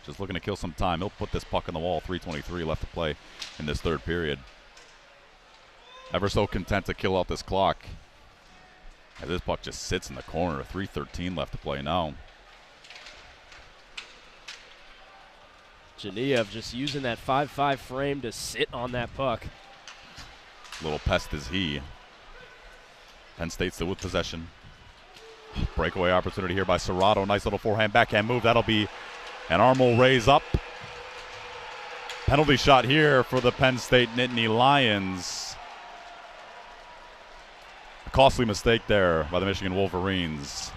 Just looking to kill some time. He'll put this puck on the wall. 3:23 left to play in this third period. Ever so content to kill out this clock. As this puck just sits in the corner. 3:13 left to play now. Geniev just using that 5-5 frame to sit on that puck. Little pest is he. Penn State still with possession. Breakaway opportunity here by Serrato. Nice little forehand, backhand move. That'll be an arm will raise up. Penalty shot here for the Penn State Nittany Lions. A costly mistake there by the Michigan Wolverines.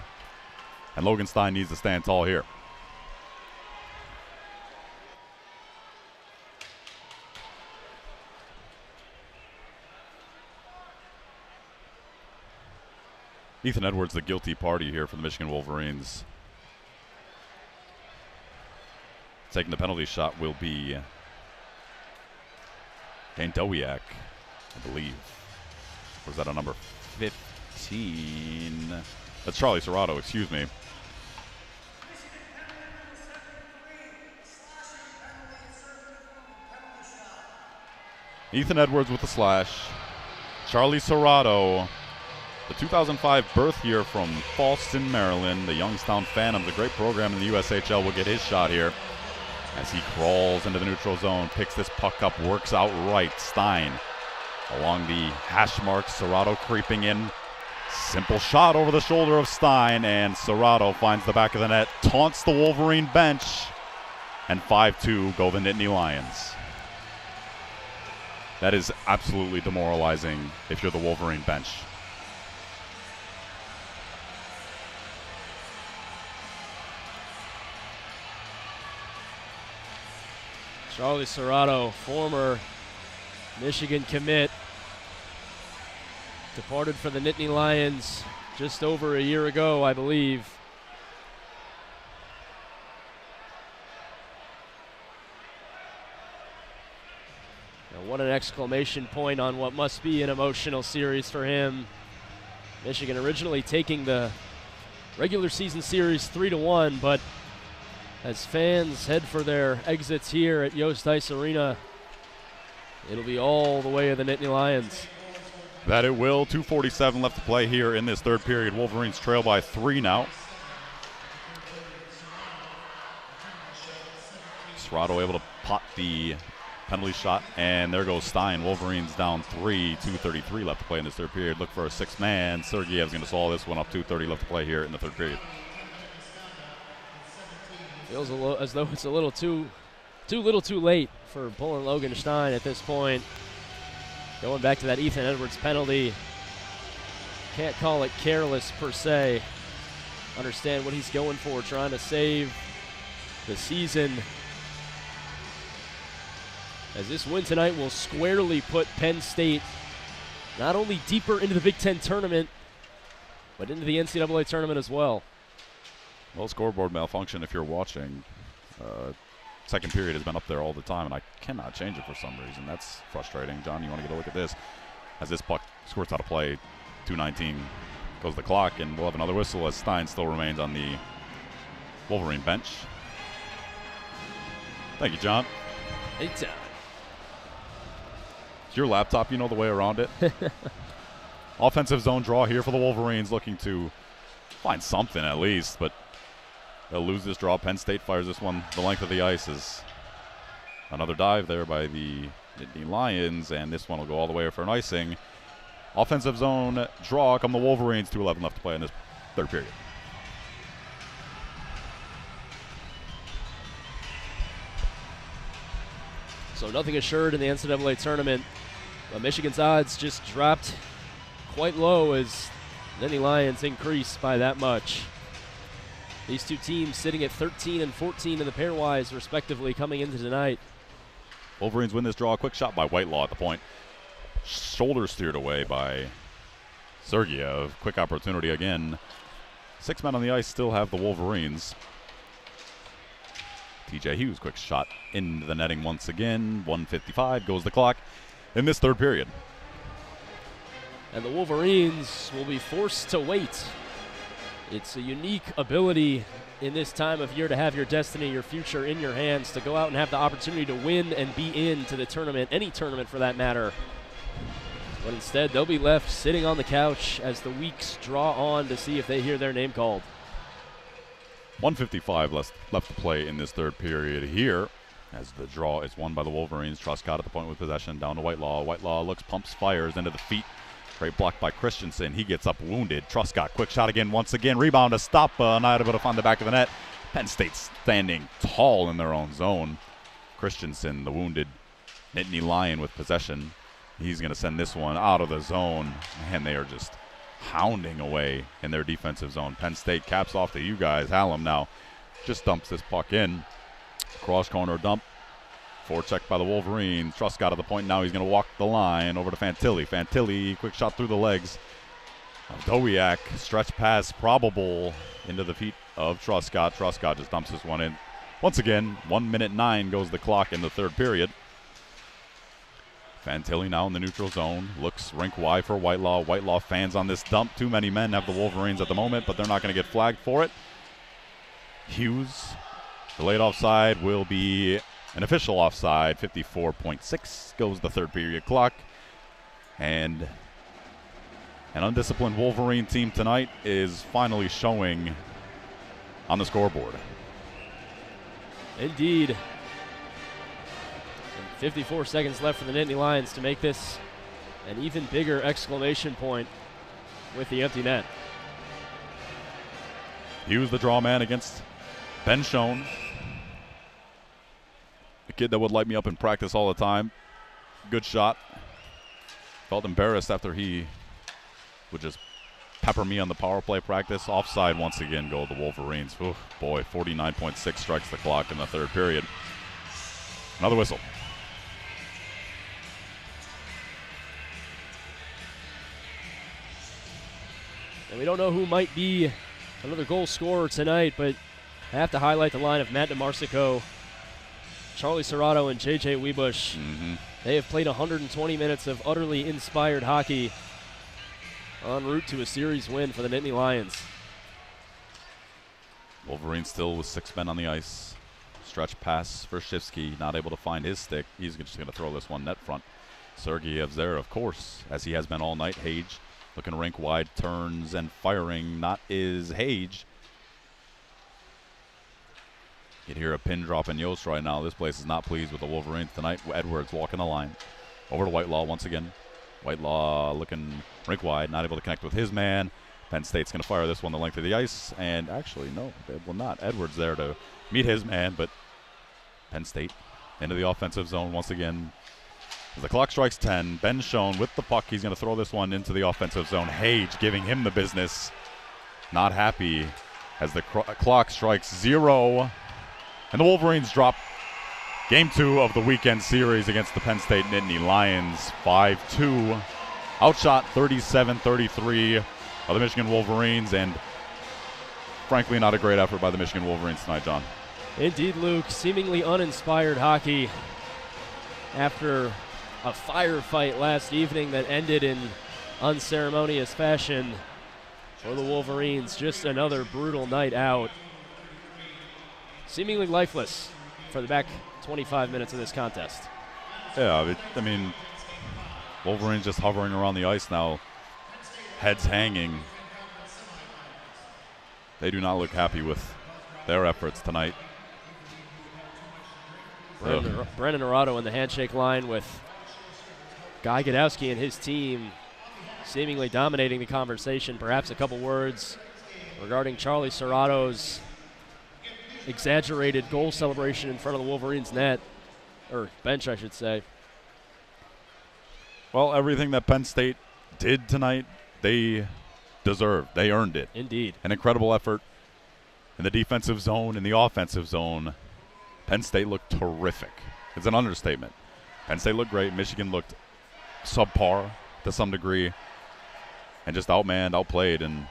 And Logan Stein needs to stand tall here. Ethan Edwards, the guilty party here for the Michigan Wolverines. Taking the penalty shot will be Dane Dowiak, I believe. Or is that a number 15? That's Charlie Serrato, excuse me. Ethan Edwards with the slash. Charlie Serrato, the 2005 birth year from Fallston, Maryland. The Youngstown Phantoms, a great program in the USHL, will get his shot here as he crawls into the neutral zone, picks this puck up, works out right. Stein along the hash mark. Serrato creeping in. Simple shot over the shoulder of Stein, and Serrato finds the back of the net, taunts the Wolverine bench, and 5-2 go the Nittany Lions. That is absolutely demoralizing if you're the Wolverine bench. Charlie Serrato, former Michigan commit, departed for the Nittany Lions just over a year ago, I believe. Now, what an exclamation point on what must be an emotional series for him. Michigan originally taking the regular season series 3-1, but as fans head for their exits here at Yost Ice Arena, it'll be all the way of the Nittany Lions. That it will. 2:47 left to play here in this third period. Wolverines trail by 3 now. Serrato able to pot the penalty shot, and there goes Stein. Wolverines down 3, 2:33 left to play in this third period. Look for a sixth man. Sergeyev's going to solve this one up. 2:30 left to play here in the third period. Feels as though it's a little too little too late for pulling Logan Stein at this point. Going back to that Ethan Edwards penalty. Can't call it careless per se. Understand what he's going for, trying to save the season. As this win tonight will squarely put Penn State not only deeper into the Big Ten tournament, but into the NCAA tournament as well. Well, scoreboard malfunction if you're watching. Second period has been up there all the time, and I cannot change it for some reason. That's frustrating. John, you want to get a look at this? As this puck squirts out of play, 2:19 goes the clock, and we'll have another whistle as Stein still remains on the Wolverine bench. Thank you, John. Anytime. It's your laptop, you know the way around it. Offensive zone draw here for the Wolverines, looking to find something at least, but they'll lose this draw. Penn State fires this one the length of the ice. Is another dive there by the Nittany Lions, and this one will go all the way for an icing. Offensive zone draw come the Wolverines. 2:11 left to play in this third period. So nothing assured in the NCAA tournament. But Michigan's odds just dropped quite low as Nittany Lions increased by that much. These two teams sitting at 13 and 14 in the pairwise, respectively, coming into tonight. Wolverines win this draw. A quick shot by Whitelaw at the point. Shoulder steered away by Sergiev. Quick opportunity again. 6 men on the ice still have the Wolverines. TJ Hughes, quick shot into the netting once again. 1:55 goes the clock in this third period. And the Wolverines will be forced to wait. It's a unique ability in this time of year to have your destiny, your future in your hands, to go out and have the opportunity to win and be into the tournament, any tournament for that matter. But instead, they'll be left sitting on the couch as the weeks draw on to see if they hear their name called. 1:55 left to play in this third period here as the draw is won by the Wolverines. Truscott at the point with possession down to Whitelaw. Whitelaw looks, pumps, fires into the feet. Great block by Christensen. He gets up wounded. Truscott, quick shot again once again. Rebound to stop. Not able to find the back of the net. Penn State standing tall in their own zone. Christensen, the wounded Nittany Lion with possession. He's going to send this one out of the zone. Man, they are just hounding away in their defensive zone. Penn State caps off to you guys. Hallam now just dumps this puck in. Cross corner dump. Forecheck by the Wolverines. Truscott at the point now. He's going to walk the line over to Fantilli. Fantilli, quick shot through the legs of Dowiak. Stretch pass probable into the feet of Truscott. Truscott just dumps this one in. Once again, 1:09 goes the clock in the third period. Fantilli now in the neutral zone. Looks rink wide for Whitelaw. Whitelaw fans on this dump. Too many men have the Wolverines at the moment, but they're not going to get flagged for it. Hughes, delayed offside, will be an official offside. 54.6 goes the third period clock. And an undisciplined Wolverine team tonight is finally showing on the scoreboard. Indeed. 54 seconds left for the Nittany Lions to make this an even bigger exclamation point with the empty net. Hughes the draw man against Ben Schoen. The kid that would light me up in practice all the time. Good shot. Felt embarrassed after he would just pepper me on the power play practice. Offside once again go the Wolverines. Oof, boy, 49.6 strikes the clock in the third period. Another whistle. And we don't know who might be another goal scorer tonight, but I have to highlight the line of Matt DeMarsico, Charlie Serrato, and J.J. Wiebusch. They have played 120 minutes of utterly inspired hockey en route to a series win for the Nittany Lions. Wolverines still with 6 men on the ice. Stretch pass for Shifsky, not able to find his stick. He's just going to throw this one net front. Sergeyev's there, of course, as he has been all night. Hage looking rink wide, turns and firing. Not is Hage. You can hear a pin drop in Yost right now. This place is not pleased with the Wolverines tonight. Edwards walking the line. Over to Whitelaw once again. Whitelaw looking rink wide, not able to connect with his man. Penn State's going to fire this one the length of the ice. And actually, no, they will not. Edwards there to meet his man, but Penn State into the offensive zone once again. As the clock strikes 10, Ben Schoen with the puck. He's going to throw this one into the offensive zone. Hage giving him the business. Not happy as the clock strikes 0. And the Wolverines drop Game 2 of the weekend series against the Penn State Nittany Lions. 5-2. Outshot 37-33 of the Michigan Wolverines. And frankly, not a great effort by the Michigan Wolverines tonight, John. Indeed, Luke. Seemingly uninspired hockey after a firefight last evening that ended in unceremonious fashion for the Wolverines. Just another brutal night out. Seemingly lifeless for the back 25 minutes of this contest. Yeah, I mean, Wolverines just hovering around the ice now, heads hanging. They do not look happy with their efforts tonight. Brennan Arado in the handshake line with Guy Godowski and his team seemingly dominating the conversation. Perhaps a couple words regarding Charlie Serrato's exaggerated goal celebration in front of the Wolverines' net, or bench, I should say. Well, everything that Penn State did tonight, they deserved. They earned it. Indeed. An incredible effort in the defensive zone, in the offensive zone. Penn State looked terrific. It's an understatement. Penn State looked great. Michigan looked subpar to some degree and just outmanned, outplayed. And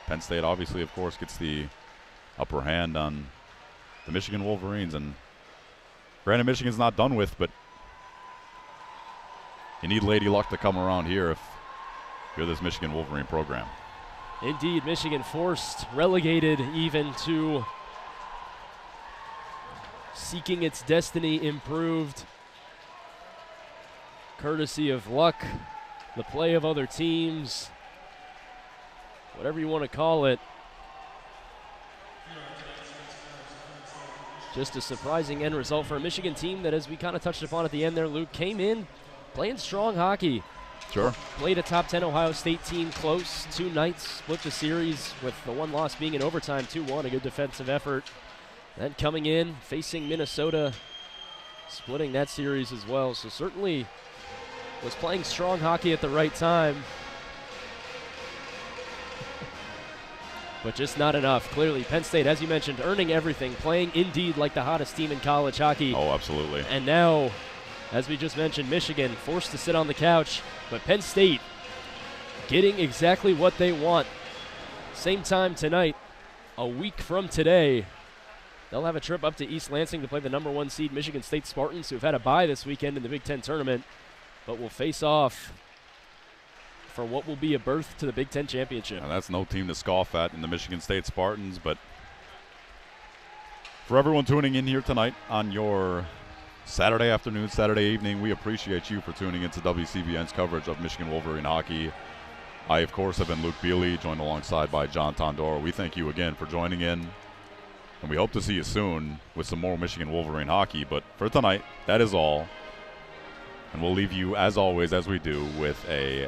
Penn State obviously, of course, gets the upper hand on the Michigan Wolverines. And granted, Michigan's not done with, but you need Lady Luck to come around here if you're this Michigan Wolverine program. Indeed, Michigan forced, relegated even to seeking its destiny improved, courtesy of luck, the play of other teams, whatever you want to call it. Just a surprising end result for a Michigan team that, as we kind of touched upon at the end there, Luke, came in playing strong hockey. Sure. Played a top 10 Ohio State team close 2 nights, split the series with the one loss being in overtime, 2-1, a good defensive effort. Then coming in, facing Minnesota, splitting that series as well. So certainly was playing strong hockey at the right time. But just not enough. Clearly, Penn State, as you mentioned, earning everything, playing indeed like the hottest team in college hockey. Oh, absolutely. And now, as we just mentioned, Michigan forced to sit on the couch, but Penn State getting exactly what they want. Same time tonight, a week from today, they'll have a trip up to East Lansing to play the number 1 seed Michigan State Spartans, who have had a bye this weekend in the Big Ten tournament, but will face off for what will be a berth to the Big Ten championship. And that's no team to scoff at in the Michigan State Spartans, but for everyone tuning in here tonight on your Saturday afternoon, Saturday evening, we appreciate you for tuning into WCBN's coverage of Michigan Wolverine hockey. I, of course, have been Luke Beally, joined alongside by John Tondora. We thank you again for joining in, and we hope to see you soon with some more Michigan Wolverine hockey. But for tonight, that is all. And we'll leave you, as always, as we do, with a